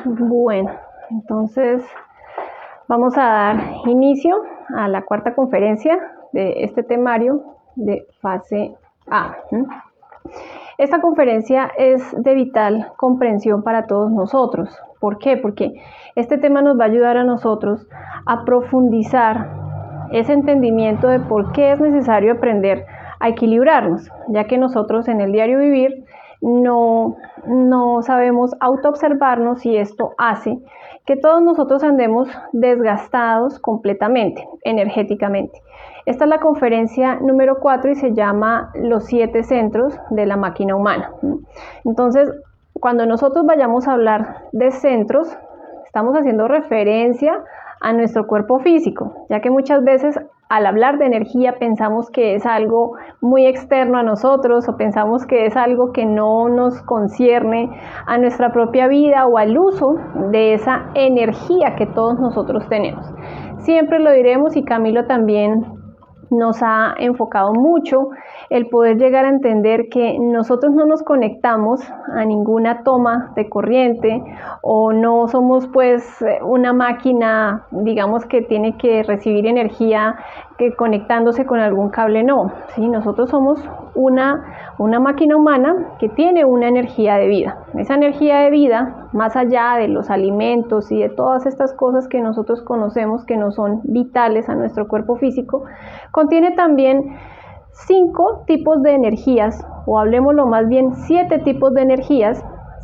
Bueno, entonces vamos a dar inicio a la cuarta conferencia de este temario de fase A. Esta conferencia es de vital comprensión para todos nosotros. ¿Por qué? Porque este tema nos va a ayudar a nosotros a profundizar ese entendimiento de por qué es necesario aprender a equilibrarnos, ya que nosotros en el diario vivir no sabemos autoobservarnos y esto hace que todos nosotros andemos desgastados completamente, energéticamente. Esta es la conferencia número 4 y se llama Los 7 centros de la máquina humana. Entonces, cuando nosotros vayamos a hablar de centros, estamos haciendo referencia a nuestro cuerpo físico, ya que muchas veces al hablar de energía pensamos que es algo muy externo a nosotros o pensamos que es algo que no nos concierne a nuestra propia vida o al uso de esa energía que todos nosotros tenemos. Siempre lo diremos y Camilo también nos ha enfocado mucho el poder llegar a entender que nosotros no nos conectamos a ninguna toma de corriente o no somos pues una máquina, digamos, que tiene que recibir energía que conectándose con algún cable, no. ¿Sí? Nosotros somos una máquina humana que tiene una energía de vida. Esa energía de vida, más allá de los alimentos y de todas estas cosas que nosotros conocemos que no son vitales a nuestro cuerpo físico, contiene también 5 tipos de energías, o hablemoslo más bien 7 tipos de energías,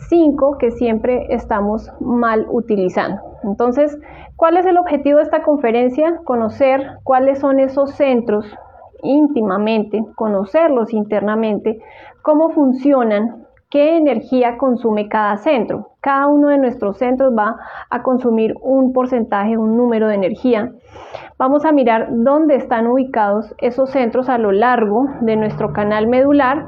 5 que siempre estamos mal utilizando. Entonces, ¿cuál es el objetivo de esta conferencia? Conocer cuáles son esos centros íntimamente, conocerlos internamente, cómo funcionan, qué energía consume cada centro. Cada uno de nuestros centros va a consumir un porcentaje, un número de energía. Vamos a mirar dónde están ubicados esos centros a lo largo de nuestro canal medular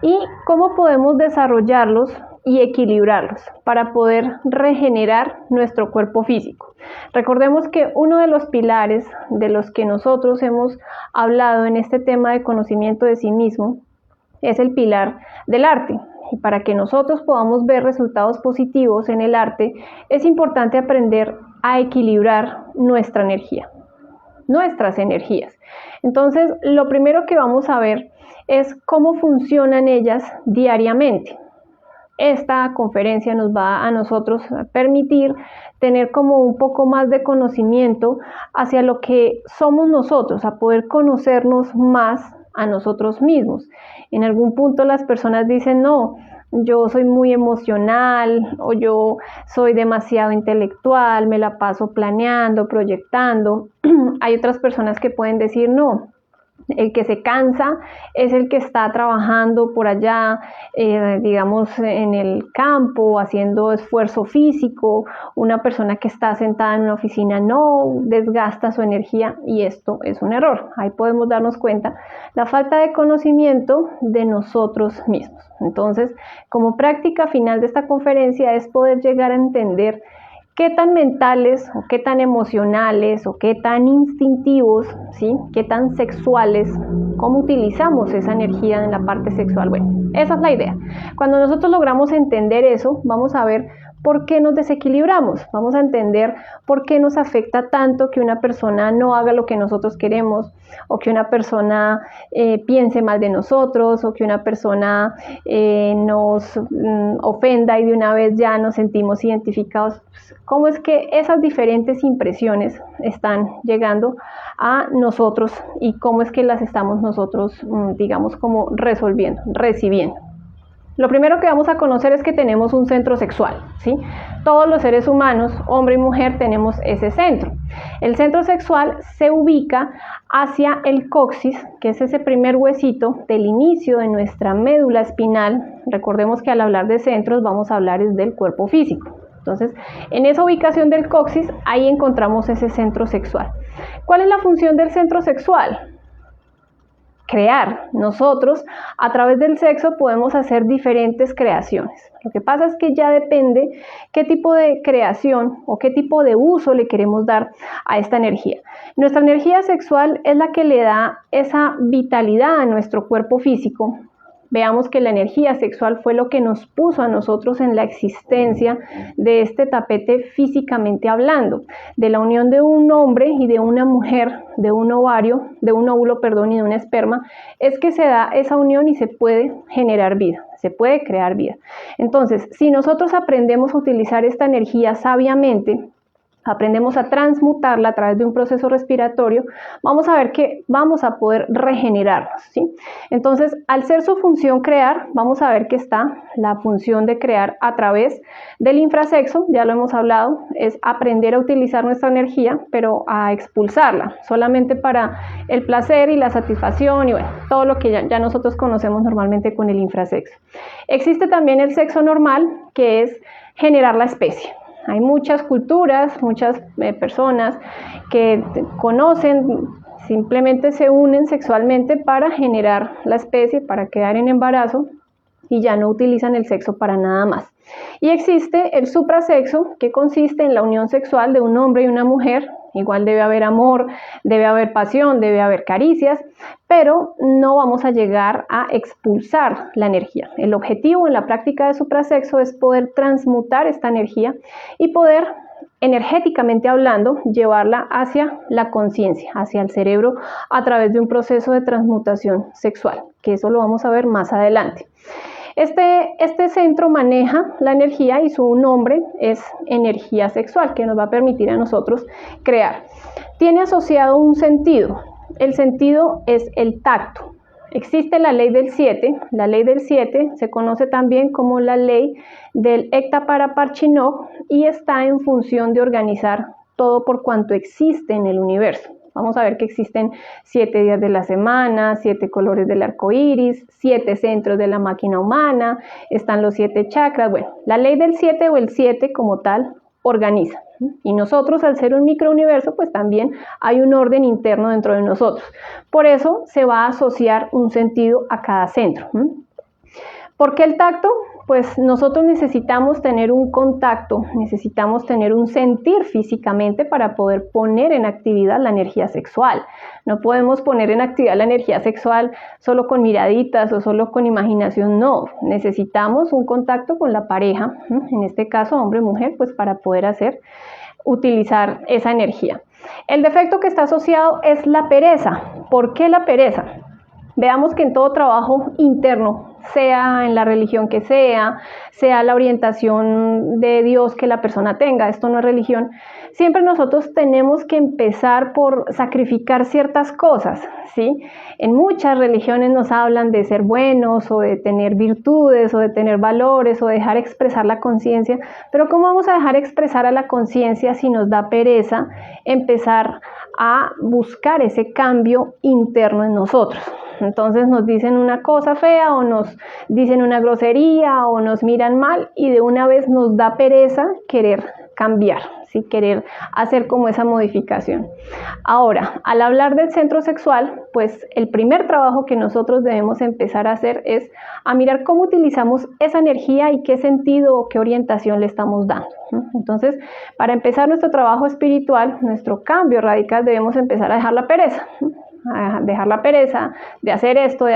y cómo podemos desarrollarlos y equilibrarlos para poder regenerar nuestro cuerpo físico. Recordemos que uno de los pilares de los que nosotros hemos hablado en este tema de conocimiento de sí mismo es el pilar del arte. Y para que nosotros podamos ver resultados positivos en el arte, es importante aprender a equilibrar nuestra energía, nuestras energías. Entonces, lo primero que vamos a ver es cómo funcionan ellas diariamente. Esta conferencia nos va a nosotros a permitir tener como un poco más de conocimiento hacia lo que somos nosotros, a poder conocernos más a nosotros mismos. En algún punto las personas dicen, no, yo soy muy emocional o yo soy demasiado intelectual, me la paso planeando, proyectando. Hay otras personas que pueden decir, no, el que se cansa es el que está trabajando por allá, digamos, en el campo, haciendo esfuerzo físico. Una persona que está sentada en una oficina no desgasta su energía y esto es un error. Ahí podemos darnos cuenta la falta de conocimiento de nosotros mismos. Entonces, como práctica final de esta conferencia es poder llegar a entender qué tan mentales o qué tan emocionales o qué tan instintivos, ¿sí? Qué tan sexuales, cómo utilizamos esa energía en la parte sexual. Bueno, esa es la idea. Cuando nosotros logramos entender eso, vamos a ver por qué nos desequilibramos, vamos a entender por qué nos afecta tanto que una persona no haga lo que nosotros queremos o que una persona piense mal de nosotros o que una persona nos ofenda y de una vez ya nos sentimos identificados. ¿Cómo es que esas diferentes impresiones están llegando a nosotros y cómo es que las estamos nosotros, digamos, como resolviendo, recibiendo? Lo primero que vamos a conocer es que tenemos un centro sexual, ¿sí? Todos los seres humanos, hombre y mujer, tenemos ese centro. El centro sexual se ubica hacia el coxis, que es ese primer huesito del inicio de nuestra médula espinal. Recordemos que al hablar de centros vamos a hablar del cuerpo físico. Entonces, en esa ubicación del coxis, ahí encontramos ese centro sexual. ¿Cuál es la función del centro sexual? Crear. Nosotros a través del sexo podemos hacer diferentes creaciones. Lo que pasa es que ya depende qué tipo de creación o qué tipo de uso le queremos dar a esta energía. Nuestra energía sexual es la que le da esa vitalidad a nuestro cuerpo físico, Veamos que la energía sexual fue lo que nos puso a nosotros en la existencia de este tapete físicamente hablando, de la unión de un hombre y de una mujer, de un ovario, de un óvulo, perdón, y de un esperma, es que se da esa unión y se puede generar vida, se puede crear vida. Entonces, si nosotros aprendemos a utilizar esta energía sabiamente, aprendemos a transmutarla a través de un proceso respiratorio, vamos a ver que vamos a poder regenerarnos, ¿sí? Entonces, al ser su función crear, vamos a ver que está la función de crear a través del infrasexo, ya lo hemos hablado, es aprender a utilizar nuestra energía, pero a expulsarla, solamente para el placer y la satisfacción y bueno, todo lo que ya nosotros conocemos normalmente con el infrasexo. Existe también el sexo normal, que es generar la especie. Hay muchas culturas, muchas personas que conocen, simplemente se unen sexualmente para generar la especie, para quedar en embarazo y ya no utilizan el sexo para nada más. Y existe el suprasexo, que consiste en la unión sexual de un hombre y una mujer. Igual debe haber amor, debe haber pasión, debe haber caricias, pero no vamos a llegar a expulsar la energía. El objetivo en la práctica de suprasexo es poder transmutar esta energía y poder, energéticamente hablando, llevarla hacia la conciencia, hacia el cerebro, a través de un proceso de transmutación sexual, que eso lo vamos a ver más adelante. Este centro maneja la energía y su nombre es energía sexual, que nos va a permitir a nosotros crear. Tiene asociado un sentido. El sentido es el tacto. Existe la ley del 7. La ley del 7 se conoce también como la ley del Ekta-para-Parchinok y está en función de organizar todo por cuanto existe en el universo. Vamos a ver que existen 7 días de la semana, 7 colores del arco iris, 7 centros de la máquina humana, están los 7 chakras. Bueno, la ley del 7 o el 7 como tal organiza. Y nosotros, al ser un microuniverso, pues también hay un orden interno dentro de nosotros. Por eso se va a asociar un sentido a cada centro. ¿Por qué el tacto? Pues nosotros necesitamos tener un contacto, necesitamos tener un sentir físicamente para poder poner en actividad la energía sexual. No podemos poner en actividad la energía sexual solo con miraditas o solo con imaginación, no. Necesitamos un contacto con la pareja, en este caso hombre o mujer, pues para poder utilizar esa energía. El defecto que está asociado es la pereza. ¿Por qué la pereza? Veamos que en todo trabajo interno, sea en la religión que sea la orientación de Dios que la persona tenga, esto no es religión, siempre nosotros tenemos que empezar por sacrificar ciertas cosas, ¿sí? En muchas religiones nos hablan de ser buenos o de tener virtudes o de tener valores o dejar expresar la conciencia, pero ¿cómo vamos a dejar expresar a la conciencia si nos da pereza empezar a buscar ese cambio interno en nosotros? Entonces nos dicen una cosa fea o nos dicen una grosería o nos miran mal y de una vez nos da pereza querer cambiar, ¿sí? Querer hacer como esa modificación. Ahora, al hablar del centro sexual, pues el primer trabajo que nosotros debemos empezar a hacer es a mirar cómo utilizamos esa energía y qué sentido o qué orientación le estamos dando. Entonces, para empezar nuestro trabajo espiritual, nuestro cambio radical, debemos empezar a dejar la pereza. A dejar la pereza de hacer esto,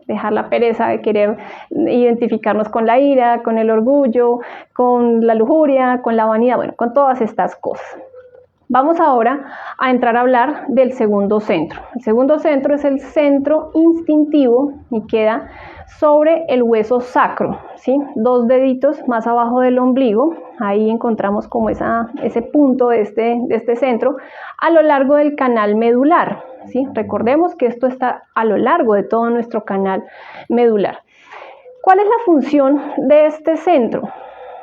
dejar la pereza de querer identificarnos con la ira, con el orgullo, con la lujuria, con la vanidad, bueno, con todas estas cosas. Vamos ahora a entrar a hablar del segundo centro. El segundo centro es el centro instintivo y queda sobre el hueso sacro, ¿sí? 2 deditos más abajo del ombligo, ahí encontramos como ese punto de este centro, a lo largo del canal medular, ¿sí? Recordemos que esto está a lo largo de todo nuestro canal medular. ¿Cuál es la función de este centro?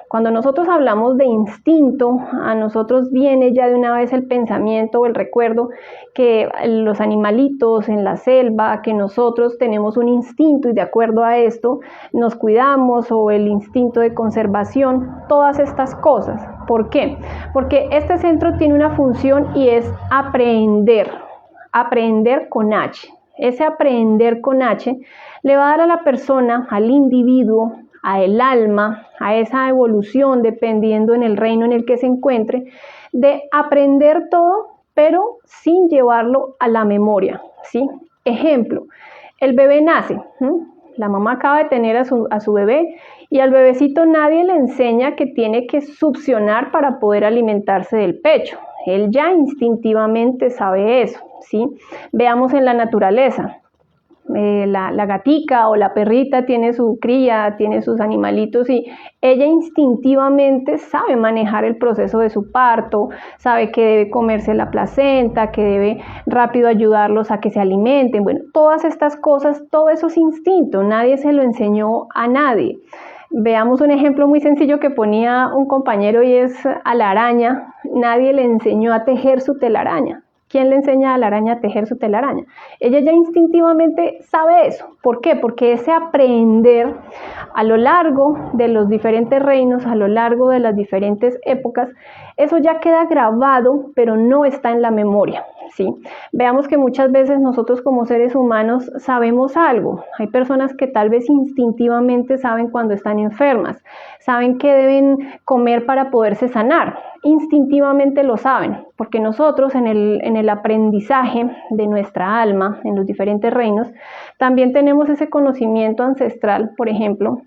Cuando nosotros hablamos de instinto, a nosotros viene ya de una vez el pensamiento o el recuerdo que los animalitos en la selva, que nosotros tenemos un instinto y de acuerdo a esto nos cuidamos, o el instinto de conservación, todas estas cosas. ¿Por qué? Porque este centro tiene una función y es aprender con H. Ese aprender con H le va a dar a la persona, al individuo, a el alma, a esa evolución, dependiendo en el reino en el que se encuentre, de aprender todo, pero sin llevarlo a la memoria, ¿sí? Ejemplo, el bebé nace, La mamá acaba de tener a su bebé y al bebecito nadie le enseña que tiene que succionar para poder alimentarse del pecho. Él ya instintivamente sabe eso, ¿sí? Veamos en la naturaleza. La gatica o la perrita tiene su cría, tiene sus animalitos y ella instintivamente sabe manejar el proceso de su parto, sabe que debe comerse la placenta, que debe rápido ayudarlos a que se alimenten. Bueno, todas estas cosas, todo eso es instinto, nadie se lo enseñó a nadie. Veamos un ejemplo muy sencillo que ponía un compañero y es a la araña. Nadie le enseñó a tejer su telaraña. ¿Quién le enseña a la araña a tejer su telaraña? Ella ya instintivamente sabe eso. ¿Por qué? Porque ese aprender a lo largo de los diferentes reinos, a lo largo de las diferentes épocas, eso ya queda grabado, pero no está en la memoria, ¿sí? Veamos que muchas veces nosotros como seres humanos sabemos algo. Hay personas que tal vez instintivamente saben cuando están enfermas, saben qué deben comer para poderse sanar. Instintivamente lo saben, porque nosotros en el aprendizaje de nuestra alma, en los diferentes reinos, también tenemos ese conocimiento ancestral, por ejemplo,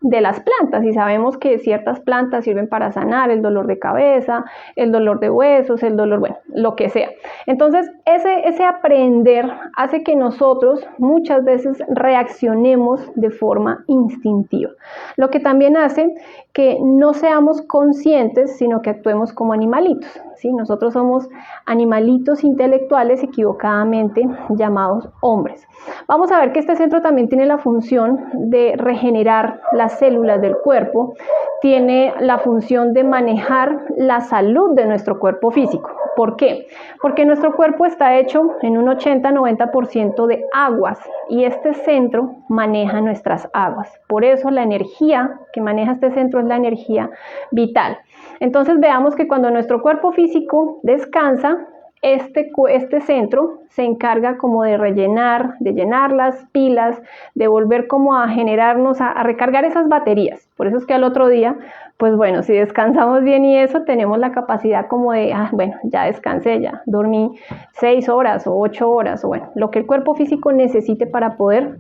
de las plantas, y sabemos que ciertas plantas sirven para sanar el dolor de cabeza, el dolor de huesos, el dolor, bueno, lo que sea. Entonces, ese aprender hace que nosotros muchas veces reaccionemos de forma instintiva, lo que también hace que no seamos conscientes, sino que actuemos como animalitos, ¿sí? Nosotros somos animalitos intelectuales equivocadamente llamados hombres. Vamos a ver que este centro también tiene la función de regenerar las células del cuerpo, tiene la función de manejar la salud de nuestro cuerpo físico. ¿Por qué? Porque nuestro cuerpo está hecho en un 80-90% de aguas y este centro maneja nuestras aguas. Por eso la energía que maneja este centro es la energía vital. Entonces veamos que cuando nuestro cuerpo físico descansa, este centro se encarga como de llenar las pilas, de volver como a generarnos, a recargar esas baterías. Por eso es que al otro día, pues bueno, si descansamos bien y eso, tenemos la capacidad como de, bueno, ya descansé, ya dormí 6 horas o 8 horas, o bueno, lo que el cuerpo físico necesite para poder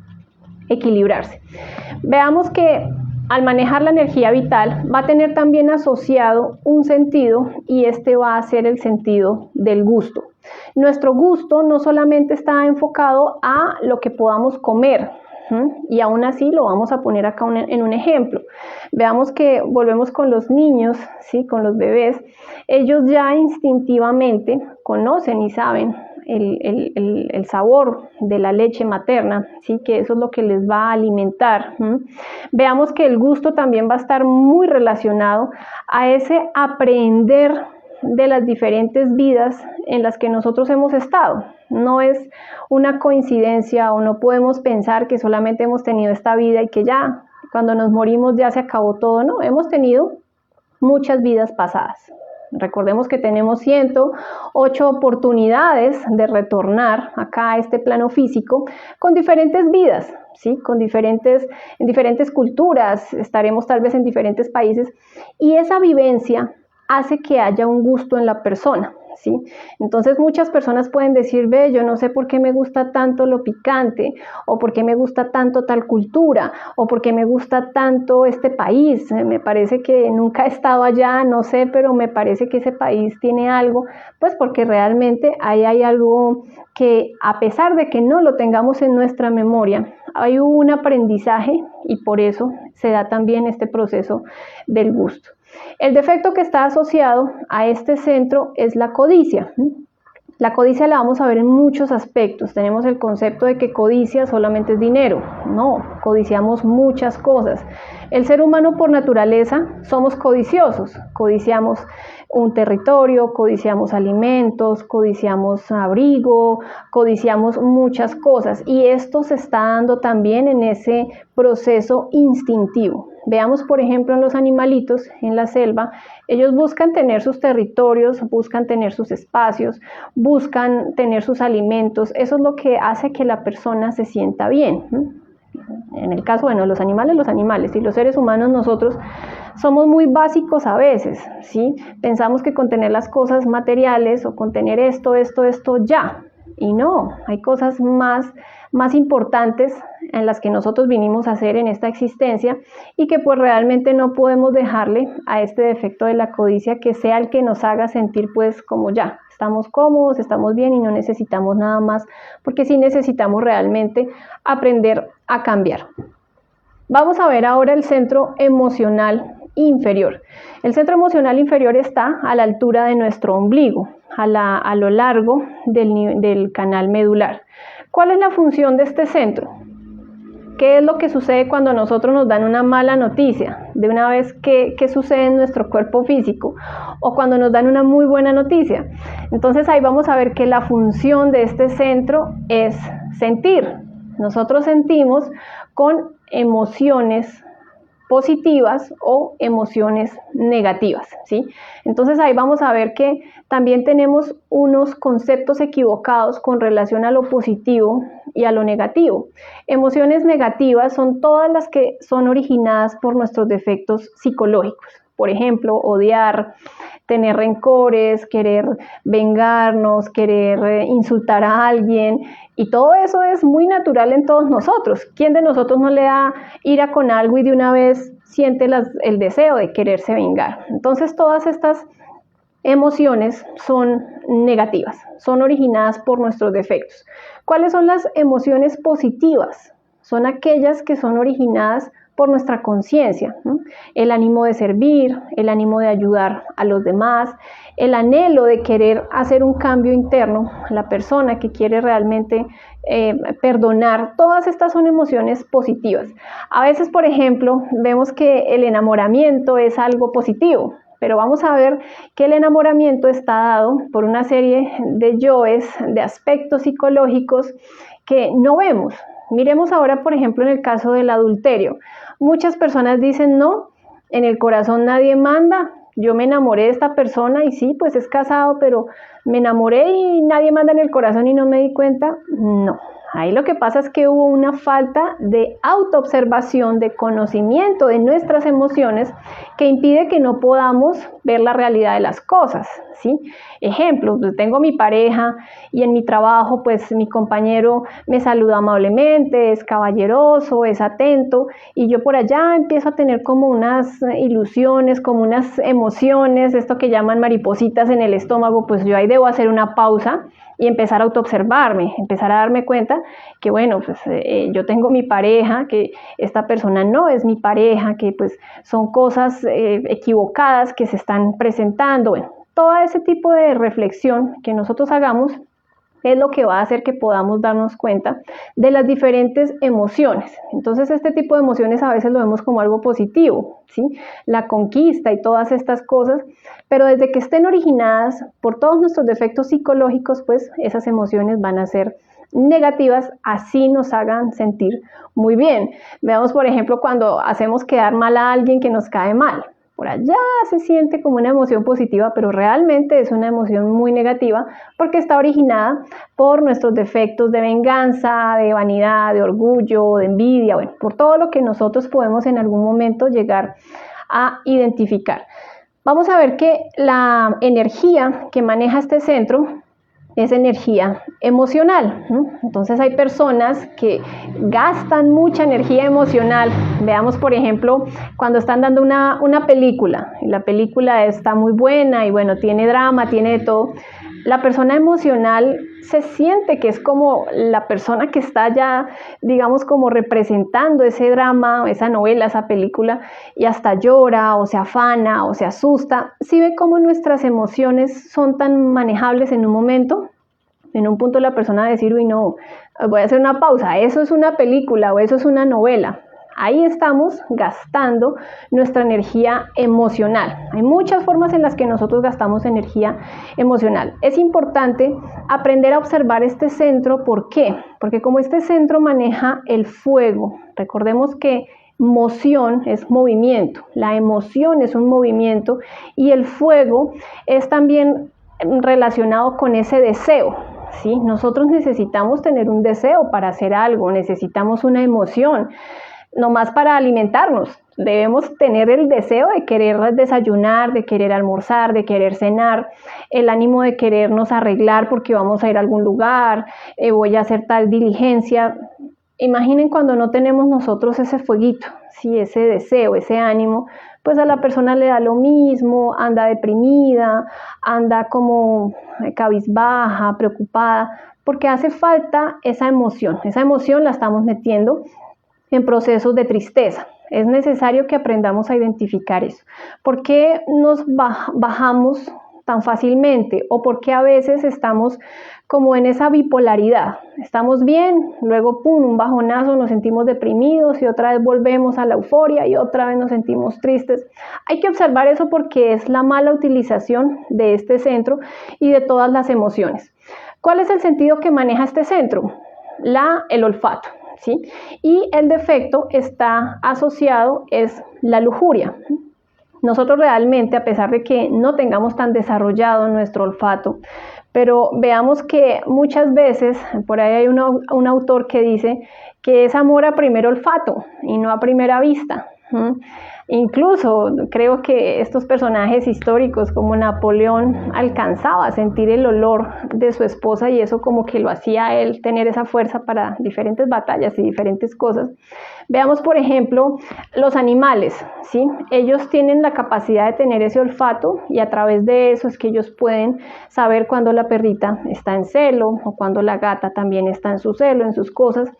equilibrarse. Veamos que al manejar la energía vital va a tener también asociado un sentido y este va a ser el sentido del gusto. Nuestro gusto no solamente está enfocado a lo que podamos comer, y aún así lo vamos a poner acá en un ejemplo. Veamos que volvemos con los niños, ¿sí? Con los bebés, ellos ya instintivamente conocen y saben el sabor de la leche materna, ¿sí? Que eso es lo que les va a alimentar. Veamos que el gusto también va a estar muy relacionado a ese aprender de las diferentes vidas en las que nosotros hemos estado. No es una coincidencia o no podemos pensar que solamente hemos tenido esta vida y que ya cuando nos morimos ya se acabó todo. No, hemos tenido muchas vidas pasadas. Recordemos que tenemos 108 oportunidades de retornar acá a este plano físico con diferentes vidas, ¿sí? En diferentes culturas, estaremos tal vez en diferentes países y esa vivencia hace que haya un gusto en la persona, ¿sí? Entonces muchas personas pueden decir, ve, yo no sé por qué me gusta tanto lo picante, o por qué me gusta tanto tal cultura, o por qué me gusta tanto este país, me parece que nunca he estado allá, no sé, pero me parece que ese país tiene algo, pues porque realmente ahí hay algo que a pesar de que no lo tengamos en nuestra memoria, hay un aprendizaje y por eso se da también este proceso del gusto. El defecto que está asociado a este centro es la codicia. La codicia la vamos a ver en muchos aspectos. Tenemos el concepto de que codicia solamente es dinero. No, codiciamos muchas cosas. El ser humano por naturaleza somos codiciosos. Codiciamos un territorio, codiciamos alimentos, codiciamos abrigo, codiciamos muchas cosas. Y esto se está dando también en ese proceso instintivo. Veamos, por ejemplo, en los animalitos en la selva, ellos buscan tener sus territorios, buscan tener sus espacios, buscan tener sus alimentos. Eso es lo que hace que la persona se sienta bien. En el caso, bueno, los animales y los seres humanos, nosotros somos muy básicos a veces, ¿sí? Pensamos que con tener las cosas materiales o con tener esto, ya. Y no, hay cosas más importantes en las que nosotros vinimos a hacer en esta existencia y que pues realmente no podemos dejarle a este defecto de la codicia que sea el que nos haga sentir pues como ya, estamos cómodos, estamos bien y no necesitamos nada más, porque sí necesitamos realmente aprender a cambiar. Vamos a ver ahora el centro emocional inferior. El centro emocional inferior está a la altura de nuestro ombligo, a lo largo del canal medular. ¿Cuál es la función de este centro? ¿Qué es lo que sucede cuando nosotros nos dan una mala noticia? De una vez, ¿qué sucede en nuestro cuerpo físico? O cuando nos dan una muy buena noticia. Entonces ahí vamos a ver que la función de este centro es sentir. Nosotros sentimos con emociones positivas o emociones negativas, ¿sí? Entonces ahí vamos a ver que también tenemos unos conceptos equivocados con relación a lo positivo y a lo negativo. Emociones negativas son todas las que son originadas por nuestros defectos psicológicos. Por ejemplo, odiar, tener rencores, querer vengarnos, querer insultar a alguien, y todo eso es muy natural en todos nosotros. ¿Quién de nosotros no le da ira con algo y de una vez siente el deseo de quererse vengar? Entonces todas estas emociones son negativas, son originadas por nuestros defectos. ¿Cuáles son las emociones positivas? Son aquellas que son originadas por nuestra conciencia, ¿no? El ánimo de servir, el ánimo de ayudar a los demás, el anhelo de querer hacer un cambio interno, la persona que quiere realmente perdonar, todas estas son emociones positivas. A veces, por ejemplo, vemos que el enamoramiento es algo positivo, pero vamos a ver que el enamoramiento está dado por una serie de yoes, de aspectos psicológicos que no vemos. Miremos ahora, por ejemplo, en el caso del adulterio. Muchas personas dicen, no, en el corazón nadie manda, yo me enamoré de esta persona y sí, pues es casado, pero me enamoré y nadie manda en el corazón y no me di cuenta. No, ahí lo que pasa es que hubo una falta de autoobservación, de conocimiento de nuestras emociones que impide que no podamos ver la realidad de las cosas, ¿sí? Ejemplo, pues tengo mi pareja y en mi trabajo pues mi compañero me saluda amablemente, es caballeroso, es atento y yo por allá empiezo a tener como unas ilusiones, como unas emociones, esto que llaman maripositas en el estómago, pues yo ahí debo hacer una pausa y empezar a autoobservarme, empezar a darme cuenta que bueno, pues yo tengo mi pareja, que esta persona no es mi pareja, que pues son cosas equivocadas que se están presentando. Bueno, todo ese tipo de reflexión que nosotros hagamos es lo que va a hacer que podamos darnos cuenta de las diferentes emociones. Entonces este tipo de emociones a veces lo vemos como algo positivo, ¿sí? La conquista y todas estas cosas, pero desde que estén originadas por todos nuestros defectos psicológicos, pues esas emociones van a ser negativas, así nos hagan sentir muy bien. Veamos, por ejemplo, cuando hacemos quedar mal a alguien que nos cae mal. Por allá se siente como una emoción positiva, pero realmente es una emoción muy negativa porque está originada por nuestros defectos de venganza, de vanidad, de orgullo, de envidia, bueno, por todo lo que nosotros podemos en algún momento llegar a identificar. Vamos a ver que la energía que maneja este centro es energía emocional, ¿no? Entonces hay personas que gastan mucha energía emocional. Veamos, por ejemplo, cuando están dando una película, y la película está muy buena y bueno, tiene drama, tiene de todo. La persona emocional se siente que es como la persona que está ya, digamos, como representando ese drama, esa novela, esa película, y hasta llora o se afana o se asusta. ¿Sí ve cómo nuestras emociones son tan manejables en un momento? En un punto la persona va a decir, uy, no, voy a hacer una pausa, eso es una película o eso es una novela. Ahí estamos gastando nuestra energía emocional. Hay muchas formas en las que nosotros gastamos energía emocional. Es importante aprender a observar este centro. ¿Por qué? Porque como este centro maneja el fuego, recordemos que moción es movimiento, la emoción es un movimiento y el fuego es también relacionado con ese deseo. ¿Sí? Nosotros necesitamos tener un deseo para hacer algo, necesitamos una emoción. nomás para alimentarnos. Debemos tener el deseo de querer desayunar, de querer almorzar, de querer cenar, el ánimo de querernos arreglar porque vamos a ir a algún lugar, voy a hacer tal diligencia. Imaginen cuando no tenemos nosotros ese fueguito, ¿sí? Ese deseo, ese ánimo, pues a la persona le da lo mismo, anda deprimida, anda como cabizbaja, preocupada, porque hace falta esa emoción la estamos metiendo en procesos de tristeza. Es necesario que aprendamos a identificar eso. ¿Por qué nos bajamos tan fácilmente? ¿O por qué a veces estamos como en esa bipolaridad? Estamos bien, luego pum, un bajonazo, nos sentimos deprimidos y otra vez volvemos a la euforia y otra vez nos sentimos tristes. Hay que observar eso porque es la mala utilización de este centro y de todas las emociones. ¿Cuál es el sentido que maneja este centro? El olfato. ¿Sí? Y el defecto está asociado es la lujuria. Nosotros realmente, a pesar de que no tengamos tan desarrollado nuestro olfato, pero veamos que muchas veces, por ahí hay un autor que dice que es amor a primer olfato y no a primera vista. Incluso creo que estos personajes históricos como Napoleón alcanzaba a sentir el olor de su esposa y eso como que lo hacía a él tener esa fuerza para diferentes batallas y diferentes cosas. Veamos, por ejemplo, los animales, ¿sí? Ellos tienen la capacidad de tener ese olfato y a través de eso es que ellos pueden saber cuando la perrita está en celo o cuando la gata también está en su celo, en sus cosas.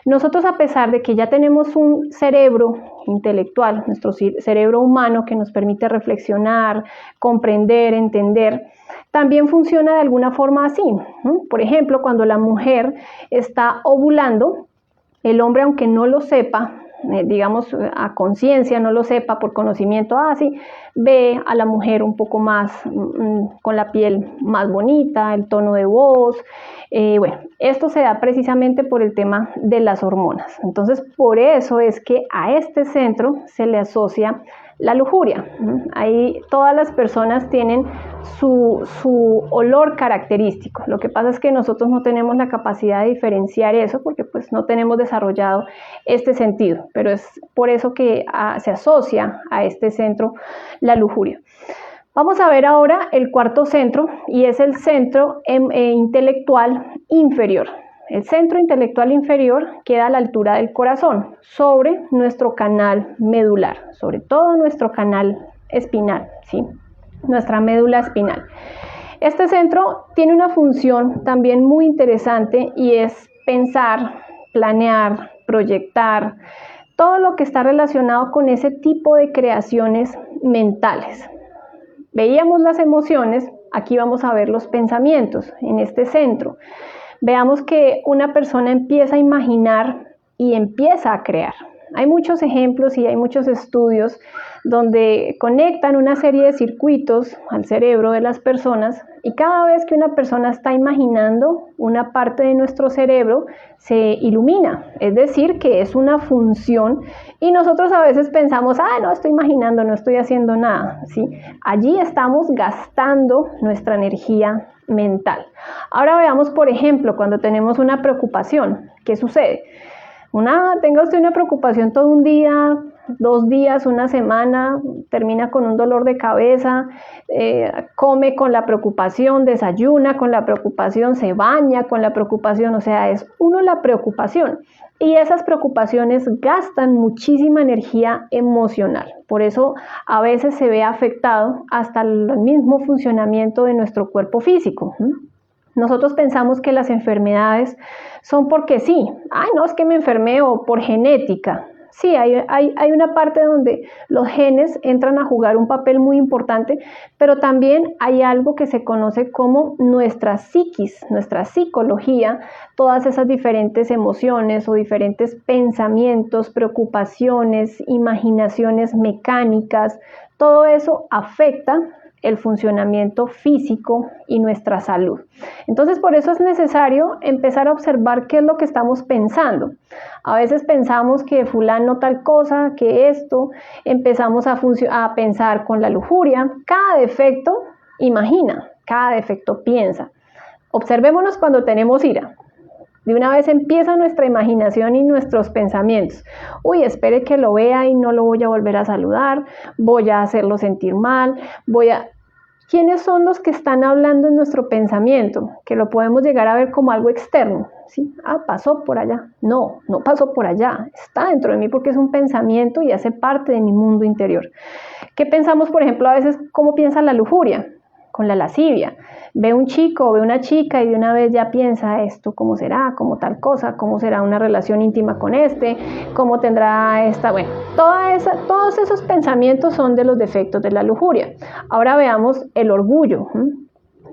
Nosotros, a pesar de que ya tenemos un cerebro intelectual, nuestro cerebro humano que nos permite reflexionar, comprender, entender, también funciona de alguna forma así. Por ejemplo, cuando la mujer está ovulando, el hombre, aunque no lo sepa, digamos a conciencia, no lo sepa por conocimiento, sí, ve a la mujer un poco más con la piel más bonita, el tono de voz. Bueno, esto se da precisamente por el tema de las hormonas. Entonces, por eso es que a este centro se le asocia la lujuria. Ahí todas las personas tienen su olor característico. Lo que pasa es que nosotros no tenemos la capacidad de diferenciar eso porque pues no tenemos desarrollado este sentido, pero es por eso que se asocia a este centro la lujuria. Vamos a ver ahora el cuarto centro y es el centro intelectual inferior. El centro intelectual inferior queda a la altura del corazón, sobre nuestro canal medular, sobre todo nuestro canal espinal, ¿sí? Nuestra médula espinal. Este centro tiene una función también muy interesante y es pensar, planear, proyectar, todo lo que está relacionado con ese tipo de creaciones mentales. Veíamos las emociones, aquí vamos a ver los pensamientos en este centro. Veamos que una persona empieza a imaginar y empieza a crear. Hay muchos ejemplos y hay muchos estudios donde conectan una serie de circuitos al cerebro de las personas y cada vez que una persona está imaginando, una parte de nuestro cerebro se ilumina, es decir, que es una función y nosotros a veces pensamos, no estoy imaginando, no estoy haciendo nada, ¿sí? Allí estamos gastando nuestra energía mental. Ahora veamos, por ejemplo, cuando tenemos una preocupación, ¿qué sucede? Tenga usted una preocupación todo un día, 2 días, una semana, termina con un dolor de cabeza, come con la preocupación, desayuna con la preocupación, se baña con la preocupación, o sea, es la preocupación. Y esas preocupaciones gastan muchísima energía emocional. Por eso a veces se ve afectado hasta el mismo funcionamiento de nuestro cuerpo físico. Nosotros pensamos que las enfermedades son porque sí. No, es que me enfermé o por genética. Sí, hay una parte donde los genes entran a jugar un papel muy importante, pero también hay algo que se conoce como nuestra psiquis, nuestra psicología, todas esas diferentes emociones o diferentes pensamientos, preocupaciones, imaginaciones mecánicas, todo eso afecta el funcionamiento físico y nuestra salud. Entonces, por eso es necesario empezar a observar qué es lo que estamos pensando. A veces pensamos que fulano tal cosa, que esto, empezamos a pensar con la lujuria. Cada defecto imagina, cada defecto piensa. Observémonos cuando tenemos ira. De una vez empieza nuestra imaginación y nuestros pensamientos. Uy, espere que lo vea y no lo voy a volver a saludar, voy a hacerlo sentir mal, ¿Quiénes son los que están hablando en nuestro pensamiento? Que lo podemos llegar a ver como algo externo. ¿Sí? Ah, pasó por allá. No, no pasó por allá. Está dentro de mí porque es un pensamiento y hace parte de mi mundo interior. ¿Qué pensamos, por ejemplo, a veces cómo piensa la lujuria? Con la lascivia. Ve un chico o ve una chica y de una vez ya piensa esto, cómo será, cómo tal cosa, cómo será una relación íntima con cómo tendrá esta, bueno, todos esos pensamientos son de los defectos de la lujuria. Ahora veamos el orgullo,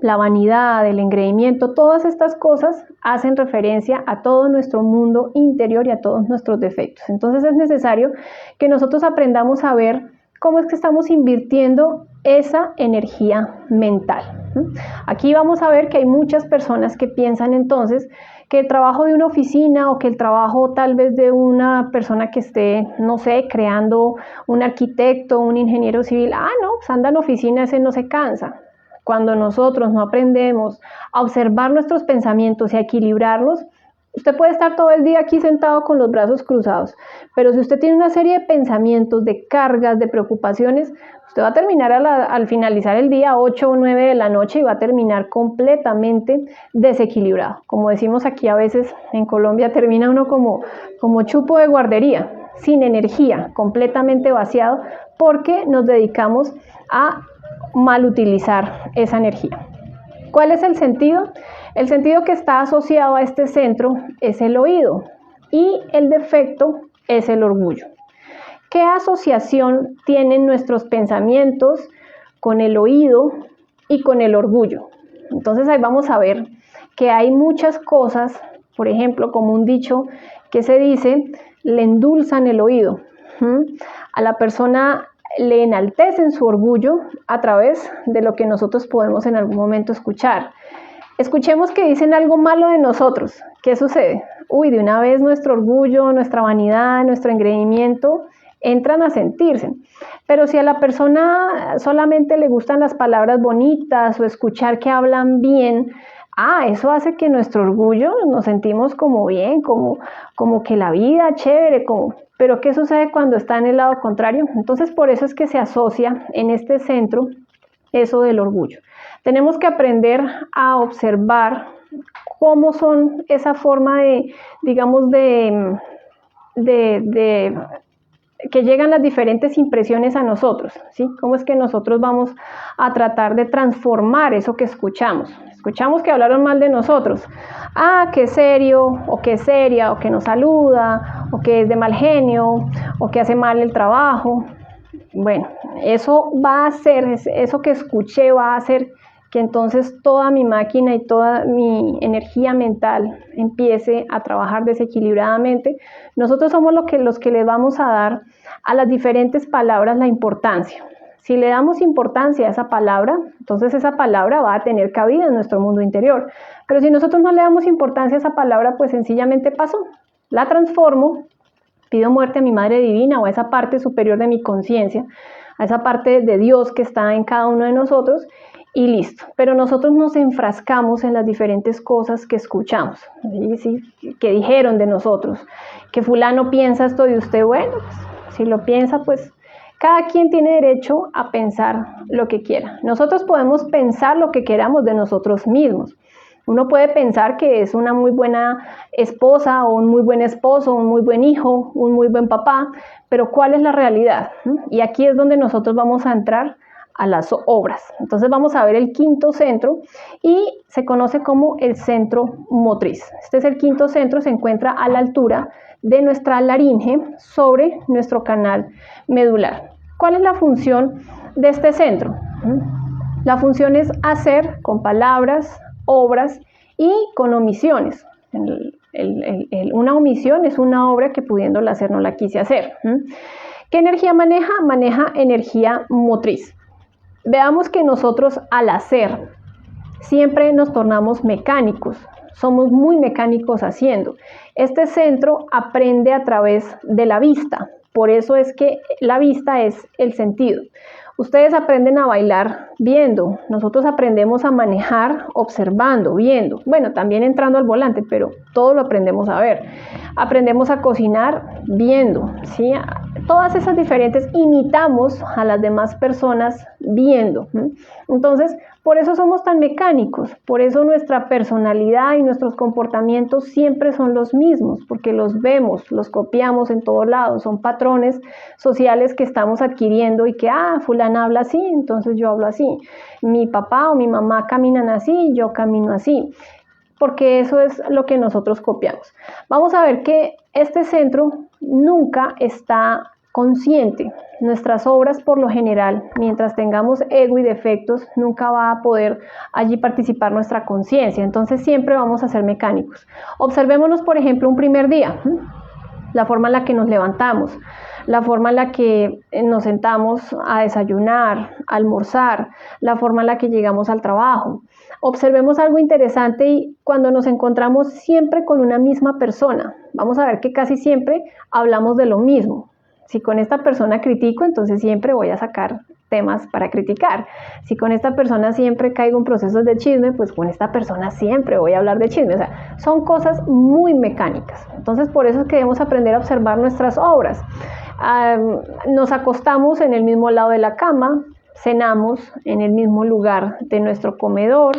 la vanidad, el engreimiento, todas estas cosas hacen referencia a todo nuestro mundo interior y a todos nuestros defectos. Entonces es necesario que nosotros aprendamos a ver cómo es que estamos invirtiendo esa energía mental. Aquí vamos a ver que hay muchas personas que piensan entonces que el trabajo de una oficina o que el trabajo tal vez de una persona que esté, no sé, creando un arquitecto, un ingeniero civil, no, pues anda en la oficina, ese no se cansa. Cuando nosotros no aprendemos a observar nuestros pensamientos y a equilibrarlos, usted puede estar todo el día aquí sentado con los brazos cruzados, pero si usted tiene una serie de pensamientos, de cargas, de preocupaciones, usted va a terminar al finalizar el día 8 o 9 de la noche y va a terminar completamente desequilibrado. Como decimos aquí a veces en Colombia, termina uno como chupo de guardería, sin energía, completamente vaciado, porque nos dedicamos a mal utilizar esa energía. ¿Cuál es el sentido? El sentido que está asociado a este centro es el oído y el defecto es el orgullo. ¿Qué asociación tienen nuestros pensamientos con el oído y con el orgullo? Entonces ahí vamos a ver que hay muchas cosas, por ejemplo, como un dicho que se dice, le endulzan el oído. A la persona le enaltecen su orgullo a través de lo que nosotros podemos en algún momento escuchar. Escuchemos que dicen algo malo de nosotros. ¿Qué sucede? Uy, de una vez nuestro orgullo, nuestra vanidad, nuestro engreimiento entran a sentirse. Pero si a la persona solamente le gustan las palabras bonitas o escuchar que hablan bien, eso hace que nuestro orgullo nos sentimos como bien, como que la vida chévere, pero ¿qué sucede cuando está en el lado contrario? Entonces por eso es que se asocia en este centro eso del orgullo. Tenemos que aprender a observar cómo son esa forma digamos, que llegan las diferentes impresiones a nosotros, ¿sí? Cómo es que nosotros vamos a tratar de transformar eso que escuchamos. Escuchamos que hablaron mal de nosotros. Qué serio, o qué seria, o que no saluda, o que es de mal genio, o que hace mal el trabajo. Bueno, eso va a hacer, eso que escuché va a hacer que entonces toda mi máquina y toda mi energía mental empiece a trabajar desequilibradamente. Nosotros somos los que le vamos a dar a las diferentes palabras la importancia. Si le damos importancia a esa palabra, entonces esa palabra va a tener cabida en nuestro mundo interior. Pero si nosotros no le damos importancia a esa palabra, pues sencillamente pasó. La transformo, pido muerte a mi Madre Divina o a esa parte superior de mi conciencia, a esa parte de Dios que está en cada uno de nosotros, y listo. Pero nosotros nos enfrascamos en las diferentes cosas que escuchamos, ¿sí? Que dijeron de nosotros, que fulano piensa esto de usted. Bueno, pues, si lo piensa, pues cada quien tiene derecho a pensar lo que quiera. Nosotros podemos pensar lo que queramos de nosotros mismos. Uno puede pensar que es una muy buena esposa o un muy buen esposo, un muy buen hijo, un muy buen papá, pero ¿cuál es la realidad? Y aquí es donde nosotros vamos a entrar a las obras. Entonces vamos a ver el quinto centro y se conoce como el centro motriz. Este es el quinto centro, se encuentra a la altura de nuestra laringe sobre nuestro canal medular. ¿Cuál es la función de este centro? La función es hacer con palabras, obras y con omisiones. Una omisión es una obra que pudiéndola hacer no la quise hacer. ¿Qué energía maneja? Maneja energía motriz. Veamos que nosotros al hacer siempre nos tornamos mecánicos, somos muy mecánicos haciendo. Este centro aprende a través de la vista, por eso es que la vista es el sentido. Ustedes aprenden a bailar viendo. Nosotros aprendemos a manejar observando, viendo. Bueno, también entrando al volante, pero todo lo aprendemos a ver. Aprendemos a cocinar viendo, ¿sí? Todas esas diferentes imitamos a las demás personas viendo. Entonces, por eso somos tan mecánicos, por eso nuestra personalidad y nuestros comportamientos siempre son los mismos, porque los vemos, los copiamos en todos lados, son patrones sociales que estamos adquiriendo y que, fulana habla así, entonces yo hablo así, mi papá o mi mamá caminan así, yo camino así, porque eso es lo que nosotros copiamos. Vamos a ver que este centro nunca está consciente. Nuestras obras, por lo general, mientras tengamos ego y defectos, nunca va a poder allí participar nuestra conciencia. Entonces siempre vamos a ser mecánicos. Observémonos, por ejemplo, un primer día, la forma en la que nos levantamos, la forma en la que nos sentamos a desayunar, a almorzar, la forma en la que llegamos al trabajo. Observemos algo interesante y cuando nos encontramos siempre con una misma persona, vamos a ver que casi siempre hablamos de lo mismo. Si con esta persona critico, entonces siempre voy a sacar temas para criticar. Si con esta persona siempre caigo en procesos de chisme, pues con esta persona siempre voy a hablar de chisme. O sea, son cosas muy mecánicas. Entonces, por eso es que debemos aprender a observar nuestras obras. Nos acostamos en el mismo lado de la cama, cenamos en el mismo lugar de nuestro comedor,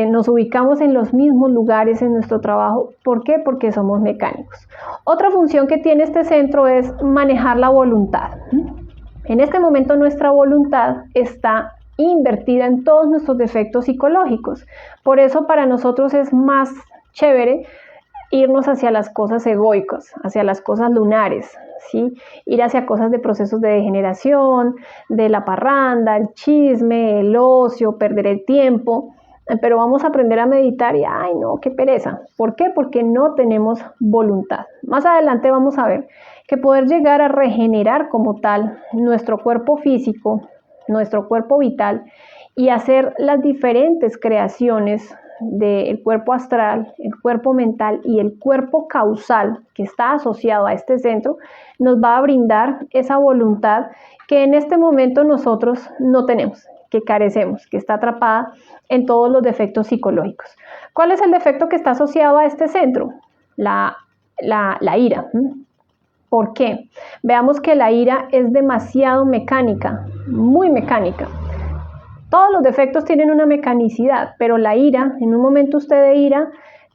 nos ubicamos en los mismos lugares en nuestro trabajo. ¿Por qué? Porque somos mecánicos. Otra función que tiene este centro es manejar la voluntad. En este momento nuestra voluntad está invertida en todos nuestros defectos psicológicos. Por eso para nosotros es más chévere irnos hacia las cosas egoicas, hacia las cosas lunares, ¿sí? Ir hacia cosas de procesos de degeneración, de la parranda, el chisme, el ocio, perder el tiempo. Pero vamos a aprender a meditar y ¡ay no, qué pereza! ¿Por qué? Porque no tenemos voluntad. Más adelante vamos a ver que poder llegar a regenerar como tal nuestro cuerpo físico, nuestro cuerpo vital y hacer las diferentes creaciones del cuerpo astral, el cuerpo mental y el cuerpo causal que está asociado a este centro, nos va a brindar esa voluntad que en este momento nosotros no tenemos, que carecemos, que está atrapada en todos los defectos psicológicos. ¿Cuál es el defecto que está asociado a este centro? La ira. ¿Por qué? Veamos que la ira es demasiado mecánica, muy mecánica. Todos los defectos tienen una mecanicidad, pero la ira, en un momento usted de ira,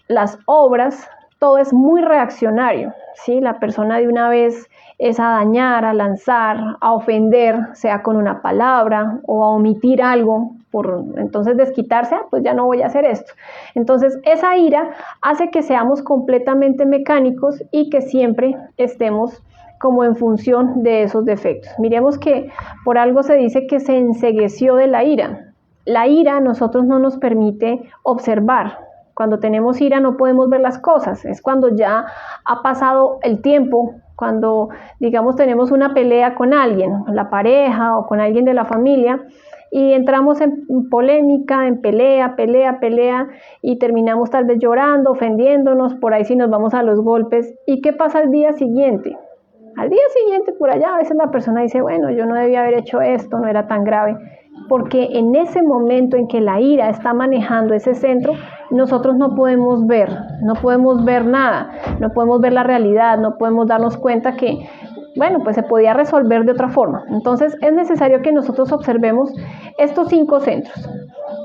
las obras, todo es muy reaccionario, ¿sí? La persona de una vez es a dañar, a lanzar, a ofender, sea con una palabra o a omitir algo, por entonces desquitarse, pues ya no voy a hacer esto. Entonces esa ira hace que seamos completamente mecánicos y que siempre estemos como en función de esos defectos. Miremos que por algo se dice que se encegueció de la ira. La ira a nosotros no nos permite observar. Cuando tenemos ira no podemos ver las cosas. Es cuando ya ha pasado el tiempo, cuando digamos tenemos una pelea con alguien, la pareja o con alguien de la familia, y entramos en polémica, en pelea y terminamos tal vez llorando, ofendiéndonos, por ahí sí nos vamos a los golpes. ¿Y qué pasa al día siguiente? Al día siguiente por allá a veces la persona dice, bueno, yo no debía haber hecho esto, no era tan grave, porque en ese momento en que la ira está manejando ese centro, nosotros no podemos ver nada, no podemos ver la realidad, no podemos darnos cuenta que, bueno, pues se podía resolver de otra forma. Entonces es necesario que nosotros observemos estos 5 centros.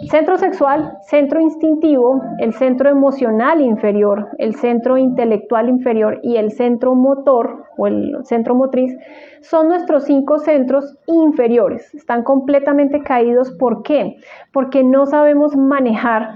Centro sexual, centro instintivo, el centro emocional inferior, el centro intelectual inferior y el centro motor o el centro motriz son nuestros 5 centros inferiores. Están completamente caídos. ¿Por qué? Porque no sabemos manejar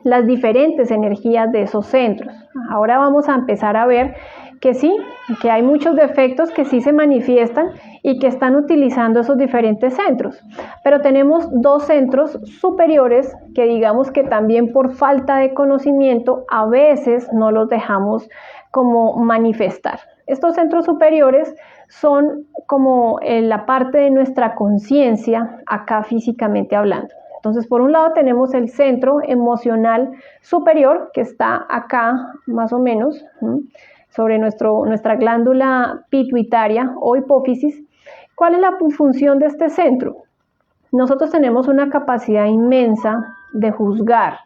las diferentes energías de esos centros. Ahora vamos a empezar a ver que sí, que hay muchos defectos que sí se manifiestan y que están utilizando esos diferentes centros. Pero tenemos 2 centros superiores que digamos que también por falta de conocimiento a veces no los dejamos como manifestar. Estos centros superiores son como en la parte de nuestra conciencia acá físicamente hablando. Entonces, por un lado tenemos el centro emocional superior que está acá más o menos, sobre nuestra glándula pituitaria o hipófisis. ¿Cuál es la función de este centro? nosotros tenemos una capacidad inmensa de juzgar.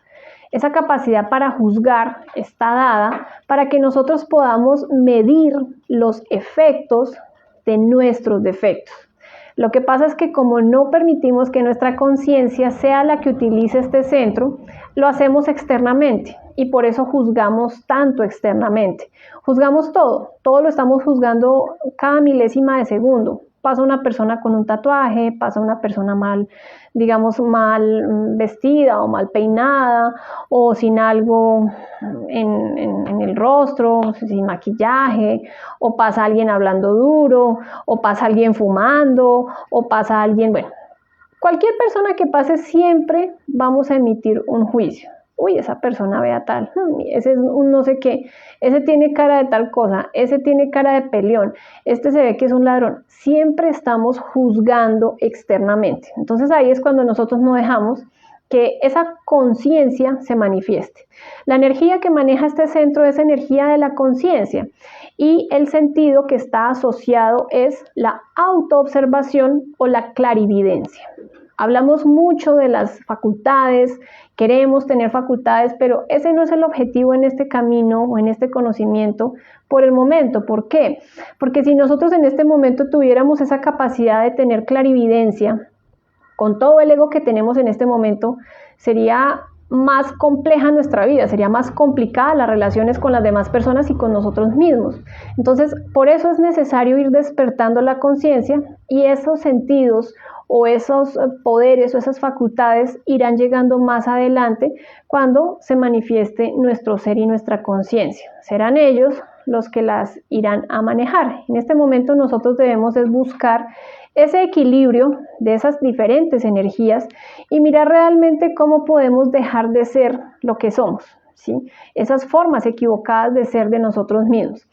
Esa capacidad para juzgar está dada para que nosotros podamos medir los efectos de nuestros defectos. Lo que pasa es que como no permitimos que nuestra conciencia sea la que utilice este centro, lo hacemos externamente y por eso juzgamos tanto externamente. Juzgamos todo lo estamos juzgando cada milésima de segundo. Pasa una persona con un tatuaje, pasa una persona mal vestida o mal peinada o sin algo en el rostro, sin maquillaje, o pasa alguien hablando duro, o pasa alguien fumando, o pasa alguien, bueno, cualquier persona que pase siempre vamos a emitir un juicio. Uy, esa persona vea tal, ese es un no sé qué, ese tiene cara de tal cosa, ese tiene cara de peleón, este se ve que es un ladrón. Siempre estamos juzgando externamente. Entonces ahí es cuando nosotros no dejamos que esa conciencia se manifieste. La energía que maneja este centro es energía de la conciencia y el sentido que está asociado es la autoobservación o la clarividencia. Hablamos mucho de las facultades, queremos tener facultades, pero ese no es el objetivo en este camino o en este conocimiento por el momento. ¿Por qué? Porque si nosotros en este momento tuviéramos esa capacidad de tener clarividencia, con todo el ego que tenemos en este momento, sería más compleja nuestra vida, sería más complicada las relaciones con las demás personas y con nosotros mismos. Entonces, por eso es necesario ir despertando la conciencia y esos sentidos o esos poderes o esas facultades irán llegando más adelante cuando se manifieste nuestro ser y nuestra conciencia. Serán ellos los que las irán a manejar. En este momento nosotros debemos buscar ese equilibrio de esas diferentes energías y mirar realmente cómo podemos dejar de ser lo que somos, ¿sí? Esas formas equivocadas de ser de nosotros mismos.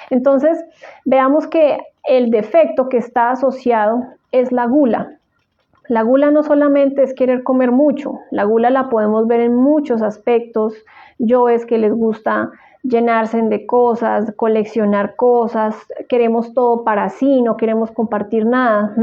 Entonces, veamos que el defecto que está asociado es la gula. La gula no solamente es querer comer mucho, la gula la podemos ver en muchos aspectos. Yoes que les gusta llenarse de cosas, coleccionar cosas, queremos todo para sí, no queremos compartir nada.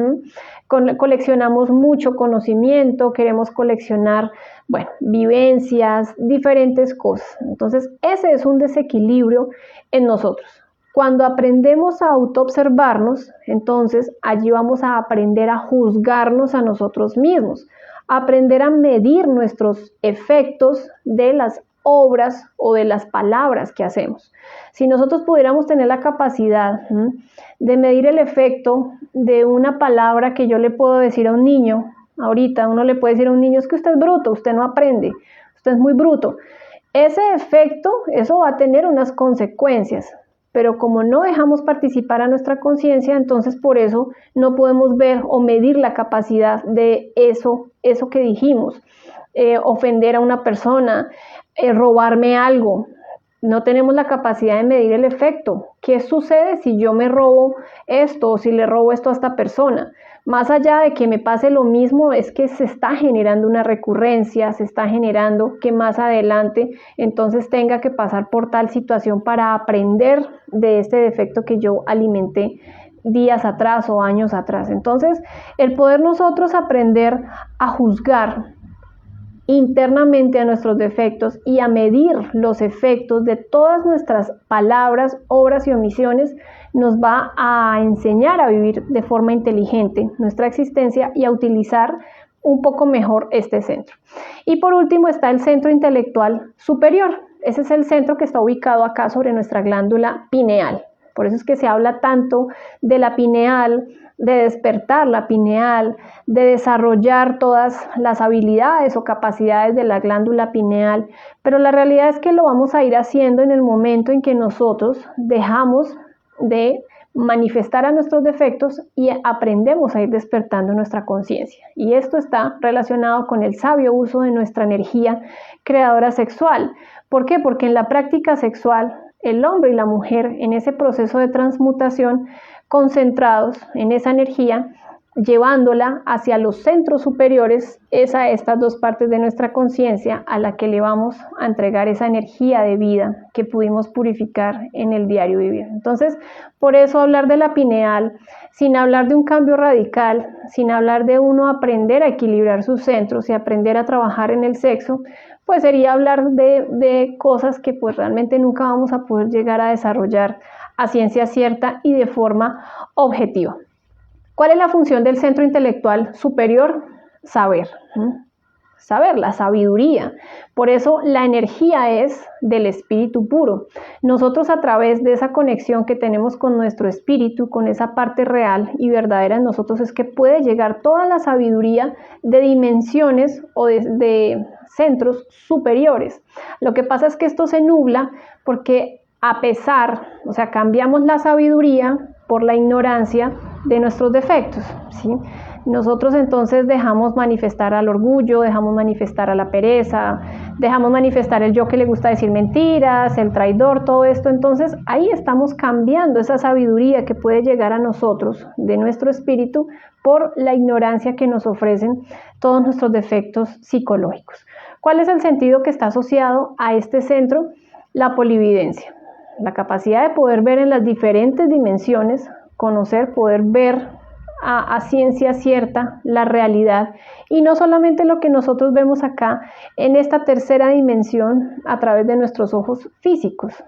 Coleccionamos mucho conocimiento, queremos coleccionar, bueno, vivencias, diferentes cosas. Entonces, ese es un desequilibrio en nosotros. Cuando aprendemos a autoobservarnos, entonces allí vamos a aprender a juzgarnos a nosotros mismos, a aprender a medir nuestros efectos de las obras o de las palabras que hacemos. Si nosotros pudiéramos tener la capacidad de medir el efecto de una palabra que yo le puedo decir a un niño, ahorita uno le puede decir a un niño, es que usted es bruto, usted no aprende, usted es muy bruto. Ese efecto, eso va a tener unas consecuencias. Pero como no dejamos participar a nuestra conciencia, entonces por eso no podemos ver o medir la capacidad de eso que dijimos. Ofender a una persona, robarme algo. No tenemos la capacidad de medir el efecto. ¿Qué sucede si yo me robo esto o si le robo esto a esta persona? Más allá de que me pase lo mismo, es que se está generando una recurrencia, se está generando que más adelante entonces tenga que pasar por tal situación para aprender de este defecto que yo alimenté días atrás o años atrás. Entonces, el poder nosotros aprender a juzgar internamente a nuestros defectos y a medir los efectos de todas nuestras palabras, obras y omisiones nos va a enseñar a vivir de forma inteligente nuestra existencia y a utilizar un poco mejor este centro. Y por último está el centro intelectual superior. Ese es el centro que está ubicado acá sobre nuestra glándula pineal. Por eso es que se habla tanto de la pineal, de despertar la pineal, de desarrollar todas las habilidades o capacidades de la glándula pineal, pero la realidad es que lo vamos a ir haciendo en el momento en que nosotros dejamos de manifestar a nuestros defectos y aprendemos a ir despertando nuestra conciencia. Y esto está relacionado con el sabio uso de nuestra energía creadora sexual. ¿Por qué? Porque en la práctica sexual, el hombre y la mujer, en ese proceso de transmutación, concentrados en esa energía, llevándola hacia los centros superiores, es a estas dos partes de nuestra conciencia a la que le vamos a entregar esa energía de vida que pudimos purificar en el diario vivir. Entonces, por eso hablar de la pineal, sin hablar de un cambio radical, sin hablar de uno aprender a equilibrar sus centros y aprender a trabajar en el sexo, pues sería hablar de cosas que pues realmente nunca vamos a poder llegar a desarrollar a ciencia cierta y de forma objetiva. ¿Cuál es la función del centro intelectual superior? Saber. Saber, la sabiduría. Por eso la energía es del espíritu puro. Nosotros a través de esa conexión que tenemos con nuestro espíritu, con esa parte real y verdadera en nosotros, es que puede llegar toda la sabiduría de dimensiones o de centros superiores. Lo que pasa es que esto se nubla porque cambiamos la sabiduría por la ignorancia de nuestros defectos, ¿sí? Nosotros entonces dejamos manifestar al orgullo, dejamos manifestar a la pereza, dejamos manifestar el yo que le gusta decir mentiras, el traidor, todo esto. Entonces ahí estamos cambiando esa sabiduría que puede llegar a nosotros de nuestro espíritu por la ignorancia que nos ofrecen todos nuestros defectos psicológicos. ¿Cuál es el sentido que está asociado a este centro? La polividencia, la capacidad de poder ver en las diferentes dimensiones, conocer, poder ver a ciencia cierta la realidad y no solamente lo que nosotros vemos acá en esta tercera dimensión a través de nuestros ojos físicos.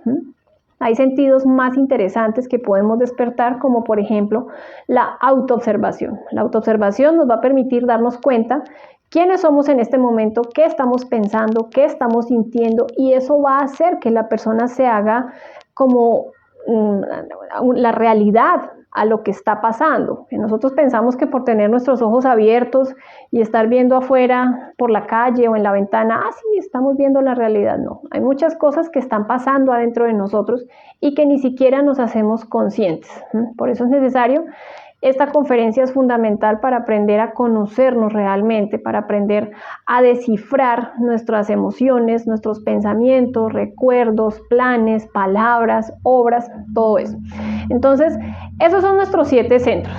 Hay sentidos más interesantes que podemos despertar, como por ejemplo la autoobservación. La autoobservación nos va a permitir darnos cuenta quiénes somos en este momento, qué estamos pensando, qué estamos sintiendo, y eso va a hacer que la persona se haga como la realidad a lo que está pasando. Nosotros pensamos que por tener nuestros ojos abiertos y estar viendo afuera por la calle o en la ventana, sí, estamos viendo la realidad. No, hay muchas cosas que están pasando adentro de nosotros y que ni siquiera nos hacemos conscientes. Por eso es necesario. Esta conferencia es fundamental para aprender a conocernos realmente, para aprender a descifrar nuestras emociones, nuestros pensamientos, recuerdos, planes, palabras, obras, todo eso. Entonces, esos son nuestros 7 centros.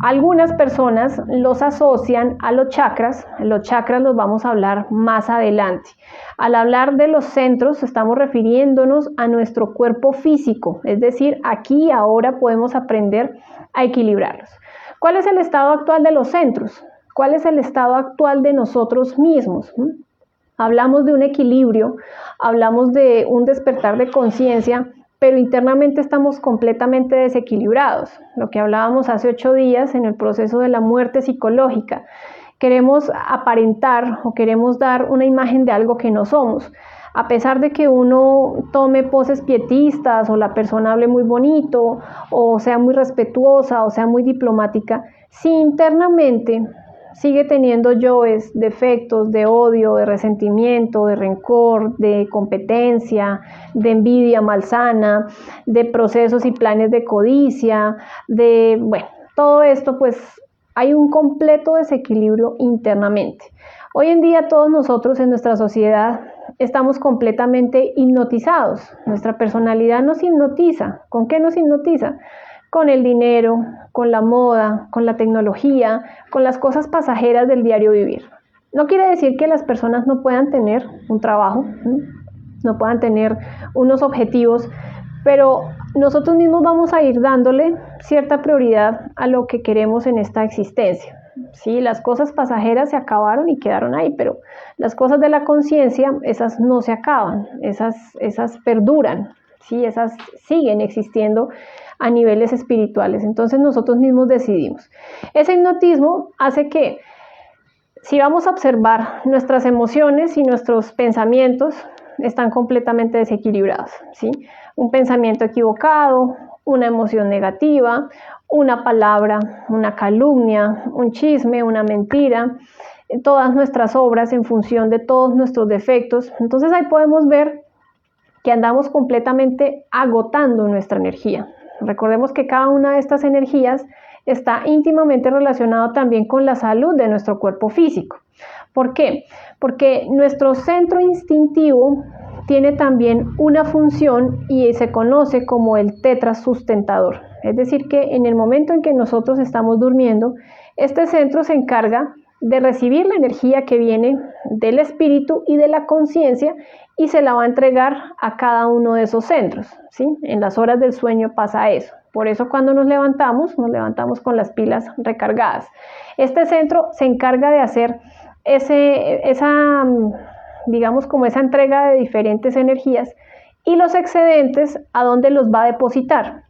Algunas personas los asocian a los chakras. Los chakras los vamos a hablar más adelante. Al hablar de los centros, estamos refiriéndonos a nuestro cuerpo físico, es decir, aquí y ahora podemos aprender a equilibrarlos. ¿Cuál es el estado actual de los centros? ¿Cuál es el estado actual de nosotros mismos? Hablamos de un equilibrio, hablamos de un despertar de conciencia, pero internamente estamos completamente desequilibrados. Lo que hablábamos hace 8 días en el proceso de la muerte psicológica. Queremos aparentar o queremos dar una imagen de algo que no somos. A pesar de que uno tome poses pietistas o la persona hable muy bonito o sea muy respetuosa o sea muy diplomática, si internamente sigue teniendo yoes, defectos de odio, de resentimiento, de rencor, de competencia, de envidia malsana, de procesos y planes de codicia, todo esto, pues hay un completo desequilibrio internamente. Hoy en día todos nosotros en nuestra sociedad estamos completamente hipnotizados. Nuestra personalidad nos hipnotiza. ¿Con qué nos hipnotiza? Con el dinero, con la moda, con la tecnología, con las cosas pasajeras del diario vivir. No quiere decir que las personas no puedan tener un trabajo, no puedan tener unos objetivos, pero nosotros mismos vamos a ir dándole cierta prioridad a lo que queremos en esta existencia. Sí, las cosas pasajeras se acabaron y quedaron ahí, pero las cosas de la conciencia, esas no se acaban, esas perduran, ¿sí? Esas siguen existiendo a niveles espirituales. Entonces nosotros mismos decidimos. Ese hipnotismo hace que, si vamos a observar nuestras emociones y nuestros pensamientos, están completamente desequilibrados, ¿sí? Un pensamiento equivocado, una emoción negativa, una palabra, una calumnia, un chisme, una mentira, todas nuestras obras en función de todos nuestros defectos. Entonces ahí podemos ver que andamos completamente agotando nuestra energía. Recordemos que cada una de estas energías está íntimamente relacionado también con la salud de nuestro cuerpo físico. ¿Por qué? Porque nuestro centro instintivo tiene también una función y se conoce como el tetrasustentador. Es decir, que en el momento en que nosotros estamos durmiendo, este centro se encarga de recibir la energía que viene del espíritu y de la conciencia y se la va a entregar a cada uno de esos centros, ¿sí? En las horas del sueño pasa eso. Por eso cuando nos levantamos con las pilas recargadas. Este centro se encarga de hacer digamos como esa entrega de diferentes energías y los excedentes, ¿a dónde los va a depositar?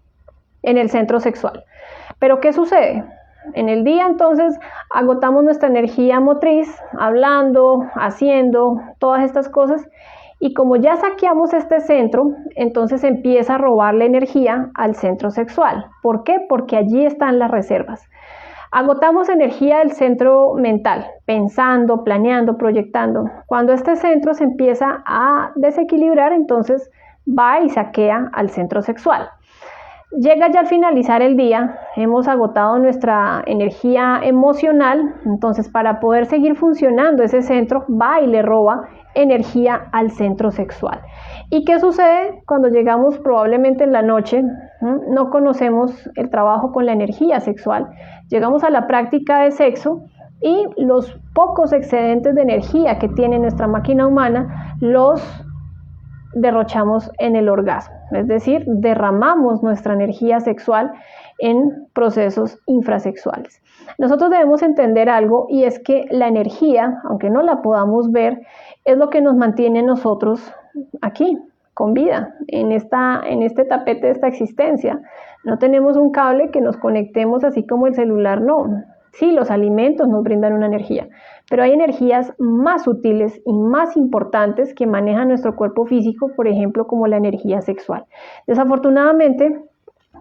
En el centro sexual. Pero ¿qué sucede? En el día entonces agotamos nuestra energía motriz, hablando, haciendo, todas estas cosas, y como ya saqueamos este centro, entonces empieza a robarle energía al centro sexual. ¿Por qué? Porque allí están las reservas. Agotamos energía del centro mental, pensando, planeando, proyectando. Cuando este centro se empieza a desequilibrar, entonces va y saquea al centro sexual. Llega ya al finalizar el día, hemos agotado nuestra energía emocional, entonces para poder seguir funcionando ese centro va y le roba energía al centro sexual. ¿Y qué sucede cuando llegamos probablemente en la noche? No conocemos el trabajo con la energía sexual, llegamos a la práctica de sexo y los pocos excedentes de energía que tiene nuestra máquina humana los derrochamos en el orgasmo, es decir, derramamos nuestra energía sexual en procesos infrasexuales. Nosotros debemos entender algo y es que la energía, aunque no la podamos ver, es lo que nos mantiene a nosotros aquí, con vida, en este tapete de esta existencia. No tenemos un cable que nos conectemos así como el celular, no. Sí, los alimentos nos brindan una energía, pero hay energías más sutiles y más importantes que manejan nuestro cuerpo físico, por ejemplo, como la energía sexual. Desafortunadamente,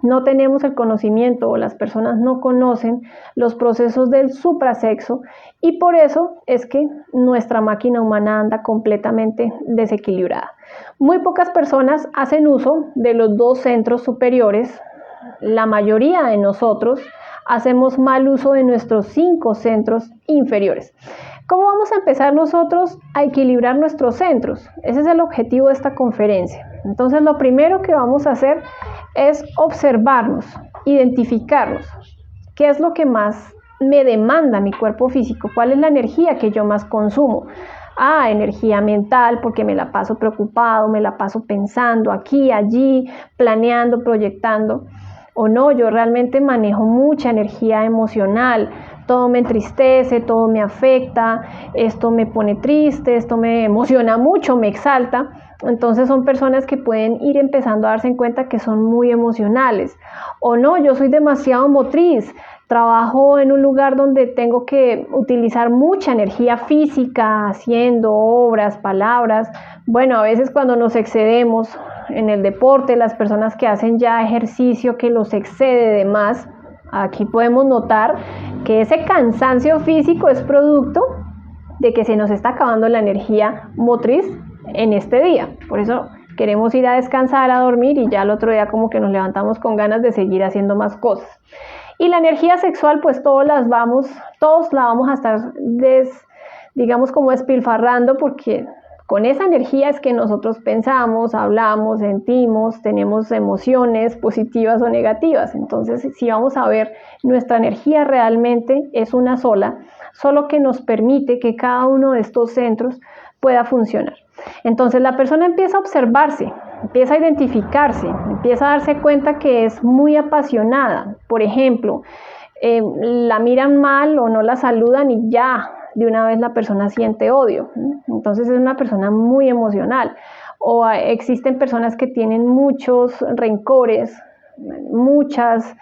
no tenemos el conocimiento o las personas no conocen los procesos del suprasexo y por eso es que nuestra máquina humana anda completamente desequilibrada. Muy pocas personas hacen uso de los dos centros superiores. La mayoría de nosotros hacemos mal uso de nuestros 5 centros inferiores. ¿Cómo vamos a empezar nosotros a equilibrar nuestros centros? Ese es el objetivo de esta conferencia. Entonces, lo primero que vamos a hacer es observarnos, identificarnos. ¿Qué es lo que más me demanda mi cuerpo físico? ¿Cuál es la energía que yo más consumo? Energía mental, porque me la paso preocupado, me la paso pensando aquí, allí, planeando, proyectando. O no, yo realmente manejo mucha energía emocional, todo me entristece, todo me afecta, esto me pone triste, esto me emociona mucho, me exalta. Entonces son personas que pueden ir empezando a darse en cuenta que son muy emocionales. O no, yo soy demasiado motriz, trabajo en un lugar donde tengo que utilizar mucha energía física, haciendo obras, palabras. Bueno, a veces cuando nos excedemos en el deporte, las personas que hacen ya ejercicio que los excede de más, aquí podemos notar que ese cansancio físico es producto de que se nos está acabando la energía motriz en este día. Por eso queremos ir a descansar, a dormir y ya el otro día como que nos levantamos con ganas de seguir haciendo más cosas. Y la energía sexual, pues todos la vamos a estar digamos como despilfarrando porque con esa energía es que nosotros pensamos, hablamos, sentimos, tenemos emociones positivas o negativas. Entonces, si vamos a ver, nuestra energía realmente es una sola, solo que nos permite que cada uno de estos centros pueda funcionar. Entonces, la persona empieza a observarse, empieza a identificarse, empieza a darse cuenta que es muy apasionada. Por ejemplo, la miran mal o no la saludan y ya de una vez la persona siente odio. Entonces es una persona muy emocional. O existen personas que tienen muchos rencores, muchas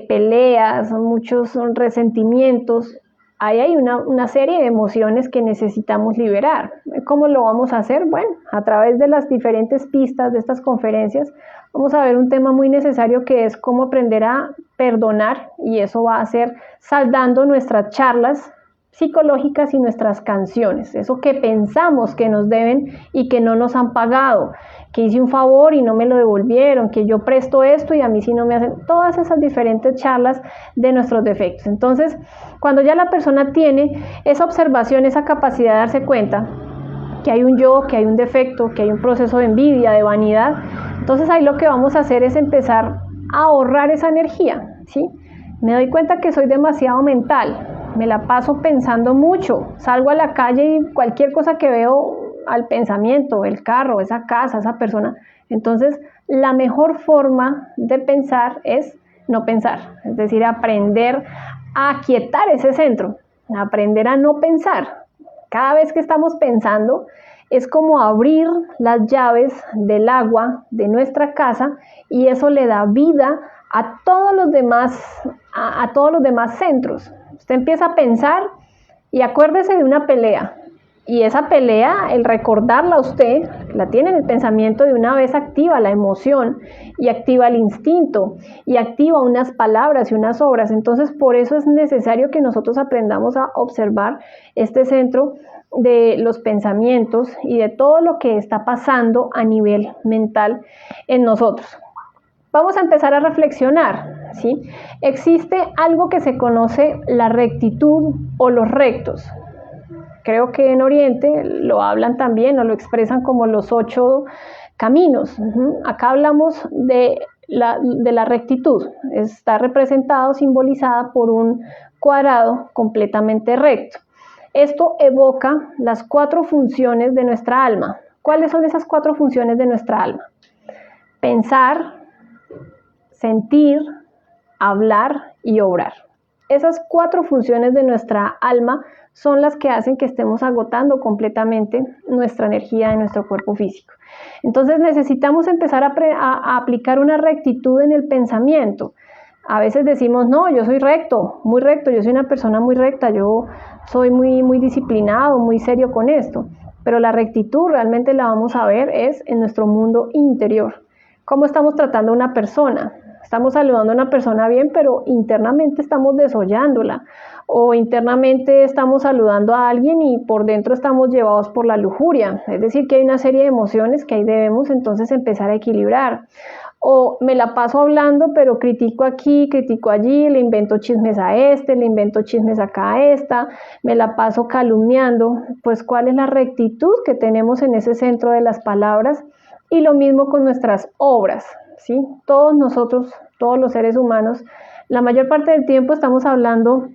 peleas, muchos resentimientos. Ahí hay una serie de emociones que necesitamos liberar. ¿Cómo lo vamos a hacer? Bueno, a través de las diferentes pistas de estas conferencias vamos a ver un tema muy necesario que es cómo aprender a perdonar, y eso va a ser saldando nuestras charlas psicológicas y nuestras canciones, eso que pensamos que nos deben y que no nos han pagado, que hice un favor y no me lo devolvieron, que yo presto esto y a mí sí no me hacen, todas esas diferentes charlas de nuestros defectos. Entonces, cuando ya la persona tiene esa observación, esa capacidad de darse cuenta que hay un yo, que hay un defecto, que hay un proceso de envidia, de vanidad, entonces ahí lo que vamos a hacer es empezar a ahorrar esa energía, ¿sí? Me doy cuenta que soy demasiado mental, me la paso pensando mucho, salgo a la calle y cualquier cosa que veo al pensamiento, el carro, esa casa, esa persona. Entonces, la mejor forma de pensar es no pensar, es decir, aprender a aquietar ese centro, aprender a no pensar. Cada vez que estamos pensando, es como abrir las llaves del agua de nuestra casa y eso le da vida a todos los demás centros. Usted empieza a pensar y acuérdese de una pelea. Y esa pelea, el recordarla a usted, la tiene en el pensamiento, de una vez activa la emoción y activa el instinto y activa unas palabras y unas obras. Entonces, por eso es necesario que nosotros aprendamos a observar este centro de los pensamientos y de todo lo que está pasando a nivel mental en nosotros. Vamos a empezar a reflexionar, ¿sí? Existe algo que se conoce la rectitud o los rectos. Creo que en Oriente lo hablan también o lo expresan como los 8 caminos. Acá hablamos de la rectitud. Está representado, simbolizada por un cuadrado completamente recto. Esto evoca las 4 funciones de nuestra alma. ¿Cuáles son esas 4 funciones de nuestra alma? Pensar, sentir, hablar y obrar. Esas 4 funciones de nuestra alma son las que hacen que estemos agotando completamente nuestra energía en nuestro cuerpo físico. Entonces necesitamos empezar a aplicar una rectitud en el pensamiento. A veces decimos, no, yo soy recto, muy recto, yo soy una persona muy recta, yo soy muy disciplinado, muy serio con esto. Pero la rectitud realmente la vamos a ver es en nuestro mundo interior. ¿Cómo estamos tratando a una persona? Estamos saludando a una persona bien, pero internamente estamos desollándola. O internamente estamos saludando a alguien y por dentro estamos llevados por la lujuria. Es decir, que hay una serie de emociones que ahí debemos entonces empezar a equilibrar. O me la paso hablando, pero critico aquí, critico allí, le invento chismes a este, le invento chismes acá a esta, me la paso calumniando. Pues, ¿cuál es la rectitud que tenemos en ese centro de las palabras? Y lo mismo con nuestras obras, ¿sí? Todos nosotros, todos los seres humanos, la mayor parte del tiempo estamos hablando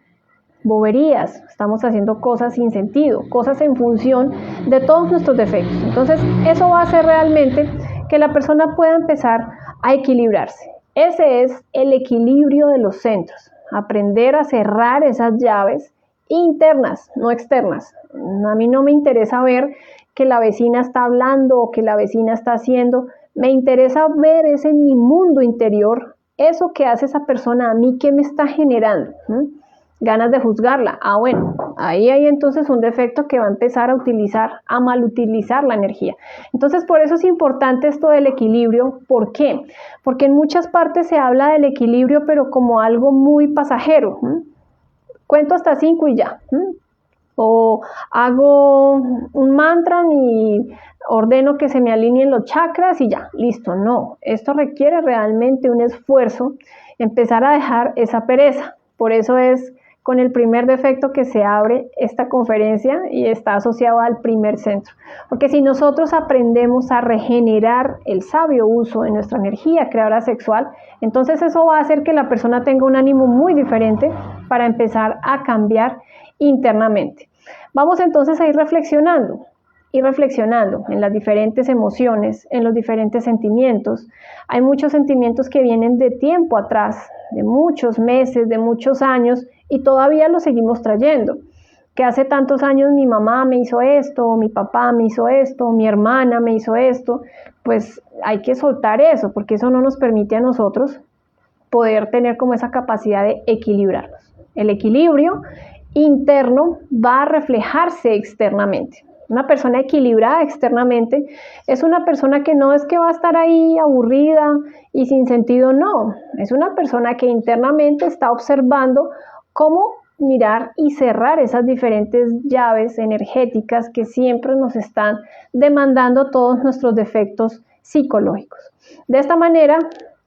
boberías, estamos haciendo cosas sin sentido, cosas en función de todos nuestros defectos. Entonces, eso va a hacer realmente que la persona pueda empezar a equilibrarse. Ese es el equilibrio de los centros, aprender a cerrar esas llaves internas, no externas. A mí no me interesa ver que la vecina está hablando o que la vecina está haciendo, me interesa ver ese en mi mundo interior, eso que hace esa persona a mí, ¿qué me está generando? Ganas de juzgarla. Bueno, ahí hay entonces un defecto que va a empezar a malutilizar la energía. Entonces, por eso es importante esto del equilibrio. ¿Por qué? Porque en muchas partes se habla del equilibrio, pero como algo muy pasajero. Cuento hasta 5 y ya. O hago un mantra y ordeno que se me alineen los chakras y ya, listo. No, esto requiere realmente un esfuerzo, empezar a dejar esa pereza. Por eso es con el primer defecto que se abre esta conferencia y está asociado al primer centro. Porque si nosotros aprendemos a regenerar el sabio uso de nuestra energía creadora sexual, entonces eso va a hacer que la persona tenga un ánimo muy diferente para empezar a cambiar internamente. Vamos entonces a ir reflexionando en las diferentes emociones, en los diferentes sentimientos. Hay muchos sentimientos que vienen de tiempo atrás, de muchos meses, de muchos años, y todavía los seguimos trayendo. Que hace tantos años mi mamá me hizo esto, mi papá me hizo esto, mi hermana me hizo esto, pues hay que soltar eso, porque eso no nos permite a nosotros poder tener como esa capacidad de equilibrarnos. El equilibrio interno va a reflejarse externamente. Una persona equilibrada externamente es una persona que no es que va a estar ahí aburrida y sin sentido, no. Es una persona que internamente está observando cómo mirar y cerrar esas diferentes llaves energéticas que siempre nos están demandando todos nuestros defectos psicológicos. De esta manera,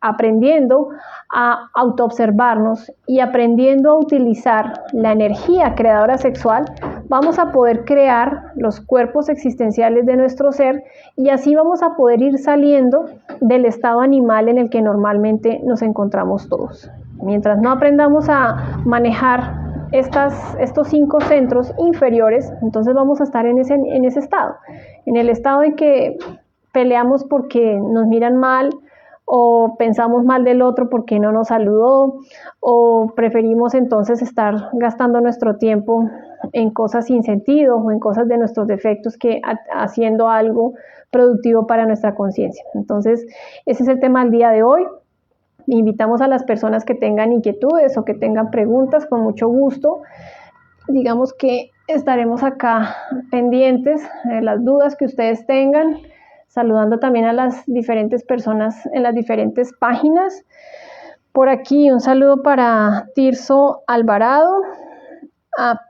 aprendiendo a autoobservarnos y aprendiendo a utilizar la energía creadora sexual, vamos a poder crear los cuerpos existenciales de nuestro ser y así vamos a poder ir saliendo del estado animal en el que normalmente nos encontramos todos. Mientras no aprendamos a manejar estos 5 centros inferiores, entonces vamos a estar en ese estado, en el estado en que peleamos porque nos miran mal, o pensamos mal del otro porque no nos saludó, o preferimos entonces estar gastando nuestro tiempo en cosas sin sentido o en cosas de nuestros defectos que haciendo algo productivo para nuestra conciencia. Entonces, ese es el tema del día de hoy. Invitamos a las personas que tengan inquietudes o que tengan preguntas, con mucho gusto. Digamos que estaremos acá pendientes de las dudas que ustedes tengan, saludando también a las diferentes personas en las diferentes páginas. Por aquí un saludo para Tirso Alvarado,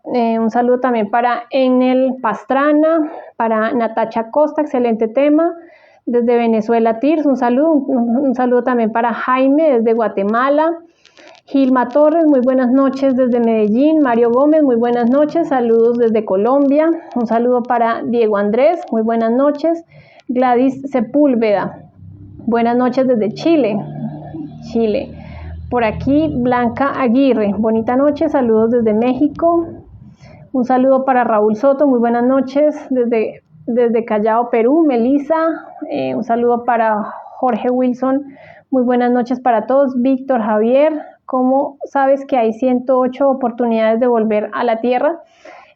un saludo también para Enel Pastrana, para Natacha Costa, excelente tema. Desde Venezuela, Tirso, un saludo también para Jaime desde Guatemala. Gilma Torres, muy buenas noches desde Medellín. Mario Gómez, muy buenas noches, saludos desde Colombia. Un saludo para Diego Andrés, muy buenas noches. Gladys Sepúlveda, buenas noches desde Chile. Por aquí Blanca Aguirre, bonita noche, saludos desde México. Un saludo para Raúl Soto, muy buenas noches desde Callao, Perú. Melissa, un saludo para Jorge Wilson, muy buenas noches para todos. Víctor Javier, ¿cómo sabes que hay 108 oportunidades de volver a la Tierra?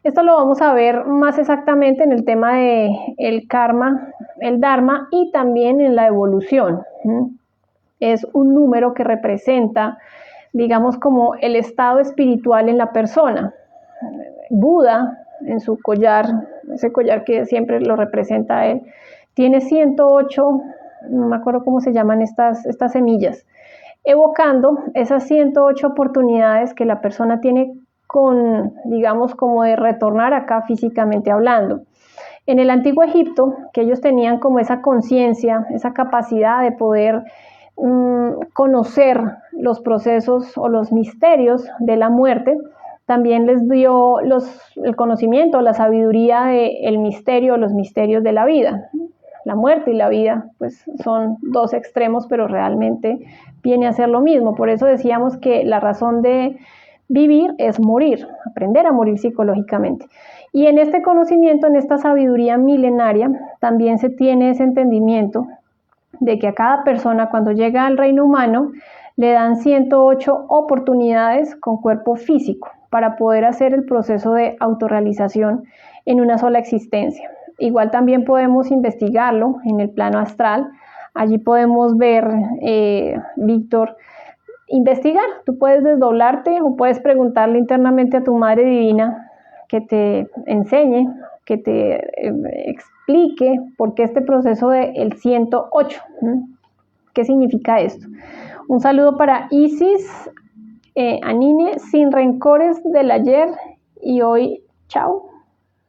Esto lo vamos a ver más exactamente en el tema de el karma, el dharma y también en la evolución. Es un número que representa, digamos, como el estado espiritual en la persona. Buda, en su collar, ese collar que siempre lo representa a él, tiene 108, no me acuerdo cómo se llaman estas semillas, evocando esas 108 oportunidades que la persona tiene con, digamos, como de retornar acá físicamente hablando. En el antiguo Egipto, que ellos tenían como esa conciencia, esa capacidad de poder conocer los procesos o los misterios de la muerte, también les dio el conocimiento, la sabiduría del misterio, los misterios de la vida. La muerte y la vida pues son 2 extremos, pero realmente viene a ser lo mismo. Por eso decíamos que la razón de vivir es morir, aprender a morir psicológicamente. Y en este conocimiento, en esta sabiduría milenaria, también se tiene ese entendimiento de que a cada persona cuando llega al reino humano le dan 108 oportunidades con cuerpo físico para poder hacer el proceso de autorrealización en una sola existencia. Igual también podemos investigarlo en el plano astral. Allí podemos ver, Víctor, investigar. Tú puedes desdoblarte o puedes preguntarle internamente a tu Madre Divina que te enseñe, que te explique por qué este proceso del 108. ¿Qué significa esto? Un saludo para Isis, Anine, sin rencores del ayer y hoy, chao.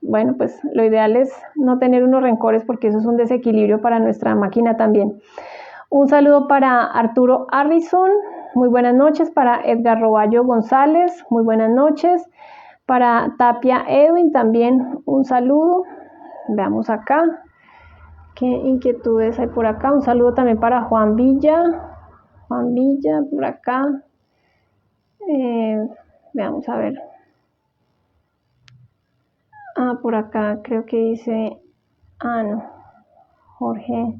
Bueno, pues lo ideal es no tener unos rencores porque eso es un desequilibrio para nuestra máquina también. Un saludo para Arturo Harrison, muy buenas noches. Para Edgar Roballo González, muy buenas noches. Para Tapia Edwin también un saludo. Veamos acá qué inquietudes hay por acá. Un saludo también para Juan Villa. Juan Villa por acá. Veamos a ver. Por acá creo que dice, no, Jorge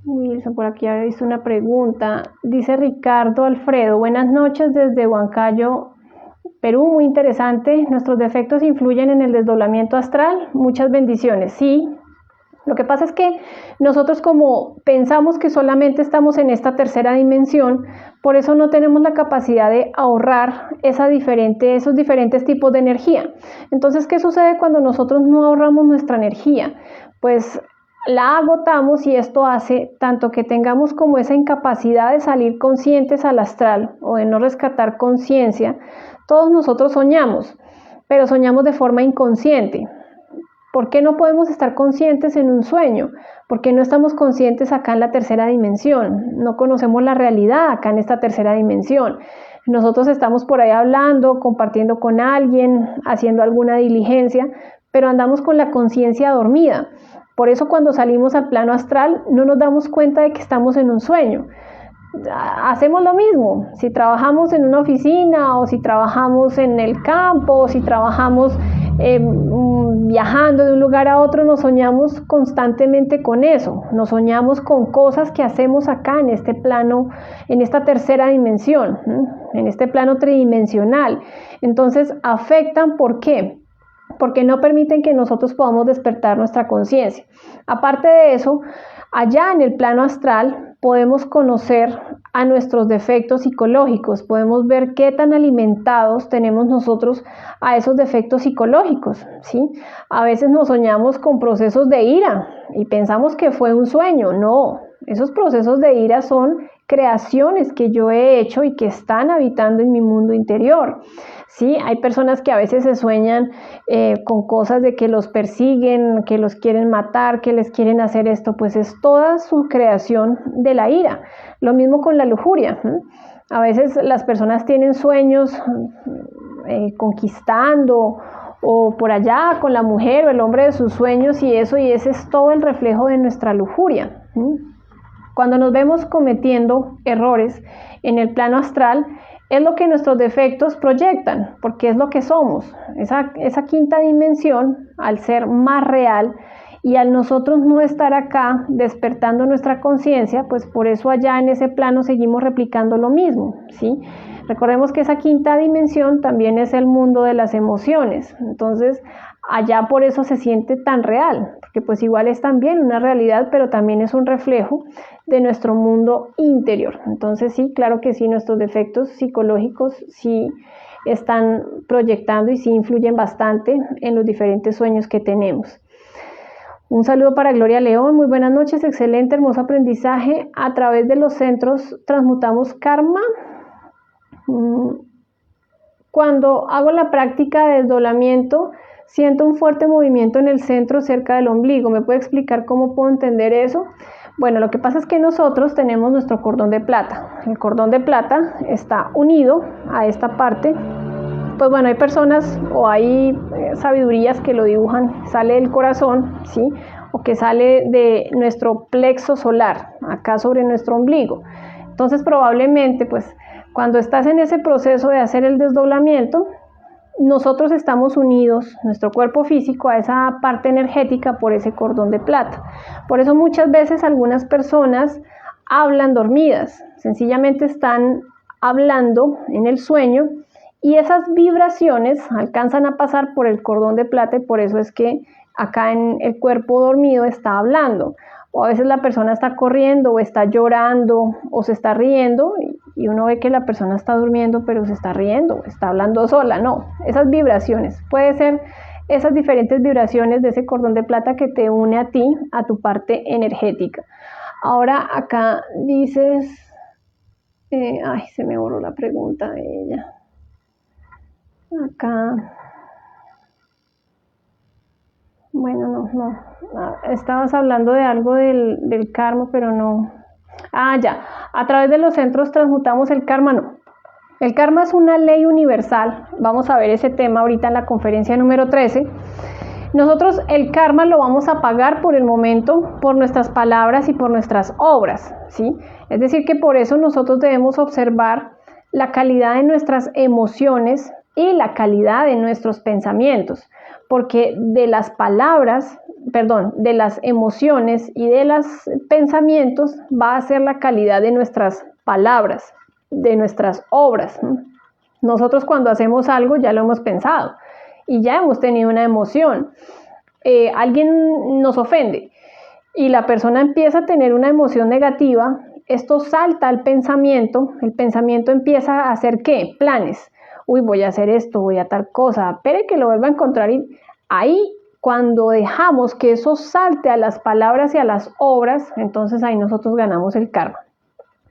Wilson, por aquí había visto una pregunta. Dice Ricardo Alfredo, buenas noches desde Huancayo, Perú, muy interesante. ¿Nuestros defectos influyen en el desdoblamiento astral? Muchas bendiciones. Sí, lo que pasa es que nosotros como pensamos que solamente estamos en esta tercera dimensión, por eso no tenemos la capacidad de ahorrar esos diferentes tipos de energía. Entonces, ¿qué sucede cuando nosotros no ahorramos nuestra energía? Pues la agotamos y esto hace tanto que tengamos como esa incapacidad de salir conscientes al astral o de no rescatar conciencia. Todos nosotros soñamos, pero soñamos de forma inconsciente. ¿Por qué no podemos estar conscientes en un sueño? Porque no estamos conscientes acá en la tercera dimensión, no conocemos la realidad acá en esta tercera dimensión. Nosotros estamos por ahí hablando, compartiendo con alguien, haciendo alguna diligencia, pero andamos con la conciencia dormida. Por eso cuando salimos al plano astral no nos damos cuenta de que estamos en un sueño. Hacemos lo mismo, si trabajamos en una oficina o si trabajamos en el campo o si trabajamos viajando de un lugar a otro, nos soñamos constantemente con eso, nos soñamos con cosas que hacemos acá en este plano, en esta tercera dimensión, en este plano tridimensional. Entonces afectan, ¿por qué? Porque no permiten que nosotros podamos despertar nuestra conciencia. Aparte de eso, allá en el plano astral podemos conocer a nuestros defectos psicológicos, podemos ver qué tan alimentados tenemos nosotros a esos defectos psicológicos, ¿sí? A veces nos soñamos con procesos de ira y pensamos que fue un sueño. No, esos procesos de ira son creaciones que yo he hecho y que están habitando en mi mundo interior. Sí, hay personas que a veces se sueñan con cosas de que los persiguen, que los quieren matar, que les quieren hacer esto, pues es toda su creación de la ira. Lo mismo con la lujuria. A veces las personas tienen sueños conquistando o por allá con la mujer o el hombre de sus sueños y ese es todo el reflejo de nuestra lujuria. Cuando nos vemos cometiendo errores en el plano astral, es lo que nuestros defectos proyectan, porque es lo que somos. Esa quinta dimensión, al ser más real y al nosotros no estar acá despertando nuestra conciencia, pues por eso allá en ese plano seguimos replicando lo mismo, ¿sí? Recordemos que esa quinta dimensión también es el mundo de las emociones, entonces allá por eso se siente tan real, porque pues igual es también una realidad, pero también es un reflejo de nuestro mundo interior. Entonces sí, claro que sí, nuestros defectos psicológicos sí están proyectando y sí influyen bastante en los diferentes sueños que tenemos. Un saludo para Gloria León, muy buenas noches, excelente, hermoso aprendizaje. A través de los centros transmutamos karma. Cuando hago la práctica de desdoblamiento, siento un fuerte movimiento en el centro cerca del ombligo. ¿Me puede explicar cómo puedo entender eso? Bueno, lo que pasa es que nosotros tenemos nuestro cordón de plata. El cordón de plata está unido a esta parte. Pues bueno, hay personas o hay sabidurías que lo dibujan, sale del corazón, ¿sí? O que sale de nuestro plexo solar, acá sobre nuestro ombligo. Entonces probablemente, pues, cuando estás en ese proceso de hacer el desdoblamiento, nosotros estamos unidos, nuestro cuerpo físico, a esa parte energética por ese cordón de plata. Por eso muchas veces algunas personas hablan dormidas, sencillamente están hablando en el sueño y esas vibraciones alcanzan a pasar por el cordón de plata y por eso es que acá en el cuerpo dormido está hablando. O a veces la persona está corriendo o está llorando o se está riendo y uno ve que la persona está durmiendo pero se está riendo, está hablando sola. No, esas vibraciones, puede ser esas diferentes vibraciones de ese cordón de plata que te une a ti, a tu parte energética. Ahora acá dices, ay, se me borró la pregunta de ella. Acá, bueno, no, estabas hablando de algo del karma, pero no. Ah, ya, a través de los centros transmutamos el karma, no. El karma es una ley universal, vamos a ver ese tema ahorita en la conferencia número 13. Nosotros el karma lo vamos a pagar por el momento, por nuestras palabras y por nuestras obras, ¿sí? Es decir, que por eso nosotros debemos observar la calidad de nuestras emociones y la calidad de nuestros pensamientos, porque de las palabras, de las emociones y de los pensamientos va a ser la calidad de nuestras palabras, de nuestras obras. Nosotros cuando hacemos algo ya lo hemos pensado y ya hemos tenido una emoción. Alguien nos ofende y la persona empieza a tener una emoción negativa, esto salta al pensamiento, el pensamiento empieza a hacer ¿qué? Planes. Uy, voy a hacer esto, voy a tal cosa, espere que lo vuelva a encontrar y ahí cuando dejamos que eso salte a las palabras y a las obras, entonces ahí nosotros ganamos el karma.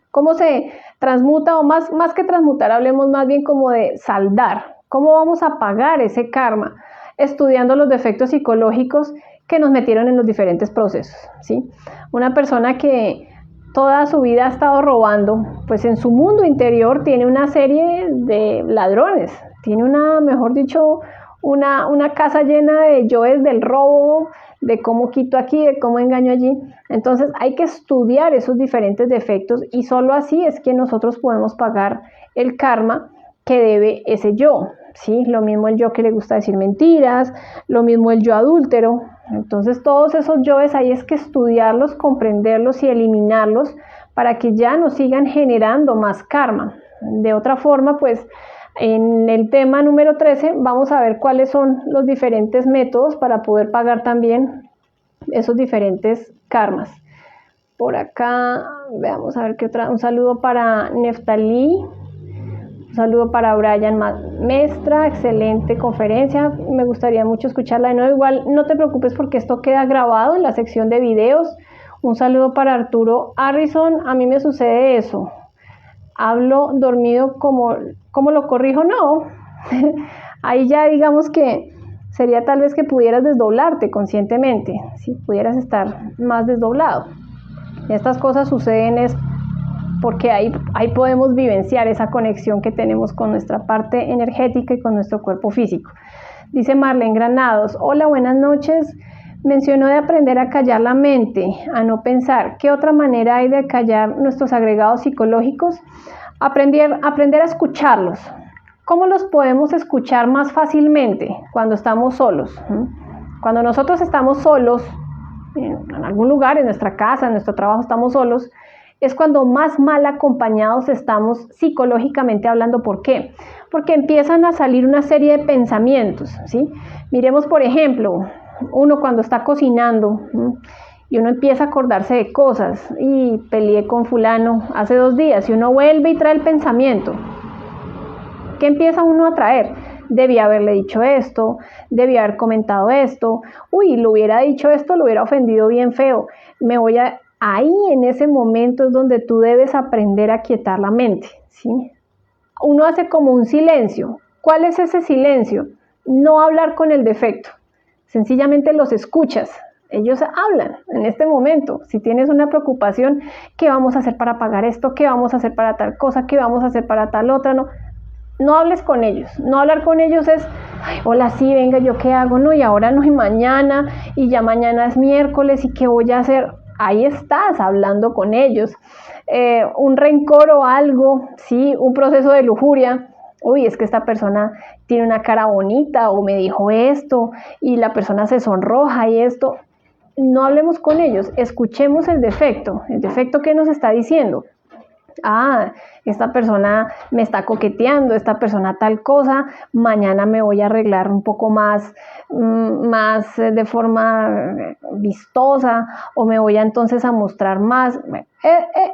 ¿Cómo se transmuta? O más que transmutar, hablemos más bien como de saldar. ¿Cómo vamos a pagar ese karma? estudiando los defectos psicológicos que nos metieron en los diferentes procesos, ¿sí? Una persona que toda su vida ha estado robando, pues en su mundo interior tiene una serie de ladrones, tiene mejor dicho, una casa llena de yoes del robo, de cómo quito aquí, de cómo engaño allí. Entonces hay que estudiar esos diferentes defectos y solo así es que nosotros podemos pagar el karma que debe ese yo, ¿sí? Lo mismo el yo que le gusta decir mentiras, lo mismo el yo adúltero. Entonces todos esos yoes hay es que estudiarlos, comprenderlos y eliminarlos para que ya no sigan generando más karma. De otra forma, pues en el tema número 13 vamos a ver cuáles son los diferentes métodos para poder pagar también esos diferentes karmas. Por acá, veamos a ver qué otra. Un saludo para Neftalí, un saludo para Brian Mestra, excelente conferencia, me gustaría mucho escucharla de nuevo. Igual no te preocupes porque esto queda grabado en la sección de videos. Un saludo para Arturo Harrison, a mí me sucede eso. Hablo dormido, ¿cómo lo corrijo? No, ahí ya digamos que sería tal vez que pudieras desdoblarte conscientemente, si pudieras estar más desdoblado. Estas cosas suceden es porque ahí podemos vivenciar esa conexión que tenemos con nuestra parte energética y con nuestro cuerpo físico. Dice Marlene Granados, hola, buenas noches. Mencionó de aprender a callar la mente, a no pensar. ¿Qué otra manera hay de callar nuestros agregados psicológicos? Aprender a escucharlos. ¿Cómo los podemos escuchar más fácilmente cuando estamos solos? Cuando nosotros estamos solos, en algún lugar, en nuestra casa, en nuestro trabajo estamos solos, es cuando más mal acompañados estamos psicológicamente hablando. ¿Por qué? Porque empiezan a salir una serie de pensamientos, ¿sí? Miremos, por ejemplo, uno cuando está cocinando y uno empieza a acordarse de cosas y peleé con fulano hace 2 días y uno vuelve y trae el pensamiento. ¿Qué empieza uno a traer? Debí haberle dicho esto, debí haber comentado esto, uy, lo hubiera dicho esto, lo hubiera ofendido bien feo, ahí en ese momento es donde tú debes aprender a quietar la mente, ¿sí? Uno hace como un silencio. ¿Cuál es ese silencio? No hablar con el defecto. Sencillamente los escuchas, ellos hablan en este momento. Si tienes una preocupación, ¿qué vamos a hacer para pagar esto? ¿Qué vamos a hacer para tal cosa? ¿Qué vamos a hacer para tal otra? No hables con ellos. No hablar con ellos es, ay, hola, sí, venga, ¿yo qué hago? No, y ahora no, y mañana, y ya mañana es miércoles, ¿y qué voy a hacer? Ahí estás hablando con ellos. Un rencor o algo, ¿sí? Un proceso de lujuria. Uy, es que esta persona tiene una cara bonita o me dijo esto y la persona se sonroja y esto. No hablemos con ellos, escuchemos el defecto que nos está diciendo. Ah, esta persona me está coqueteando, esta persona tal cosa, mañana me voy a arreglar un poco más de forma vistosa o me voy entonces a mostrar más.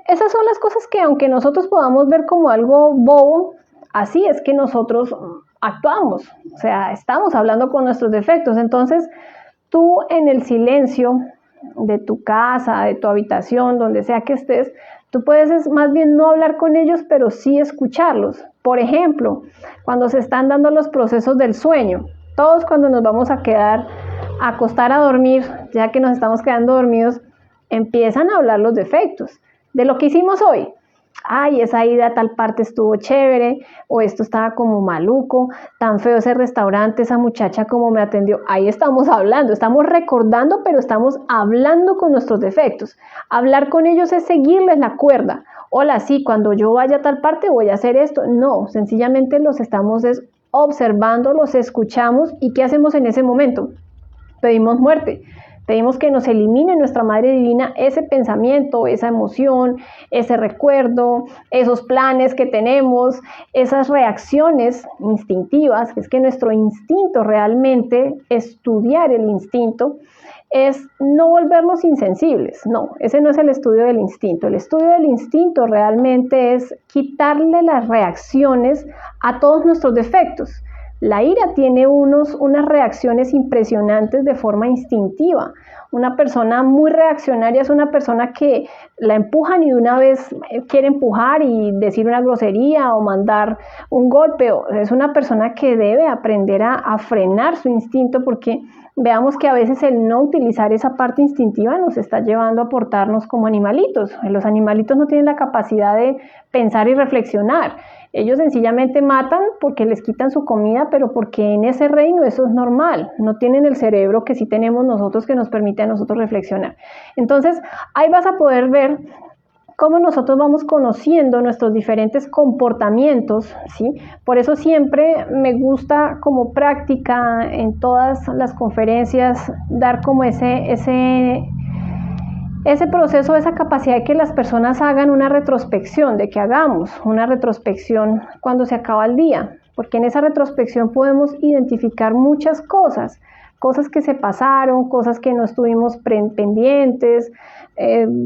Esas son las cosas que aunque nosotros podamos ver como algo bobo, así es que nosotros actuamos, o sea, estamos hablando con nuestros defectos. Entonces, tú en el silencio de tu casa, de tu habitación, donde sea que estés, tú puedes más bien no hablar con ellos, pero sí escucharlos. Por ejemplo, cuando se están dando los procesos del sueño, todos cuando nos vamos a acostar a dormir, ya que nos estamos quedando dormidos, empiezan a hablar los defectos de lo que hicimos hoy. Ay, esa ida a tal parte estuvo chévere, o esto estaba como maluco, tan feo ese restaurante, esa muchacha como me atendió. Ahí estamos hablando, estamos recordando, pero estamos hablando con nuestros defectos. Hablar con ellos es seguirles la cuerda. Hola, sí, cuando yo vaya a tal parte voy a hacer esto. No, sencillamente los estamos observando, los escuchamos. ¿Y qué hacemos en ese momento? Pedimos muerte. Pedimos que nos elimine nuestra Madre Divina ese pensamiento, esa emoción, ese recuerdo, esos planes que tenemos, esas reacciones instintivas, que es que nuestro instinto realmente, estudiar el instinto, es no volvernos insensibles. No, ese no es el estudio del instinto. El estudio del instinto realmente es quitarle las reacciones a todos nuestros defectos. La ira tiene unas reacciones impresionantes de forma instintiva. Una persona muy reaccionaria es una persona que la empujan y de una vez quiere empujar y decir una grosería o mandar un golpe. Es una persona que debe aprender a frenar su instinto, porque veamos que a veces el no utilizar esa parte instintiva nos está llevando a portarnos como animalitos. Los animalitos no tienen la capacidad de pensar y reflexionar. Ellos sencillamente matan porque les quitan su comida, pero porque en ese reino eso es normal. No tienen el cerebro que sí tenemos nosotros, que nos permite a nosotros reflexionar. Entonces, ahí vas a poder ver cómo nosotros vamos conociendo nuestros diferentes comportamientos, ¿sí? Por eso siempre me gusta como práctica en todas las conferencias dar como ese proceso, esa capacidad de que las personas hagan una retrospección, de que hagamos una retrospección cuando se acaba el día, porque en esa retrospección podemos identificar muchas cosas que se pasaron, cosas que no estuvimos pendientes,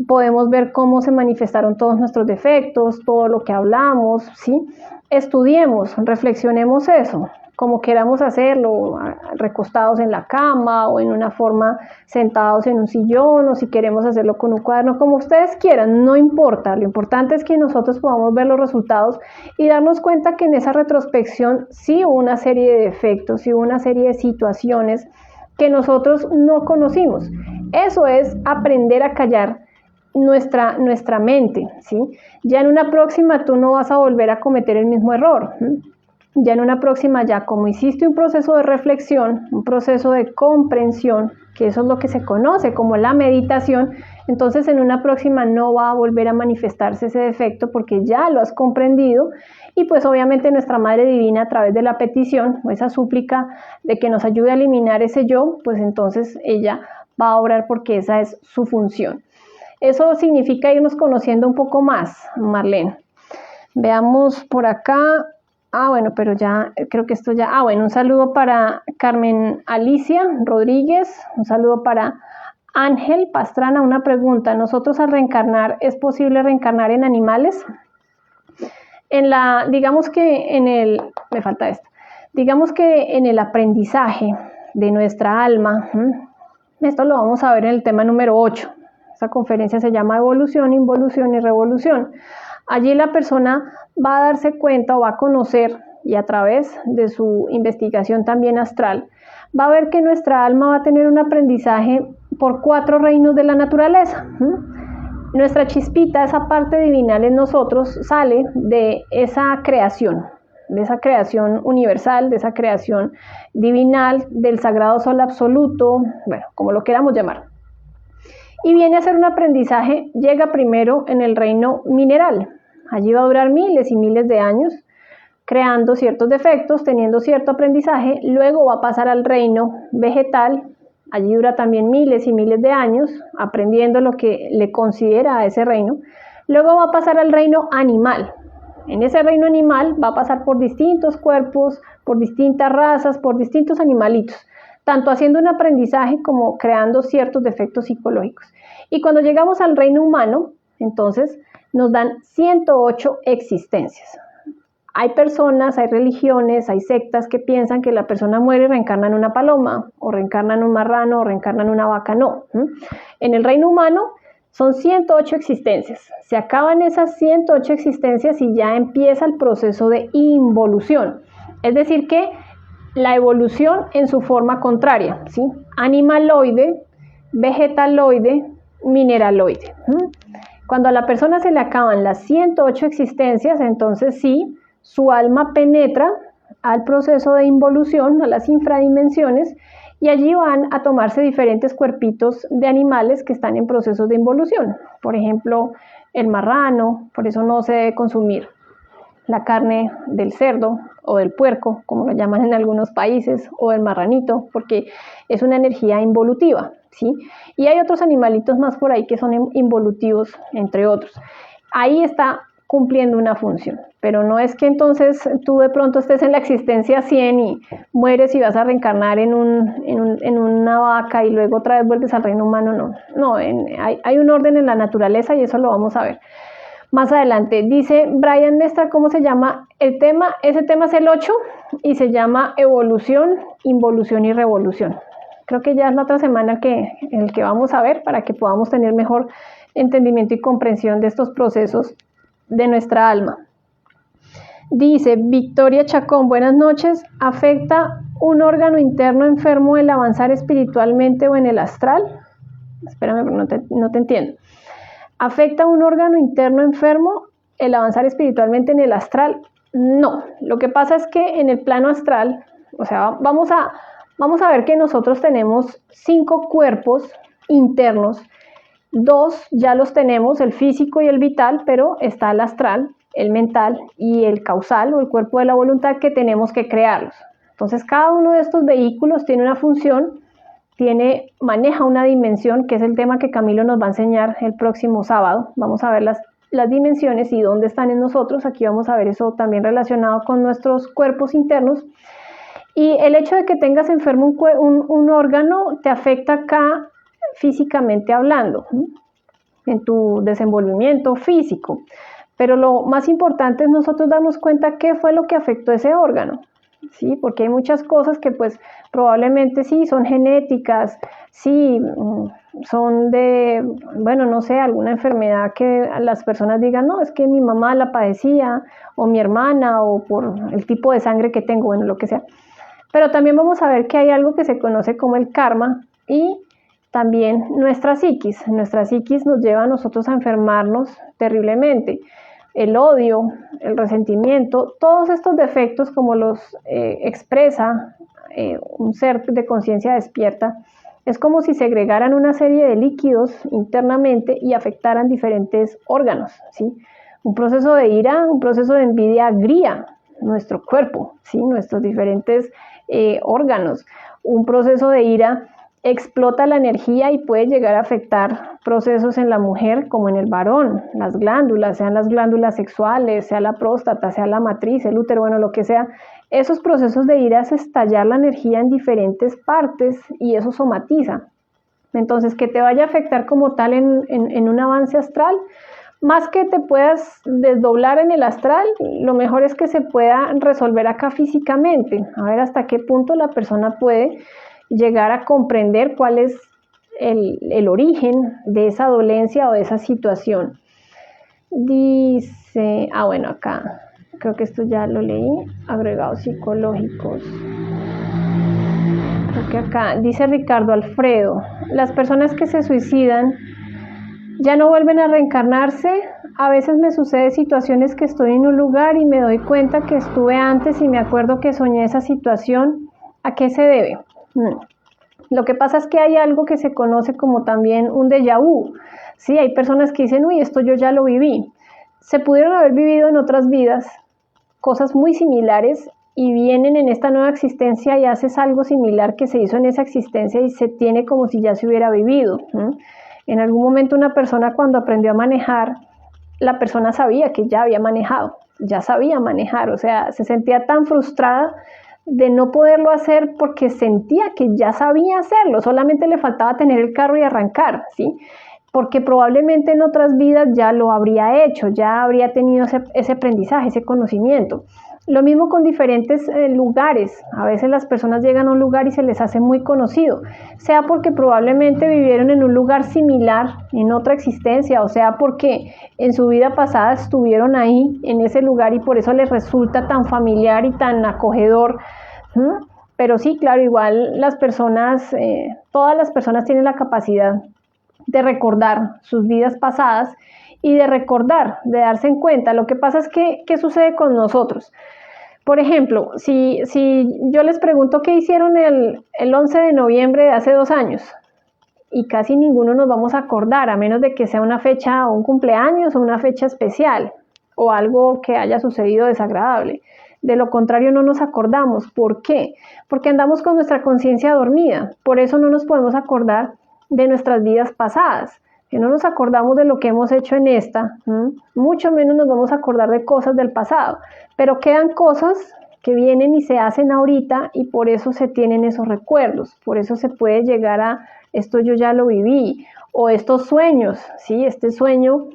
podemos ver cómo se manifestaron todos nuestros defectos, todo lo que hablamos, ¿sí? Estudiemos, reflexionemos eso, como queramos hacerlo, recostados en la cama o en una forma sentados en un sillón, o si queremos hacerlo con un cuaderno, como ustedes quieran, no importa. Lo importante es que nosotros podamos ver los resultados y darnos cuenta que en esa retrospección sí hubo una serie de defectos, sí hubo una serie de situaciones que nosotros no conocimos. Eso es aprender a callar nuestra mente, ¿sí? Ya en una próxima tú no vas a volver a cometer el mismo error. Ya en una próxima, ya como hiciste un proceso de reflexión, un proceso de comprensión, que eso es lo que se conoce como la meditación, entonces en una próxima no va a volver a manifestarse ese defecto porque ya lo has comprendido. Y pues obviamente nuestra Madre Divina, a través de la petición o esa súplica de que nos ayude a eliminar ese yo, pues entonces ella va a obrar, porque esa es su función. Eso significa irnos conociendo un poco más, Marlene. Veamos por acá. Bueno, pero ya creo que esto ya... bueno, un saludo para Carmen Alicia Rodríguez, un saludo para Ángel Pastrana. Una pregunta: ¿nosotros al reencarnar, es posible reencarnar en animales? Digamos que en el aprendizaje de nuestra alma, esto lo vamos a ver en el tema número 8. Esta conferencia se llama Evolución, Involución y Revolución. Allí la persona va a darse cuenta o va a conocer, y a través de su investigación también astral, va a ver que nuestra alma va a tener un aprendizaje por 4 reinos de la naturaleza. Nuestra chispita, esa parte divinal en nosotros, sale de esa creación universal, de esa creación divinal, del sagrado sol absoluto, bueno, como lo queramos llamar. Y viene a hacer un aprendizaje, llega primero en el reino mineral. Allí va a durar miles y miles de años, creando ciertos defectos, teniendo cierto aprendizaje. Luego va a pasar al reino vegetal. Allí dura también miles y miles de años, aprendiendo lo que le considera a ese reino. Luego va a pasar al reino animal. En ese reino animal va a pasar por distintos cuerpos, por distintas razas, por distintos animalitos, tanto haciendo un aprendizaje como creando ciertos defectos psicológicos. Y cuando llegamos al reino humano, entonces nos dan 108 existencias. Hay personas, hay religiones, hay sectas que piensan que la persona muere y reencarna en una paloma, o reencarna en un marrano, o reencarna en una vaca. No. En el reino humano son 108 existencias. Se acaban esas 108 existencias y ya empieza el proceso de involución. Es decir que la evolución en su forma contraria, ¿sí? Animaloide, vegetaloide, mineraloide. Cuando a la persona se le acaban las 108 existencias, entonces sí, su alma penetra al proceso de involución, a las infradimensiones, y allí van a tomarse diferentes cuerpitos de animales que están en proceso de involución. Por ejemplo, el marrano, por eso no se debe consumir la carne del cerdo o del puerco, como lo llaman en algunos países, o el marranito, porque es una energía involutiva, ¿sí? Y hay otros animalitos más por ahí que son involutivos, entre otros. Ahí está cumpliendo una función, pero no es que entonces tú de pronto estés en la existencia 100 y mueres y vas a reencarnar en una vaca y luego otra vez vuelves al reino humano. No, hay un orden en la naturaleza y eso lo vamos a ver. más adelante. Dice Brian Mestra, ¿cómo se llama el tema? Ese tema es el 8 y se llama evolución, involución y revolución. Creo que ya es la otra semana el que vamos a ver para que podamos tener mejor entendimiento y comprensión de estos procesos de nuestra alma. Dice Victoria Chacón, buenas noches. ¿Afecta un órgano interno enfermo el avanzar espiritualmente o en el astral? Espérame, no te entiendo. ¿Afecta un órgano interno enfermo el avanzar espiritualmente en el astral? No. Lo que pasa es que en el plano astral, o sea, vamos a ver que nosotros tenemos 5 cuerpos internos. 2 ya los tenemos, el físico y el vital, pero está el astral, el mental y el causal o el cuerpo de la voluntad que tenemos que crearlos. Entonces cada uno de estos vehículos tiene una función, maneja una dimensión, que es el tema que Camilo nos va a enseñar el próximo sábado. Vamos a ver las dimensiones y dónde están en nosotros. Aquí vamos a ver eso también relacionado con nuestros cuerpos internos. Y el hecho de que tengas enfermo un órgano te afecta acá físicamente hablando, en tu desenvolvimiento físico. Pero lo más importante es nosotros darnos cuenta qué fue lo que afectó ese órgano, ¿sí? Porque hay muchas cosas que pues probablemente sí son genéticas, sí son de, bueno, no sé, alguna enfermedad que las personas digan, no, es que mi mamá la padecía, o mi hermana, o por el tipo de sangre que tengo, bueno, lo que sea. Pero también vamos a ver que hay algo que se conoce como el karma y también nuestra psiquis. Nuestra psiquis nos lleva a nosotros a enfermarnos terriblemente. El odio, el resentimiento, todos estos defectos como los expresa un ser de conciencia despierta, es como si segregaran una serie de líquidos internamente y afectaran diferentes órganos, ¿sí? Un proceso de ira, un proceso de envidia agria nuestro cuerpo, ¿sí? Nuestros diferentes órganos. Un proceso de ira explota la energía y puede llegar a afectar procesos en la mujer como en el varón, las glándulas, sean las glándulas sexuales, sea la próstata, sea la matriz, el útero, bueno, lo que sea. Esos procesos de ira es estallar la energía en diferentes partes y eso somatiza. Entonces, que te vaya a afectar como tal en un avance astral, más que te puedas desdoblar en el astral, lo mejor es que se pueda resolver acá físicamente. A ver hasta qué punto la persona puede llegar a comprender cuál es el origen de esa dolencia o de esa situación. Dice, bueno, acá, creo que esto ya lo leí, agregados psicológicos. Creo que acá, dice Ricardo Alfredo, las personas que se suicidan ya no vuelven a reencarnarse. A veces me sucede situaciones que estoy en un lugar y me doy cuenta que estuve antes y me acuerdo que soñé esa situación. ¿A qué se debe? Lo que pasa es que hay algo que se conoce como también un déjà vu. Sí, hay personas que dicen, uy, esto yo ya lo viví. Se pudieron haber vivido en otras vidas cosas muy similares y vienen en esta nueva existencia y haces algo similar que se hizo en esa existencia y se tiene como si ya se hubiera vivido. En algún momento una persona cuando aprendió a manejar, la persona sabía que ya había manejado, ya sabía manejar, o sea, se sentía tan frustrada de no poderlo hacer porque sentía que ya sabía hacerlo, solamente le faltaba tener el carro y arrancar, ¿sí? Porque probablemente en otras vidas ya lo habría hecho, ya habría tenido ese aprendizaje, ese conocimiento. Lo mismo con diferentes lugares. A veces las personas llegan a un lugar y se les hace muy conocido, sea porque probablemente vivieron en un lugar similar en otra existencia, o sea porque en su vida pasada estuvieron ahí, en ese lugar, y por eso les resulta tan familiar y tan acogedor. Pero sí, claro, igual las personas, todas las personas tienen la capacidad de recordar sus vidas pasadas y de recordar, de darse en cuenta. Lo que pasa es que, ¿qué sucede con nosotros? Por ejemplo, si yo les pregunto qué hicieron el 11 de noviembre de hace 2 años, y casi ninguno nos vamos a acordar, a menos de que sea una fecha o un cumpleaños o una fecha especial, o algo que haya sucedido desagradable. De lo contrario no nos acordamos. ¿Por qué? Porque andamos con nuestra conciencia dormida, por eso no nos podemos acordar de nuestras vidas pasadas. Que no nos acordamos de lo que hemos hecho en esta, mucho menos nos vamos a acordar de cosas del pasado, pero quedan cosas que vienen y se hacen ahorita y por eso se tienen esos recuerdos, por eso se puede llegar a esto yo ya lo viví, o estos sueños, ¿sí? Este sueño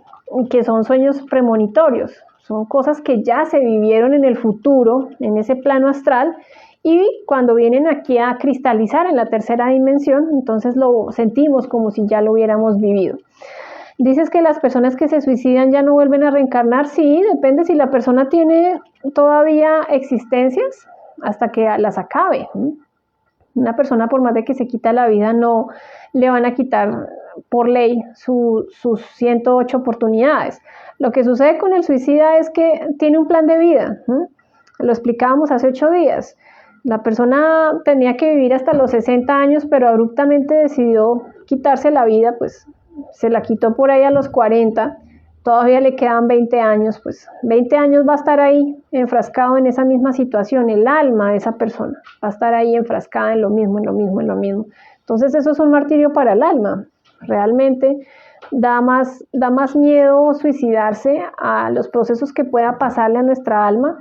que son sueños premonitorios, son cosas que ya se vivieron en el futuro, en ese plano astral, y cuando vienen aquí a cristalizar en la tercera dimensión, entonces lo sentimos como si ya lo hubiéramos vivido. Dices que las personas que se suicidan ya no vuelven a reencarnar. Sí, depende si la persona tiene todavía existencias hasta que las acabe. Una persona, por más de que se quita la vida, no le van a quitar por ley sus 108 oportunidades. Lo que sucede con el suicida es que tiene un plan de vida. Lo explicábamos hace 8 días. La persona tenía que vivir hasta los 60 años, pero abruptamente decidió quitarse la vida, pues se la quitó por ahí a los 40, todavía le quedan 20 años, pues 20 años va a estar ahí enfrascado en esa misma situación, el alma de esa persona va a estar ahí enfrascada en lo mismo. Entonces eso es un martirio para el alma, realmente da más miedo suicidarse a los procesos que pueda pasarle a nuestra alma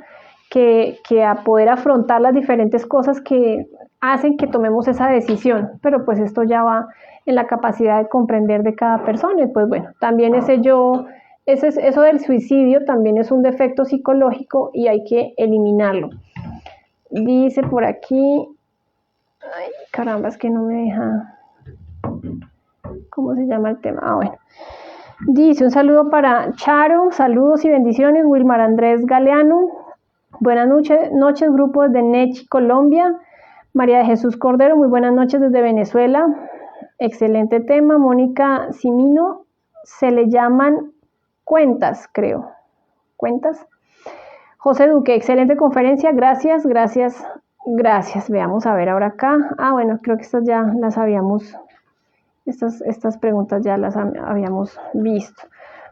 que a poder afrontar las diferentes cosas que hacen que tomemos esa decisión, pero pues esto ya va en la capacidad de comprender de cada persona. Y pues bueno, también eso del suicidio también es un defecto psicológico y hay que eliminarlo. Dice por aquí, ay caramba, es que no me deja, ¿cómo se llama el tema? Bueno, dice un saludo para Charo, saludos y bendiciones. Wilmar Andrés Galeano, buenas noches grupo desde Nechi, Colombia. María de Jesús Cordero, muy buenas noches desde Venezuela. Excelente tema. Mónica Simino, se le llaman cuentas, creo. ¿Cuentas? José Duque, excelente conferencia. Gracias. Veamos a ver ahora acá. Bueno, creo que estas ya las habíamos, estas preguntas ya las habíamos visto.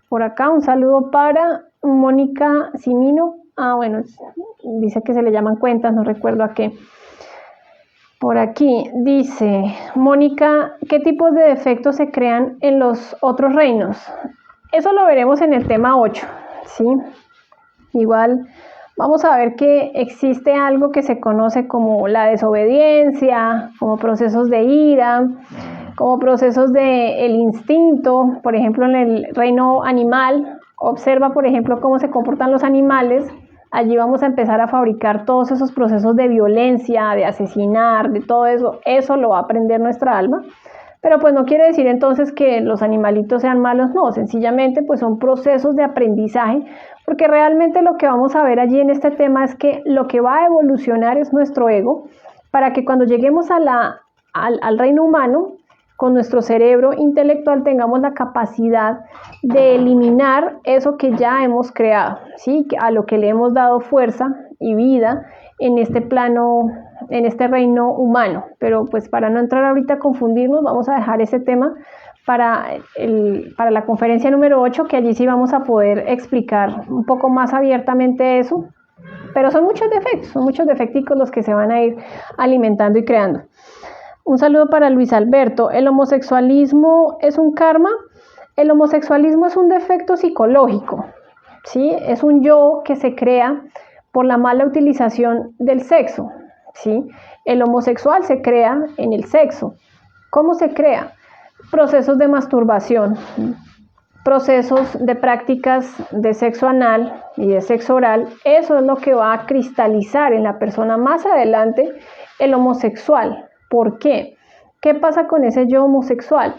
Por acá un saludo para Mónica Simino. Bueno, dice que se le llaman cuentas, no recuerdo a qué. Por aquí dice, Mónica, ¿qué tipos de defectos se crean en los otros reinos? Eso lo veremos en el tema 8, ¿sí? Igual vamos a ver que existe algo que se conoce como la desobediencia, como procesos de ira, como procesos del instinto. Por ejemplo, en el reino animal, observa, por ejemplo, cómo se comportan los animales. Allí vamos a empezar a fabricar todos esos procesos de violencia, de asesinar, de todo eso. Eso lo va a aprender nuestra alma. Pero pues no quiere decir entonces que los animalitos sean malos, no. Sencillamente pues son procesos de aprendizaje, porque realmente lo que vamos a ver allí en este tema es que lo que va a evolucionar es nuestro ego, para que cuando lleguemos al reino humano, con nuestro cerebro intelectual tengamos la capacidad de eliminar eso que ya hemos creado, ¿sí? A lo que le hemos dado fuerza y vida en este plano, en este reino humano. Pero pues para no entrar ahorita a confundirnos, vamos a dejar ese tema para la conferencia número 8, que allí sí vamos a poder explicar un poco más abiertamente eso. Pero son muchos defecticos los que se van a ir alimentando y creando. Un saludo para Luis Alberto. ¿El homosexualismo es un karma? El homosexualismo es un defecto psicológico, ¿sí? Es un yo que se crea por la mala utilización del sexo, ¿sí? El homosexual se crea en el sexo. ¿Cómo se crea? Procesos de masturbación, procesos de prácticas de sexo anal y de sexo oral. Eso es lo que va a cristalizar en la persona más adelante el homosexual. ¿Por qué? ¿Qué pasa con ese yo homosexual?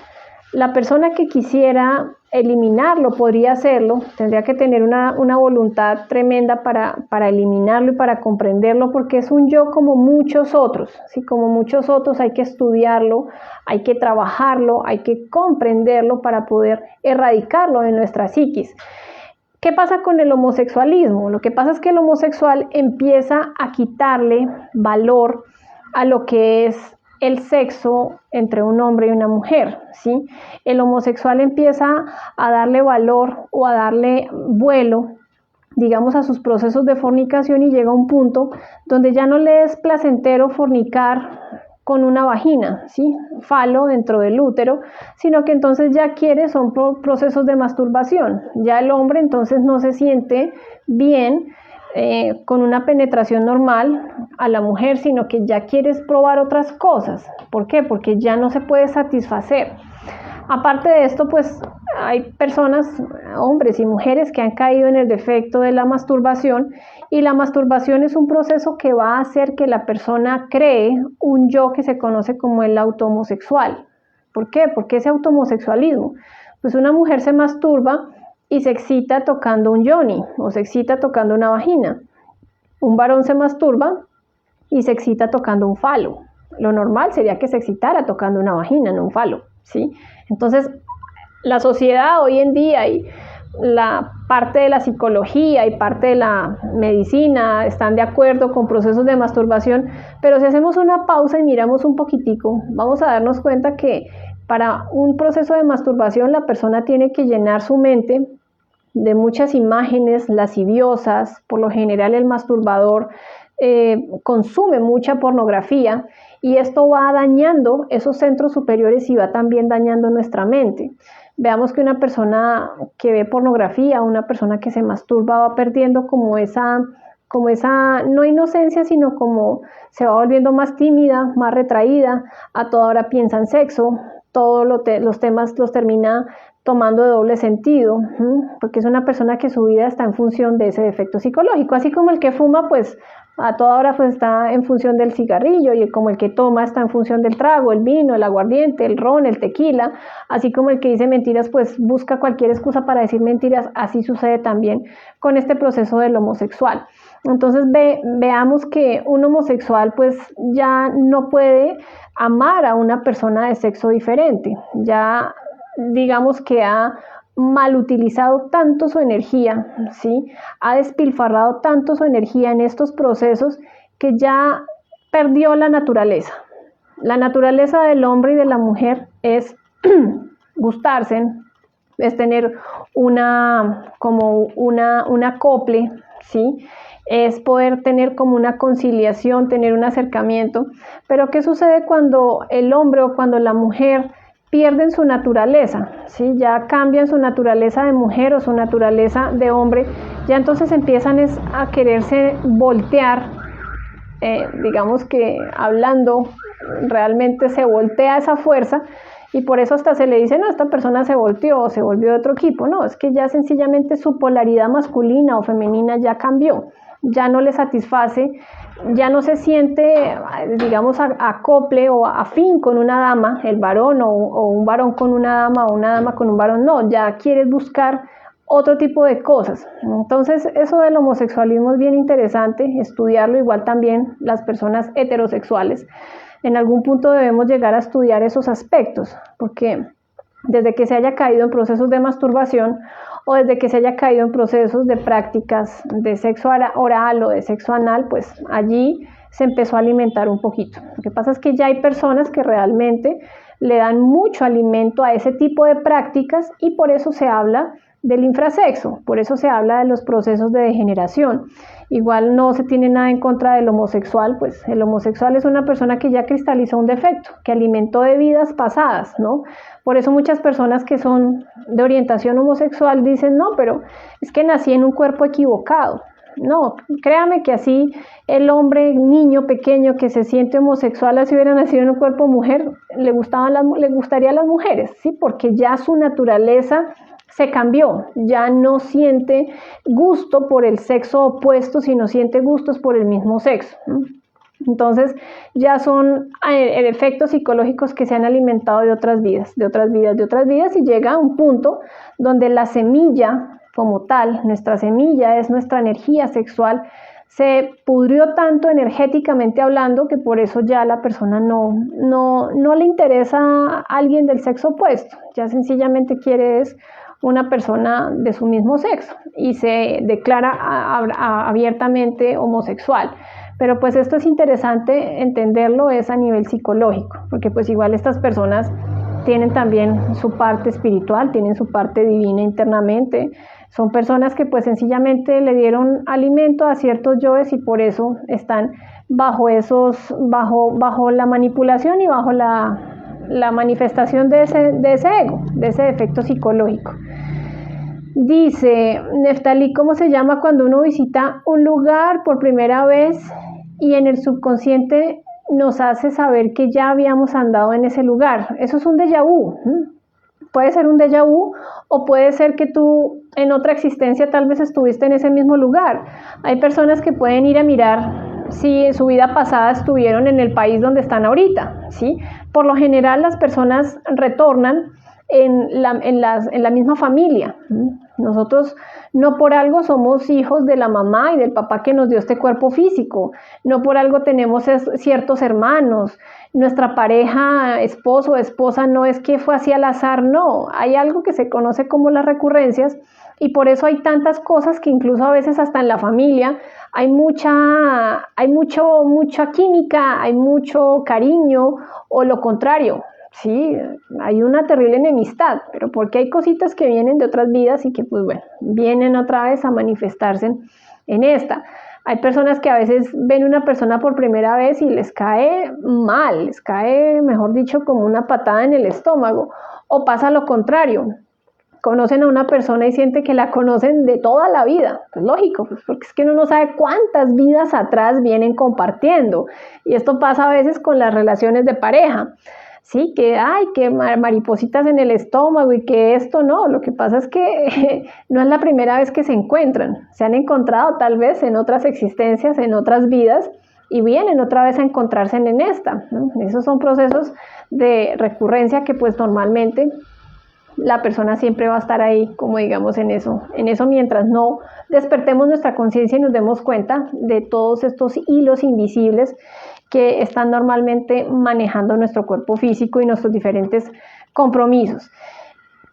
La persona que quisiera eliminarlo podría hacerlo, tendría que tener una voluntad tremenda para eliminarlo y para comprenderlo, porque es un yo como muchos otros, ¿sí? Como muchos otros hay que estudiarlo, hay que trabajarlo, hay que comprenderlo para poder erradicarlo de nuestra psiquis. ¿Qué pasa con el homosexualismo? Lo que pasa es que el homosexual empieza a quitarle valor a lo que es el sexo entre un hombre y una mujer, ¿sí? El homosexual empieza a darle valor o a darle vuelo, digamos, a sus procesos de fornicación, y llega a un punto donde ya no le es placentero fornicar con una vagina, ¿sí? Falo dentro del útero, sino que entonces ya quiere, son procesos de masturbación. Ya el hombre entonces no se siente bien con una penetración normal a la mujer, sino que ya quieres probar otras cosas. ¿Por qué? Porque ya no se puede satisfacer. Aparte de esto, pues hay personas, hombres y mujeres, que han caído en el defecto de la masturbación, y la masturbación es un proceso que va a hacer que la persona cree un yo que se conoce como el auto-homosexual. ¿Por qué? Porque ese auto-homosexualismo, pues una mujer se masturba y se excita tocando un yoni o se excita tocando una vagina. Un varón se masturba y se excita tocando un falo. Lo normal sería que se excitara tocando una vagina, no un falo, ¿sí? Entonces, la sociedad hoy en día y la parte de la psicología y parte de la medicina están de acuerdo con procesos de masturbación, pero si hacemos una pausa y miramos un poquitico, vamos a darnos cuenta que para un proceso de masturbación la persona tiene que llenar su mente de muchas imágenes lasciviosas. Por lo general el masturbador consume mucha pornografía y esto va dañando esos centros superiores y va también dañando nuestra mente. Veamos que una persona que ve pornografía, una persona que se masturba, va perdiendo como esa no inocencia, sino como se va volviendo más tímida, más retraída, a toda hora piensa en sexo, todos los temas los termina tomando de doble sentido, porque es una persona que su vida está en función de ese defecto psicológico, así como el que fuma, pues a toda hora pues está en función del cigarrillo, y como el que toma está en función del trago, el vino, el aguardiente, el ron, el tequila, así como el que dice mentiras pues busca cualquier excusa para decir mentiras. Así sucede también con este proceso del homosexual. Entonces veamos que un homosexual pues ya no puede amar a una persona de sexo diferente, ya digamos que ha mal utilizado tanto su energía, ¿sí? Ha despilfarrado tanto su energía en estos procesos que ya perdió la naturaleza. La naturaleza del hombre y de la mujer es gustarse, es tener un acople, ¿sí? Es poder tener como una conciliación, tener un acercamiento. Pero ¿qué sucede cuando el hombre o cuando la mujer pierden su naturaleza, ¿sí? Ya cambian su naturaleza de mujer o su naturaleza de hombre? Ya entonces empiezan a quererse voltear, digamos que hablando, realmente se voltea esa fuerza, y por eso hasta se le dice, no, esta persona se volteó o se volvió de otro equipo. No, es que ya sencillamente su polaridad masculina o femenina ya cambió, ya no le satisface, ya no se siente, digamos, acople o afín con una dama, el varón, o un varón con una dama, o una dama con un varón. No, ya quieres buscar otro tipo de cosas. Entonces, eso del homosexualismo es bien interesante estudiarlo, igual también las personas heterosexuales. En algún punto debemos llegar a estudiar esos aspectos, porque desde que se haya caído en procesos de masturbación o desde que se haya caído en procesos de prácticas de sexo oral o de sexo anal, pues allí se empezó a alimentar un poquito. Lo que pasa es que ya hay personas que realmente le dan mucho alimento a ese tipo de prácticas, y por eso se habla del infrasexo, por eso se habla de los procesos de degeneración. Igual no se tiene nada en contra del homosexual, pues el homosexual es una persona que ya cristalizó un defecto, que alimentó de vidas pasadas, ¿no? Por eso muchas personas que son de orientación homosexual dicen, no, pero es que nací en un cuerpo equivocado. No, créame que así el hombre, niño pequeño que se siente homosexual, así hubiera nacido en un cuerpo mujer, le gustaría a las mujeres, ¿sí? Porque ya su naturaleza se cambió, ya no siente gusto por el sexo opuesto, sino siente gustos por el mismo sexo, ¿no? Entonces ya son efectos psicológicos que se han alimentado de otras vidas, y llega a un punto donde la semilla como tal, nuestra semilla es nuestra energía sexual, se pudrió tanto energéticamente hablando que por eso ya la persona no le interesa a alguien del sexo opuesto, ya sencillamente quiere una persona de su mismo sexo y se declara abiertamente homosexual. Pero pues esto es interesante entenderlo, es a nivel psicológico, porque pues igual estas personas tienen también su parte espiritual, tienen su parte divina internamente. Son personas que pues sencillamente le dieron alimento a ciertos yoes y por eso están bajo la manipulación y bajo la manifestación de ese ego, de ese defecto psicológico. Dice Neftalí, ¿cómo se llama cuando uno visita un lugar por primera vez y en el subconsciente nos hace saber que ya habíamos andado en ese lugar? Eso es un déjà vu. Puede ser un déjà vu o puede ser que tú en otra existencia tal vez estuviste en ese mismo lugar. Hay personas que pueden ir a mirar si en su vida pasada estuvieron en el país donde están ahorita, ¿sí? Por lo general las personas retornan en la misma familia. Nosotros no por algo somos hijos de la mamá y del papá que nos dio este cuerpo físico, no por algo tenemos ciertos hermanos, nuestra pareja, esposo o esposa no es que fue así al azar, no, hay algo que se conoce como las recurrencias y por eso hay tantas cosas que incluso a veces hasta en la familia hay mucha química, hay mucho cariño o lo contrario. Sí, hay una terrible enemistad, pero porque hay cositas que vienen de otras vidas y que pues bueno, vienen otra vez a manifestarse en esta. Hay personas que a veces ven una persona por primera vez y les cae mal, les cae, mejor dicho, como una patada en el estómago. O pasa lo contrario, conocen a una persona y sienten que la conocen de toda la vida. Pues lógico, pues porque es que uno no sabe cuántas vidas atrás vienen compartiendo. Y esto pasa a veces con las relaciones de pareja. Sí, que hay que maripositas en el estómago y que esto no, lo que pasa es que no es la primera vez que se encuentran, se han encontrado tal vez en otras existencias, en otras vidas y vienen otra vez a encontrarse en esta, ¿no? Esos son procesos de recurrencia que pues normalmente la persona siempre va a estar ahí, como digamos en eso mientras no despertemos nuestra conciencia y nos demos cuenta de todos estos hilos invisibles que están normalmente manejando nuestro cuerpo físico y nuestros diferentes compromisos.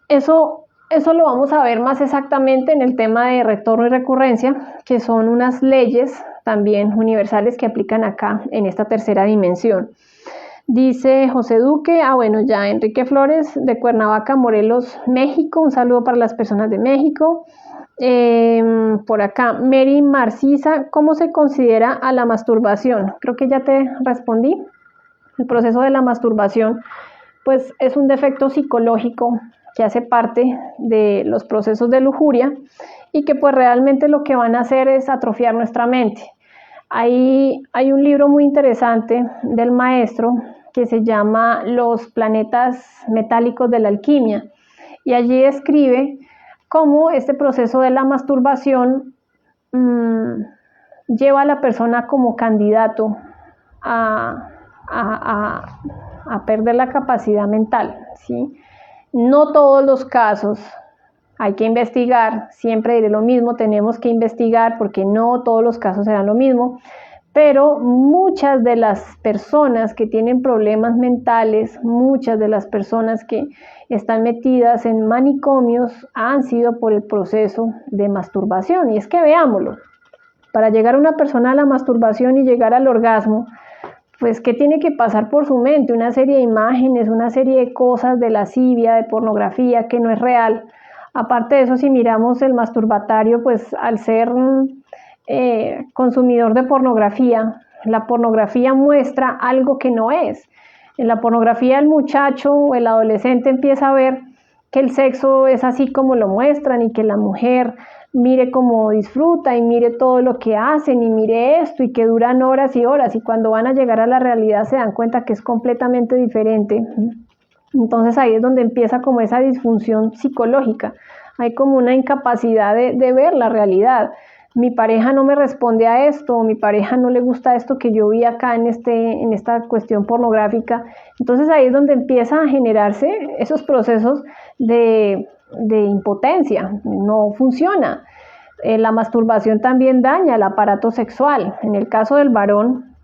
Eso lo vamos a ver más exactamente en el tema de retorno y recurrencia, que son unas leyes también universales que aplican acá en esta tercera dimensión. Dice José Duque, bueno, ya Enrique Flores de Cuernavaca, Morelos, México, un saludo para las personas de México. Por acá, Mary Marcisa, ¿cómo se considera a la masturbación? Creo que ya te respondí. El proceso de la masturbación, pues es un defecto psicológico que hace parte de los procesos de lujuria y que pues realmente lo que van a hacer es atrofiar nuestra mente. Hay un libro muy interesante del maestro que se llama Los planetas metálicos de la alquimia y allí describe cómo este proceso de la masturbación lleva a la persona como candidato a perder la capacidad mental, ¿sí? No todos los casos, hay que investigar, siempre diré lo mismo, tenemos que investigar porque no todos los casos serán lo mismo, pero muchas de las personas que tienen problemas mentales, muchas de las personas que están metidas en manicomios han sido por el proceso de masturbación. Y es que veámoslo, para llegar a una persona a la masturbación y llegar al orgasmo, pues ¿qué tiene que pasar por su mente? Una serie de imágenes, una serie de cosas de lascivia, de pornografía que no es real. Aparte de eso, si miramos el masturbatario, pues al ser consumidor de pornografía, la pornografía muestra algo que no es. En la pornografía el muchacho o el adolescente empieza a ver que el sexo es así como lo muestran y que la mujer mire cómo disfruta y mire todo lo que hacen y mire esto y que duran horas y horas y cuando van a llegar a la realidad se dan cuenta que es completamente diferente. Entonces ahí es donde empieza como esa disfunción psicológica, hay como una incapacidad de ver la realidad. Mi pareja no me responde a esto, o mi pareja no le gusta esto que yo vi acá en esta cuestión pornográfica. Entonces ahí es donde empiezan a generarse esos procesos de impotencia, no funciona. La masturbación también daña el aparato sexual. En el caso del varón,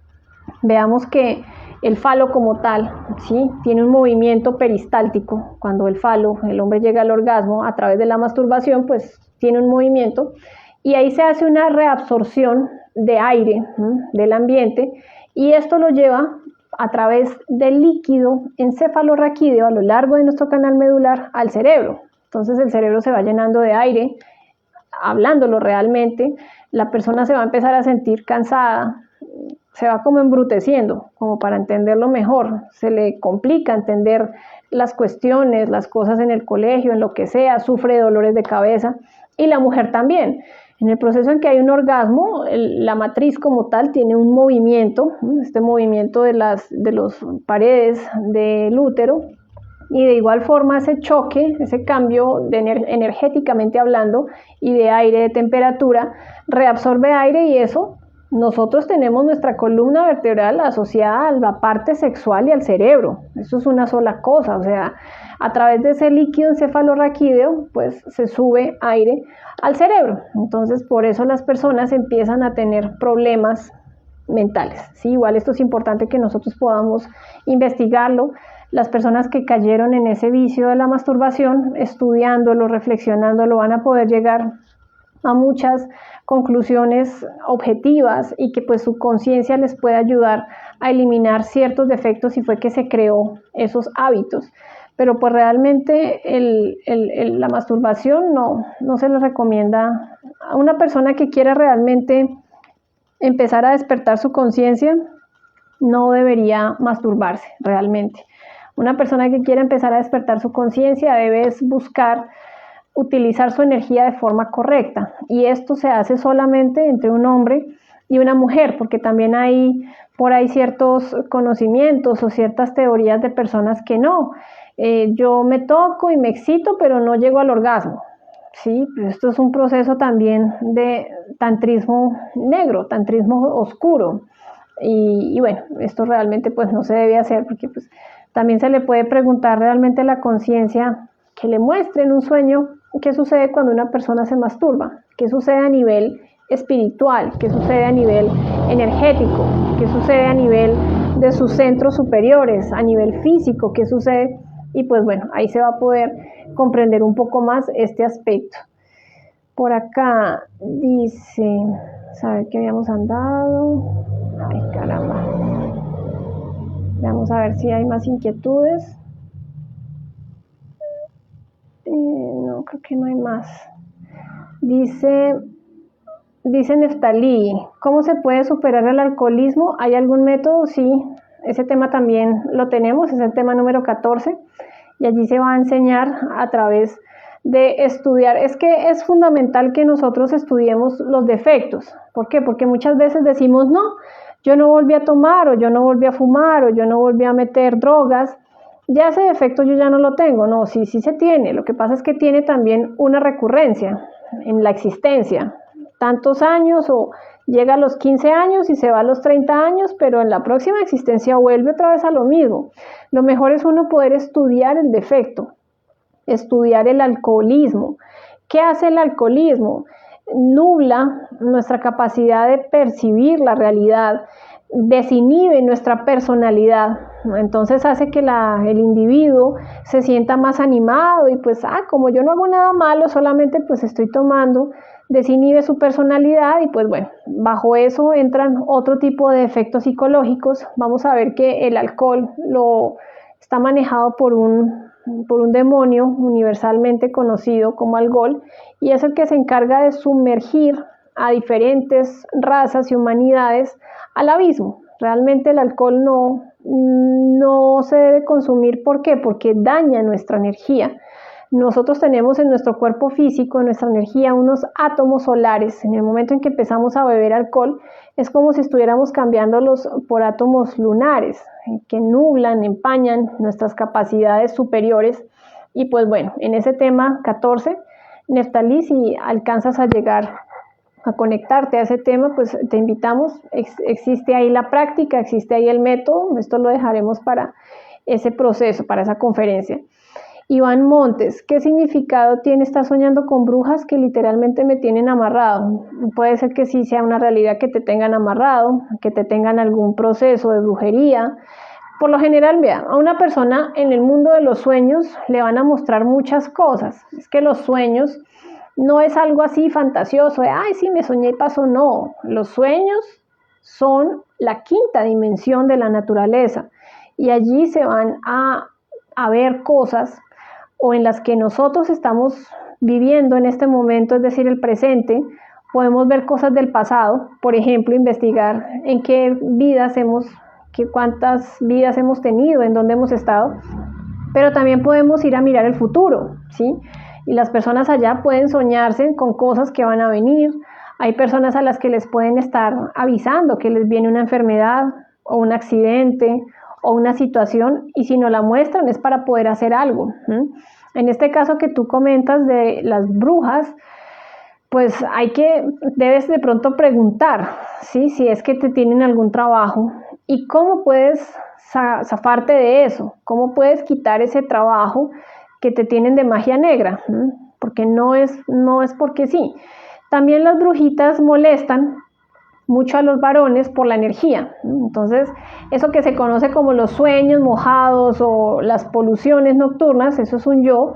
veamos que el falo como tal, ¿sí? Tiene un movimiento peristáltico. Cuando el hombre llega al orgasmo a través de la masturbación, pues tiene un movimiento y ahí se hace una reabsorción de aire del ambiente y esto lo lleva a través del líquido encefalorraquídeo a lo largo de nuestro canal medular al cerebro. Entonces el cerebro se va llenando de aire, hablándolo realmente, la persona se va a empezar a sentir cansada, se va como embruteciendo, como para entenderlo mejor, se le complica entender las cuestiones, las cosas en el colegio, en lo que sea, sufre de dolores de cabeza y la mujer también. En el proceso en que hay un orgasmo, la matriz como tal tiene un movimiento, este movimiento de las paredes del útero, Y de igual forma ese choque, ese cambio energéticamente hablando y de aire, de temperatura, reabsorbe aire y eso nosotros tenemos nuestra columna vertebral asociada a la parte sexual y al cerebro. Eso es una sola cosa, o sea, a través de ese líquido encefalorraquídeo, pues se sube aire al cerebro. Entonces, por eso las personas empiezan a tener problemas mentales. ¿Sí? Igual esto es importante que nosotros podamos investigarlo. Las personas que cayeron en ese vicio de la masturbación, estudiándolo, reflexionándolo, van a poder llegar a muchas conclusiones objetivas y que pues su conciencia les puede ayudar a eliminar ciertos defectos si fue que se creó esos hábitos. Pero pues realmente la masturbación no se le recomienda a una persona que quiera realmente empezar a despertar su conciencia. No debería masturbarse realmente. Una persona que quiera empezar a despertar su conciencia debe buscar utilizar su energía de forma correcta, y esto se hace solamente entre un hombre y una mujer, porque también hay por ahí ciertos conocimientos o ciertas teorías de personas que no, yo me toco y me excito pero no llego al orgasmo. Sí, pues esto es un proceso también de tantrismo negro, tantrismo oscuro, y bueno, esto realmente pues no se debe hacer, porque pues también se le puede preguntar realmente a la conciencia que le muestre en un sueño qué sucede cuando una persona se masturba, qué sucede a nivel espiritual, qué sucede a nivel energético, qué sucede a nivel de sus centros superiores, a nivel físico, qué sucede, y pues bueno, ahí se va a poder comprender un poco más este aspecto. Por acá dice, ¿sabe qué habíamos andado? Ay, caramba. Vamos a ver si hay más inquietudes. No, creo que no hay más. Dice Neftalí, ¿cómo se puede superar el alcoholismo? ¿Hay algún método? Sí, ese tema también lo tenemos, es el tema número 14, y allí se va a enseñar a través de estudiar. Es que es fundamental que nosotros estudiemos los defectos. ¿Por qué? Porque muchas veces decimos, no, yo no volví a tomar, o yo no volví a fumar, o yo no volví a meter drogas, ya ese defecto yo ya no lo tengo. No, sí se tiene. Lo que pasa es que tiene también una recurrencia en la existencia. Tantos años, o llega a los 15 años y se va a los 30 años, pero en la próxima existencia vuelve otra vez a lo mismo. Lo mejor es uno poder estudiar el defecto, estudiar el alcoholismo. ¿Qué hace el alcoholismo? Nubla nuestra capacidad de percibir la realidad, desinhibe nuestra personalidad. Entonces hace que el individuo se sienta más animado y pues, como yo no hago nada malo, solamente pues estoy tomando, desinhibe su personalidad y pues bueno, bajo eso entran otro tipo de efectos psicológicos. Vamos a ver que el alcohol está manejado por un demonio universalmente conocido como Algol, y es el que se encarga de sumergir a diferentes razas y humanidades al abismo. Realmente el alcohol no se debe consumir. ¿Por qué? Porque daña nuestra energía. Nosotros tenemos en nuestro cuerpo físico, en nuestra energía, unos átomos solares. En el momento en que empezamos a beber alcohol, es como si estuviéramos cambiándolos por átomos lunares, que nublan, empañan nuestras capacidades superiores. Y pues bueno, en ese tema 14, Neftalí, si alcanzas a llegar a conectarte a ese tema, pues te invitamos. Existe ahí la práctica, existe ahí el método. Esto lo dejaremos para ese proceso, para esa conferencia. Iván Montes, ¿qué significado tiene estar soñando con brujas que literalmente me tienen amarrado? Puede ser que sí sea una realidad que te tengan amarrado, que te tengan algún proceso de brujería. Por lo general, vea, a una persona en el mundo de los sueños le van a mostrar muchas cosas. Es que los sueños no es algo así fantasioso de, ay, sí, me soñé y pasó. No, los sueños son la quinta dimensión de la naturaleza, y allí se van a ver cosas o en las que nosotros estamos viviendo en este momento, es decir, el presente. Podemos ver cosas del pasado, por ejemplo, investigar en cuántas vidas hemos tenido, en dónde hemos estado, pero también podemos ir a mirar el futuro, ¿sí? Y las personas allá pueden soñarse con cosas que van a venir. Hay personas a las que les pueden estar avisando que les viene una enfermedad o un accidente o una situación, y si no la muestran es para poder hacer algo. En este caso que tú comentas de las brujas, pues debes de pronto preguntar, ¿sí? Si es que te tienen algún trabajo y cómo puedes zafarte de eso, cómo puedes quitar ese trabajo que te tienen de magia negra, porque no es porque sí. También las brujitas molestan mucho a los varones por la energía. Entonces, eso que se conoce como los sueños mojados o las poluciones nocturnas, eso es un yo,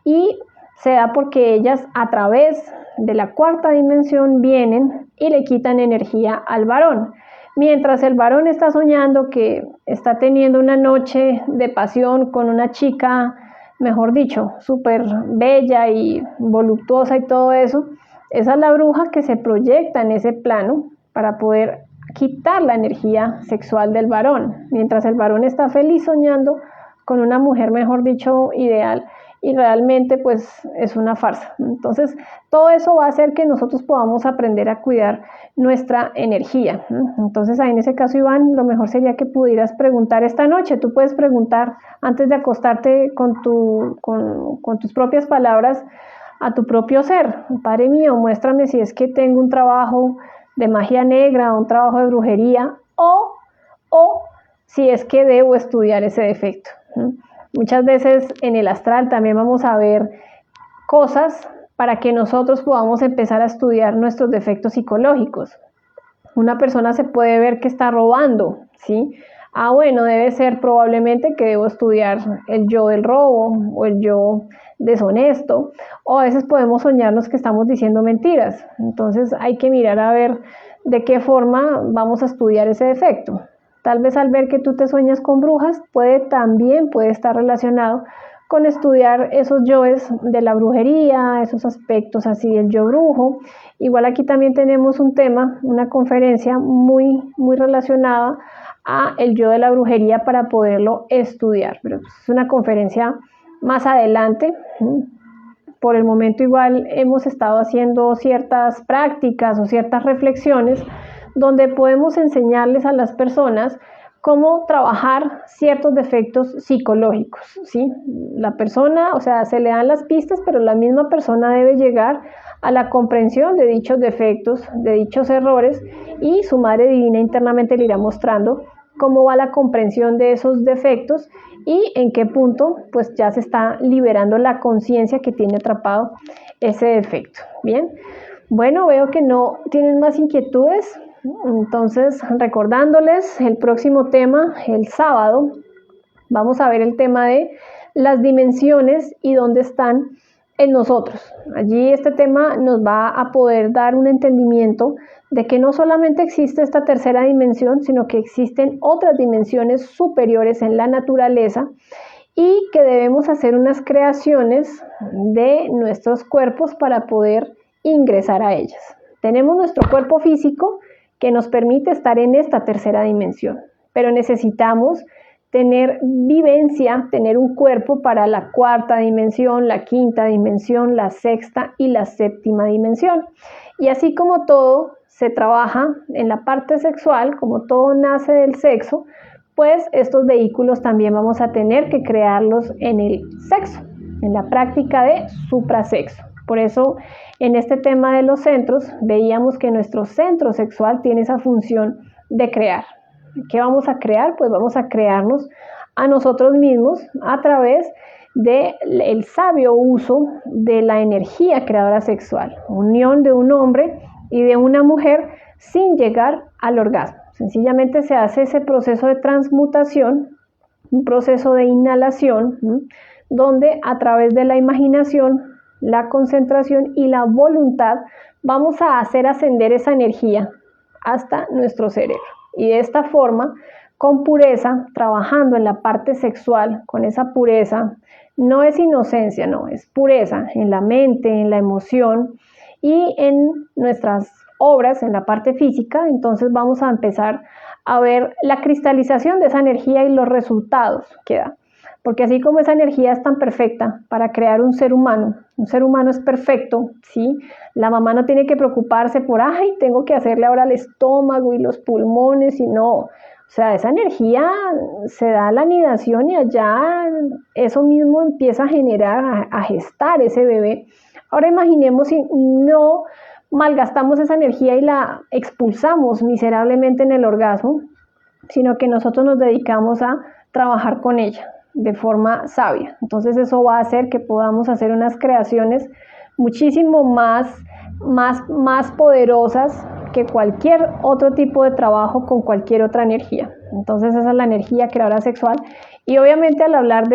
y se da porque ellas a través de la cuarta dimensión vienen y le quitan energía al varón. Mientras el varón está soñando que está teniendo una noche de pasión con una chica, mejor dicho, súper bella y voluptuosa y todo eso, esa es la bruja que se proyecta en ese plano para poder quitar la energía sexual del varón, mientras el varón está feliz soñando con una mujer, mejor dicho, ideal, y realmente pues es una farsa. Entonces, todo eso va a hacer que nosotros podamos aprender a cuidar nuestra energía. Entonces, ahí en ese caso, Iván, lo mejor sería que pudieras preguntar esta noche. Tú puedes preguntar antes de acostarte con tus propias palabras a tu propio ser. Padre mío, muéstrame si es que tengo un trabajo de magia negra, un trabajo de brujería, o si es que debo estudiar ese defecto. Muchas veces en el astral también vamos a ver cosas para que nosotros podamos empezar a estudiar nuestros defectos psicológicos. Una persona se puede ver que está robando, ¿sí? Bueno, debe ser probablemente que debo estudiar el yo del robo o el yo deshonesto, o a veces podemos soñarnos que estamos diciendo mentiras. Entonces hay que mirar a ver de qué forma vamos a estudiar ese defecto. Tal vez al ver que tú te sueñas con brujas, puede estar relacionado con estudiar esos yoes de la brujería, esos aspectos así del yo brujo. Igual aquí también tenemos un tema, una conferencia muy, muy relacionada a el yo de la brujería para poderlo estudiar, pero es una conferencia más adelante. Por el momento igual hemos estado haciendo ciertas prácticas o ciertas reflexiones donde podemos enseñarles a las personas cómo trabajar ciertos defectos psicológicos, ¿sí? La persona, o sea, se le dan las pistas, pero la misma persona debe llegar a la comprensión de dichos defectos, de dichos errores, y su Madre Divina internamente le irá mostrando cómo va la comprensión de esos defectos y en qué punto pues ya se está liberando la conciencia que tiene atrapado ese defecto. Bien, bueno, veo que no tienen más inquietudes. Entonces, recordándoles el próximo tema, el sábado, vamos a ver el tema de las dimensiones y dónde están en nosotros. Allí este tema nos va a poder dar un entendimiento de que no solamente existe esta tercera dimensión, sino que existen otras dimensiones superiores en la naturaleza y que debemos hacer unas creaciones de nuestros cuerpos para poder ingresar a ellas. Tenemos nuestro cuerpo físico, que nos permite estar en esta tercera dimensión, pero necesitamos tener vivencia, tener un cuerpo para la cuarta dimensión, la quinta dimensión, la sexta y la séptima dimensión. Y así como todo se trabaja en la parte sexual, como todo nace del sexo, pues estos vehículos también vamos a tener que crearlos en el sexo, en la práctica de suprasexo. Por eso, en este tema de los centros, veíamos que nuestro centro sexual tiene esa función de crear. ¿Qué vamos a crear? Pues vamos a crearnos a nosotros mismos a través del sabio uso de la energía creadora sexual, unión de un hombre y de una mujer sin llegar al orgasmo. Sencillamente se hace ese proceso de transmutación, un proceso de inhalación, donde a través de la imaginación, la concentración y la voluntad vamos a hacer ascender esa energía hasta nuestro cerebro. Y de esta forma, con pureza, trabajando en la parte sexual, con esa pureza, no es inocencia, no, es pureza en la mente, en la emoción y en nuestras obras, en la parte física. Entonces vamos a empezar a ver la cristalización de esa energía y los resultados que da. Porque así como esa energía es tan perfecta para crear un ser humano es perfecto, ¿sí? La mamá no tiene que preocuparse por, tengo que hacerle ahora el estómago y los pulmones, y no. O sea, esa energía se da a la anidación y allá eso mismo empieza a generar, a gestar ese bebé. Ahora imaginemos si no malgastamos esa energía y la expulsamos miserablemente en el orgasmo, sino que nosotros nos dedicamos a trabajar con ella de forma sabia. Entonces eso va a hacer que podamos hacer unas creaciones muchísimo más poderosas que cualquier otro tipo de trabajo con cualquier otra energía. Entonces esa es la energía creadora sexual. Y obviamente al hablar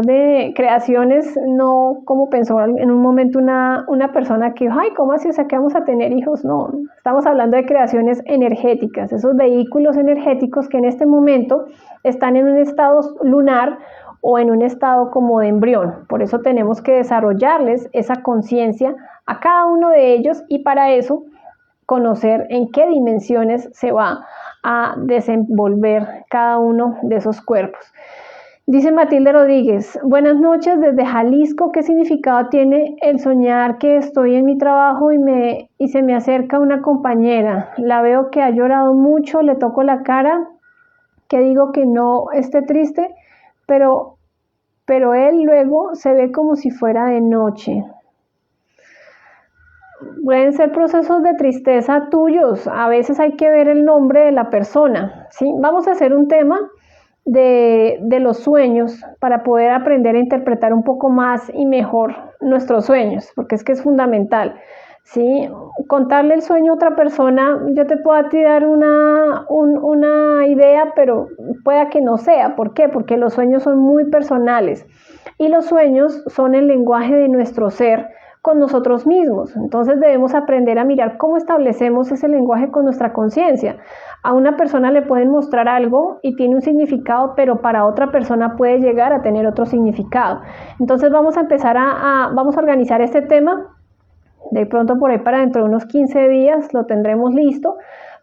de creaciones, no como pensó en un momento una persona que, ay, ¿cómo así? O sea, que vamos a tener hijos. No, estamos hablando de creaciones energéticas, esos vehículos energéticos que en este momento están en un estado lunar o en un estado como de embrión. Por eso tenemos que desarrollarles esa conciencia a cada uno de ellos y para eso conocer en qué dimensiones se va a desenvolver cada uno de esos cuerpos. Dice Matilde Rodríguez, buenas noches desde Jalisco. ¿Qué significado tiene el soñar que estoy en mi trabajo y se me acerca una compañera? La veo que ha llorado mucho, le toco la cara, que digo que no esté triste, pero él luego se ve como si fuera de noche. Pueden ser procesos de tristeza tuyos, a veces hay que ver el nombre de la persona, ¿sí? Vamos a hacer un tema de los sueños para poder aprender a interpretar un poco más y mejor nuestros sueños, porque es que es fundamental, ¿sí? Contarle el sueño a otra persona, yo te puedo dar una idea, pero pueda que no sea. ¿Por qué? Porque los sueños son muy personales y los sueños son el lenguaje de nuestro ser con nosotros mismos. Entonces debemos aprender a mirar cómo establecemos ese lenguaje con nuestra conciencia. A una persona le pueden mostrar algo y tiene un significado, pero para otra persona puede llegar a tener otro significado. Entonces vamos a empezar vamos a organizar este tema. De pronto por ahí para dentro de unos 15 días lo tendremos listo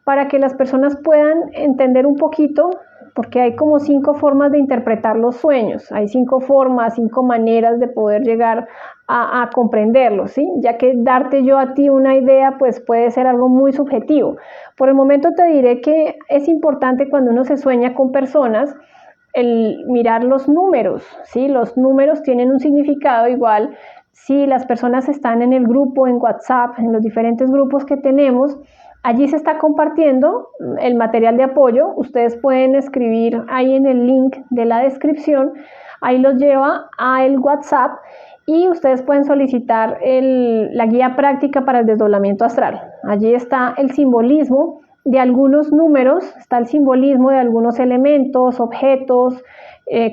para que las personas puedan entender un poquito, porque hay como 5 formas de interpretar los sueños, hay 5 formas, 5 maneras de poder llegar a comprenderlos, ¿sí? Ya que darte yo a ti una idea pues puede ser algo muy subjetivo. Por el momento te diré que es importante cuando uno se sueña con personas el mirar los números, ¿sí? Los números tienen un significado igual. Si las personas están en el grupo, en WhatsApp, en los diferentes grupos que tenemos, allí se está compartiendo el material de apoyo. Ustedes pueden escribir ahí en el link de la descripción, ahí los lleva al WhatsApp y ustedes pueden solicitar la guía práctica para el desdoblamiento astral. Allí está el simbolismo de algunos números, está el simbolismo de algunos elementos, objetos,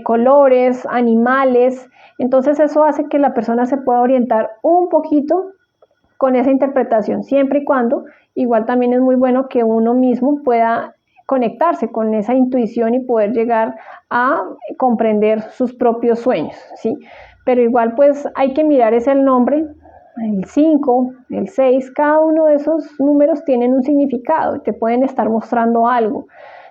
colores, animales. Entonces eso hace que la persona se pueda orientar un poquito con esa interpretación, siempre y cuando, igual también es muy bueno que uno mismo pueda conectarse con esa intuición y poder llegar a comprender sus propios sueños, ¿sí? Pero igual pues hay que mirar ese el nombre, el 5, el 6, cada uno de esos números tienen un significado y te pueden estar mostrando algo.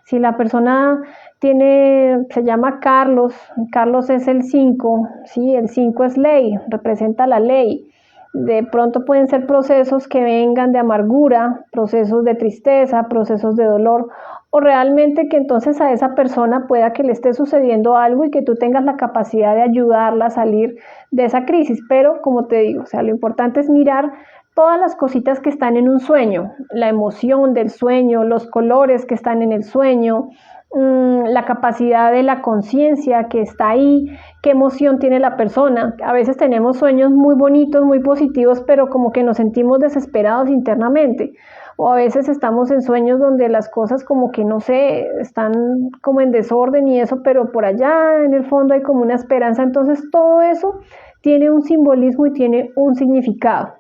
Si la persona se llama Carlos, Carlos es el 5, ¿sí? El 5 es ley, representa la ley. De pronto pueden ser procesos que vengan de amargura, procesos de tristeza, procesos de dolor, o realmente que entonces a esa persona pueda que le esté sucediendo algo y que tú tengas la capacidad de ayudarla a salir de esa crisis. Pero como te digo, o sea, lo importante es mirar todas las cositas que están en un sueño, la emoción del sueño, los colores que están en el sueño, la capacidad de la conciencia que está ahí, qué emoción tiene la persona. A veces tenemos sueños muy bonitos, muy positivos, pero como que nos sentimos desesperados internamente. O a veces estamos en sueños donde las cosas como que no sé, están como en desorden y eso, pero por allá en el fondo hay como una esperanza. Entonces todo eso tiene un simbolismo y tiene un significado.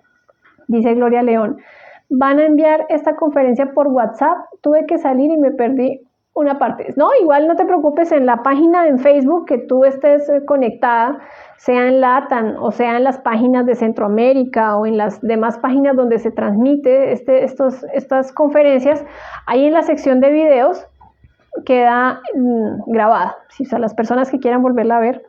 Dice Gloria León, van a enviar esta conferencia por WhatsApp, tuve que salir y me perdí una parte. No, igual no te preocupes, en la página en Facebook que tú estés conectada, sea en LATAM o sea en las páginas de Centroamérica o en las demás páginas donde se transmite estas conferencias, ahí en la sección de videos queda grabada, ¿sí? O sea, las personas que quieran volverla a ver,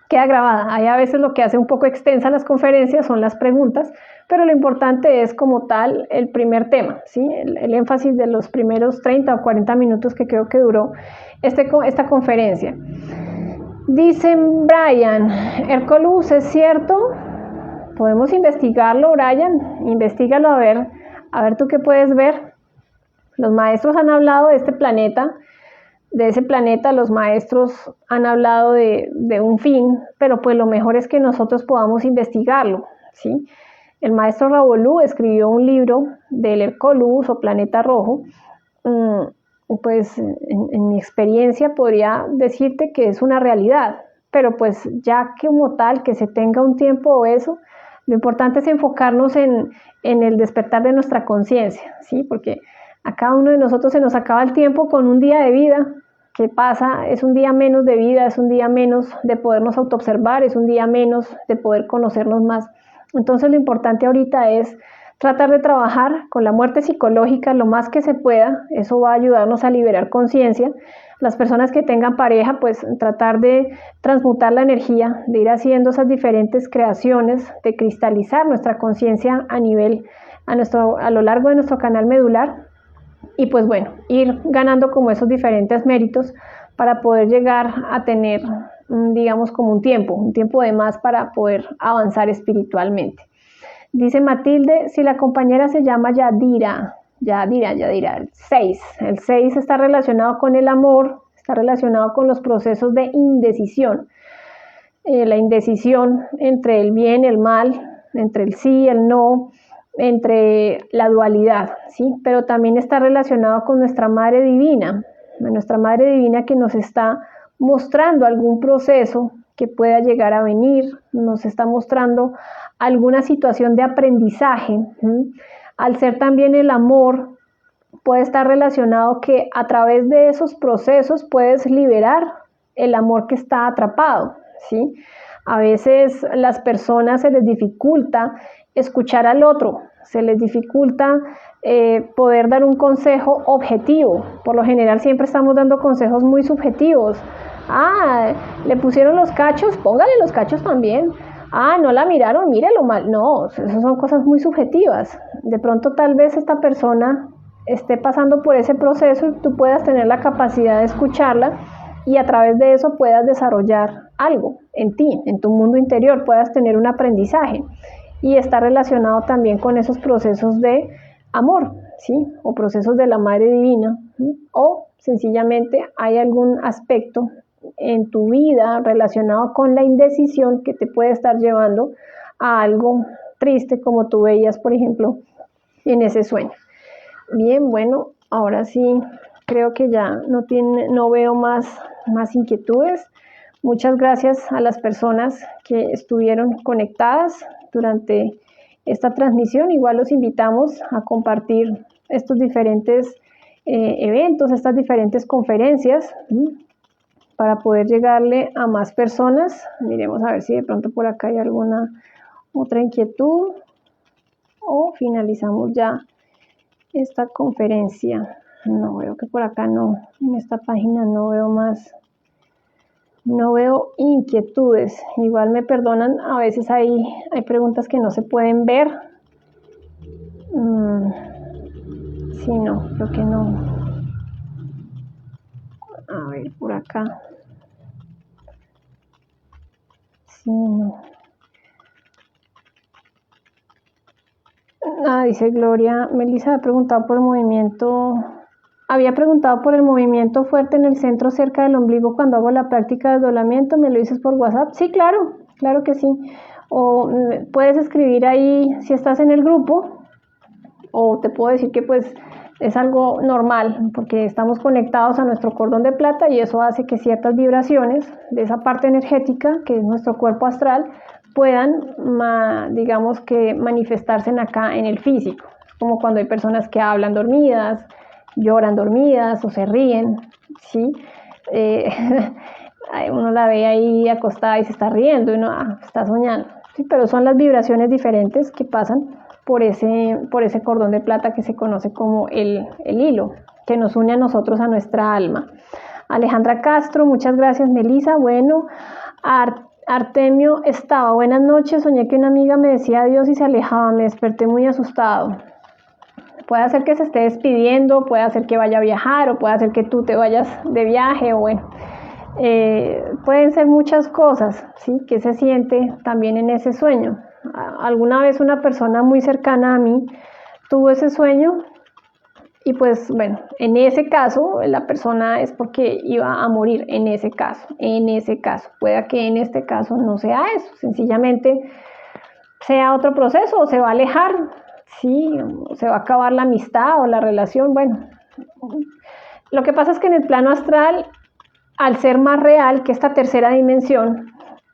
queda grabada. Ahí a veces lo que hace un poco extensa las conferencias son las preguntas, pero lo importante es como tal el primer tema, ¿sí? El énfasis de los primeros 30 o 40 minutos que creo que duró esta conferencia. Dice Brian, Hercolus, ¿es cierto? Podemos investigarlo, Brian, investígalo a ver tú qué puedes ver. Los maestros han hablado de este planeta, de ese planeta, los maestros han hablado de un fin, pero pues lo mejor es que nosotros podamos investigarlo, ¿sí? El maestro Ravolú escribió un libro del Hercolus o Planeta Rojo. Pues en mi experiencia podría decirte que es una realidad, pero pues ya como tal que se tenga un tiempo o eso, lo importante es enfocarnos en el despertar de nuestra conciencia, ¿sí? Porque a cada uno de nosotros se nos acaba el tiempo con un día de vida que pasa, es un día menos de vida, es un día menos de podernos autoobservar, es un día menos de poder conocernos más. Entonces lo importante ahorita es tratar de trabajar con la muerte psicológica lo más que se pueda, eso va a ayudarnos a liberar conciencia. Las personas que tengan pareja, pues tratar de transmutar la energía, de ir haciendo esas diferentes creaciones, de cristalizar nuestra conciencia a lo largo de nuestro canal medular y pues bueno, ir ganando como esos diferentes méritos para poder llegar a tener, digamos, como un tiempo de más para poder avanzar espiritualmente. Dice Matilde, si la compañera se llama Yadira, el 6. El 6 está relacionado con el amor, está relacionado con los procesos de indecisión. La indecisión entre el bien y el mal, entre el sí y el no, entre la dualidad, ¿sí? Pero también está relacionado con nuestra Madre Divina que nos está mostrando algún proceso que pueda llegar a venir, nos está mostrando alguna situación de aprendizaje. Al ser también el amor, puede estar relacionado que a través de esos procesos puedes liberar el amor que está atrapado, ¿sí? A veces las personas se les dificulta escuchar al otro, se les dificulta poder dar un consejo objetivo. Por lo general siempre estamos dando consejos muy subjetivos. Le pusieron los cachos, póngale los cachos también. No la miraron, mírelo mal. No, esas son cosas muy subjetivas. De pronto tal vez esta persona esté pasando por ese proceso y tú puedas tener la capacidad de escucharla y a través de eso puedas desarrollar algo en ti, en tu mundo interior, puedas tener un aprendizaje y está relacionado también con esos procesos de amor, ¿sí? O procesos de la Madre Divina, ¿sí? O sencillamente hay algún aspecto en tu vida relacionado con la indecisión que te puede estar llevando a algo triste como tú veías, por ejemplo, en ese sueño. Bien, bueno, ahora sí creo que ya no veo más inquietudes. Muchas gracias a las personas que estuvieron conectadas durante esta transmisión. Igual los invitamos a compartir estos diferentes eventos, estas diferentes conferencias, para poder llegarle a más personas. Miremos a ver si de pronto por acá hay alguna otra inquietud o finalizamos ya esta conferencia. No veo que por acá no, en esta página no veo más, no veo inquietudes. Igual me perdonan, a veces hay preguntas que no se pueden ver. Sí, no, creo que no. A ver, por acá. Sí, no. Dice Gloria, Melissa había preguntado por el movimiento fuerte en el centro cerca del ombligo cuando hago la práctica de desdoblamiento. ¿Me lo dices por WhatsApp? Sí, claro que sí. O puedes escribir ahí si estás en el grupo, o te puedo decir que pues es algo normal porque estamos conectados a nuestro cordón de plata y eso hace que ciertas vibraciones de esa parte energética que es nuestro cuerpo astral puedan, digamos que manifestarse acá en el físico, como cuando hay personas que hablan dormidas, lloran dormidas o se ríen, ¿sí? Uno la ve ahí acostada y se está riendo y uno está soñando, ¿sí? Pero son las vibraciones diferentes que pasan por ese cordón de plata que se conoce como el hilo, que nos une a nosotros, a nuestra alma. Alejandra Castro, muchas gracias, Melissa. Bueno, Artemio estaba, buenas noches, soñé que una amiga me decía adiós y se alejaba, me desperté muy asustado. Puede ser que se esté despidiendo, puede ser que vaya a viajar, o puede ser que tú te vayas de viaje, o bueno, pueden ser muchas cosas, ¿sí? ¿Qué se siente también en ese sueño? Alguna vez una persona muy cercana a mí tuvo ese sueño y pues bueno, en ese caso la persona es porque iba a morir, en ese caso, puede que en este caso no sea eso, sencillamente sea otro proceso, o se va a alejar, sí, se va a acabar la amistad o la relación, bueno. Lo que pasa es que en el plano astral, al ser más real que esta tercera dimensión,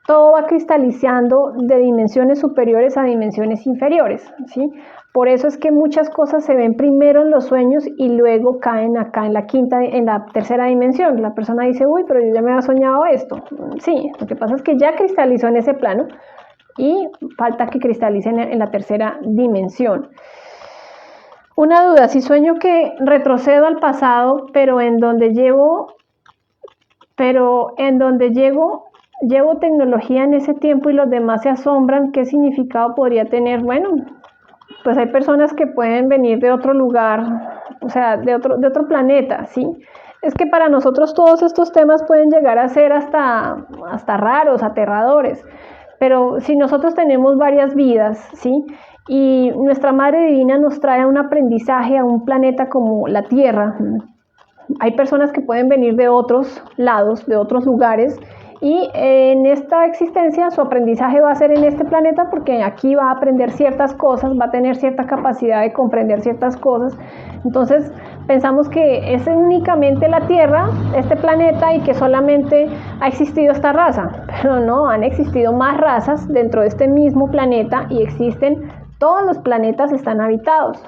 todo va cristalizando de dimensiones superiores a dimensiones inferiores, ¿sí? Por eso es que muchas cosas se ven primero en los sueños y luego caen acá en la tercera dimensión. La persona dice, uy, pero yo ya me había soñado esto. Sí, lo que pasa es que ya cristalizó en ese plano y falta que cristalice en la tercera dimensión. Una duda, si sueño que retrocedo al pasado, pero en donde llevo llevo tecnología en ese tiempo y los demás se asombran, ¿qué significado podría tener? Bueno, pues hay personas que pueden venir de otro lugar, o sea, de otro planeta, ¿sí? Es que para nosotros todos estos temas pueden llegar a ser hasta raros, aterradores, pero si nosotros tenemos varias vidas, ¿sí? Y nuestra Madre Divina nos trae un aprendizaje a un planeta como la Tierra, hay personas que pueden venir de otros lados, de otros lugares, y en esta existencia su aprendizaje va a ser en este planeta porque aquí va a aprender ciertas cosas, va a tener cierta capacidad de comprender ciertas cosas. Entonces pensamos que es únicamente la Tierra, este planeta, y que solamente ha existido esta raza, pero no, han existido más razas dentro de este mismo planeta y existen, todos los planetas están habitados.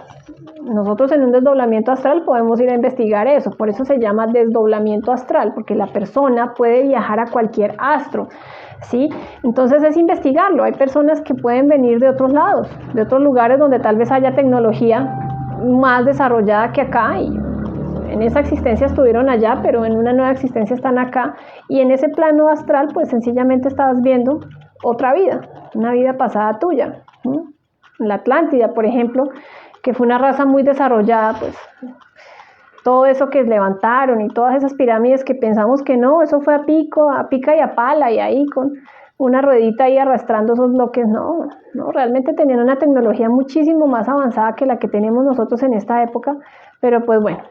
Nosotros en un desdoblamiento astral podemos ir a investigar eso, por eso se llama desdoblamiento astral, porque la persona puede viajar a cualquier astro, ¿sí? Entonces es investigarlo, hay personas que pueden venir de otros lados, de otros lugares donde tal vez haya tecnología más desarrollada que acá, y en esa existencia estuvieron allá, pero en una nueva existencia están acá, y en ese plano astral pues sencillamente estabas viendo otra vida, una vida pasada tuya, ¿sí? La Atlántida, por ejemplo, que fue una raza muy desarrollada, pues todo eso que levantaron y todas esas pirámides que pensamos que no, eso fue a pica y a pala, y ahí con una ruedita ahí arrastrando esos bloques, no, realmente tenían una tecnología muchísimo más avanzada que la que tenemos nosotros en esta época, pero pues bueno,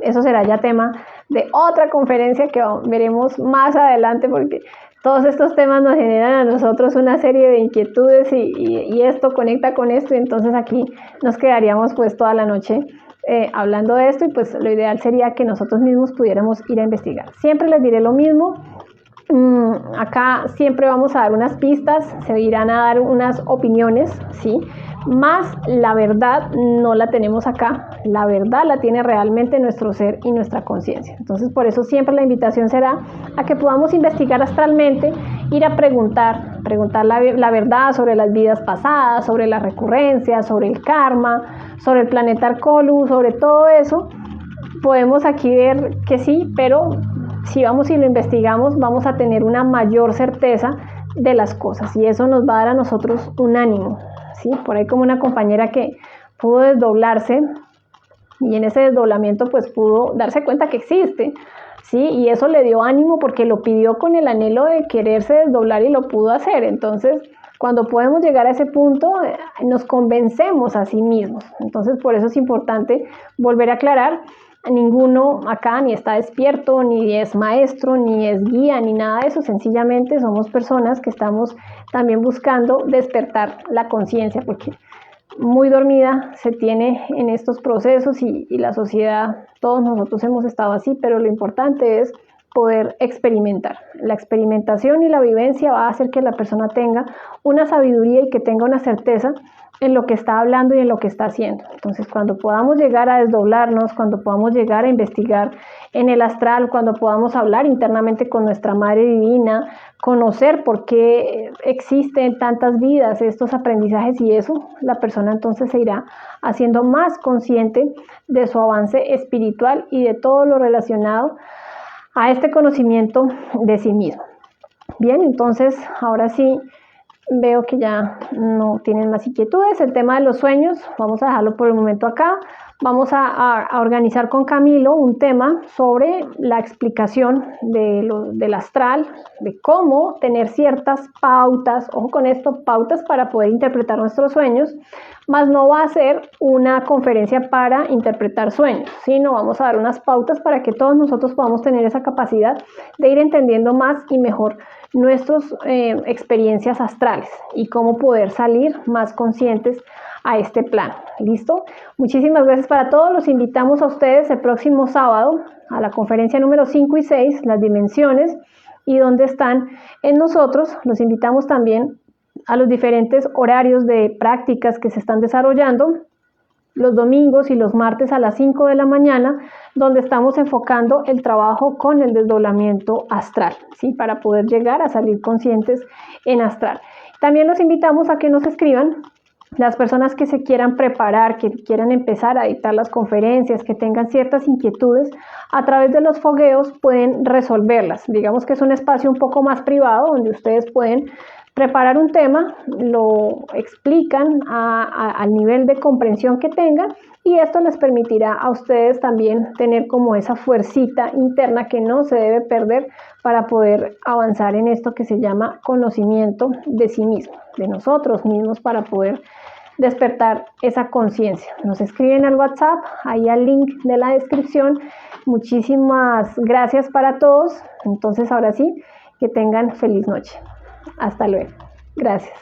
eso será ya tema de otra conferencia que veremos más adelante, porque todos estos temas nos generan a nosotros una serie de inquietudes y esto conecta con esto, y entonces aquí nos quedaríamos pues toda la noche hablando de esto, y pues lo ideal sería que nosotros mismos pudiéramos ir a investigar. Siempre les diré lo mismo, acá siempre vamos a dar unas pistas, se irán a dar unas opiniones, ¿sí? Más la verdad no la tenemos acá, la verdad la tiene realmente nuestro ser y nuestra conciencia. Entonces por eso siempre la invitación será a que podamos investigar astralmente, ir a preguntar la verdad sobre las vidas pasadas, sobre las recurrencias, sobre el karma, sobre el planeta Arcolu, sobre todo eso. Podemos aquí ver que sí, pero si vamos y lo investigamos vamos a tener una mayor certeza de las cosas, y eso nos va a dar a nosotros un ánimo, ¿sí? Por ahí como una compañera que pudo desdoblarse, y en ese desdoblamiento pues pudo darse cuenta que existe, ¿sí? Y eso le dio ánimo porque lo pidió con el anhelo de quererse desdoblar y lo pudo hacer. Entonces cuando podemos llegar a ese punto nos convencemos a sí mismos. Entonces por eso es importante volver a aclarar: ninguno acá ni está despierto, ni es maestro, ni es guía, ni nada de eso. Sencillamente somos personas que estamos también buscando despertar la conciencia, porque muy dormida se tiene en estos procesos, y la sociedad, todos nosotros hemos estado así, pero lo importante es poder experimentar. La experimentación y la vivencia va a hacer que la persona tenga una sabiduría y que tenga una certeza en lo que está hablando y en lo que está haciendo. Entonces cuando podamos llegar a desdoblarnos, cuando podamos llegar a investigar en el astral, cuando podamos hablar internamente con nuestra Madre Divina, conocer por qué existen tantas vidas, estos aprendizajes y eso, la persona entonces se irá haciendo más consciente de su avance espiritual y de todo lo relacionado a este conocimiento de sí mismo. Bien, entonces ahora sí veo que ya no tienen más inquietudes. El tema de los sueños, vamos a dejarlo por el momento acá. Vamos a organizar con Camilo un tema sobre la explicación del astral, de cómo tener ciertas pautas, ojo con esto, pautas para poder interpretar nuestros sueños, más no va a ser una conferencia para interpretar sueños, sino vamos a dar unas pautas para que todos nosotros podamos tener esa capacidad de ir entendiendo más y mejor nuestras experiencias astrales y cómo poder salir más conscientes a este plan. ¿Listo? Muchísimas gracias para todos. Los invitamos a ustedes el próximo sábado a la conferencia número 5 y 6, las dimensiones y dónde están en nosotros. Los invitamos también a los diferentes horarios de prácticas que se están desarrollando los domingos y los martes a las 5 de la mañana, donde estamos enfocando el trabajo con el desdoblamiento astral, ¿sí? Para poder llegar a salir conscientes en astral. También los invitamos a que nos escriban las personas que se quieran preparar, que quieran empezar a dictar las conferencias, que tengan ciertas inquietudes, a través de los fogueos pueden resolverlas. Digamos que es un espacio un poco más privado donde ustedes pueden preparar un tema, lo explican al nivel de comprensión que tengan y esto les permitirá a ustedes también tener como esa fuercita interna que no se debe perder para poder avanzar en esto que se llama conocimiento de sí mismo, de nosotros mismos, para poder despertar esa conciencia. Nos escriben al WhatsApp, ahí al link de la descripción. Muchísimas gracias para todos. Entonces ahora sí, que tengan feliz noche. Hasta luego. Gracias.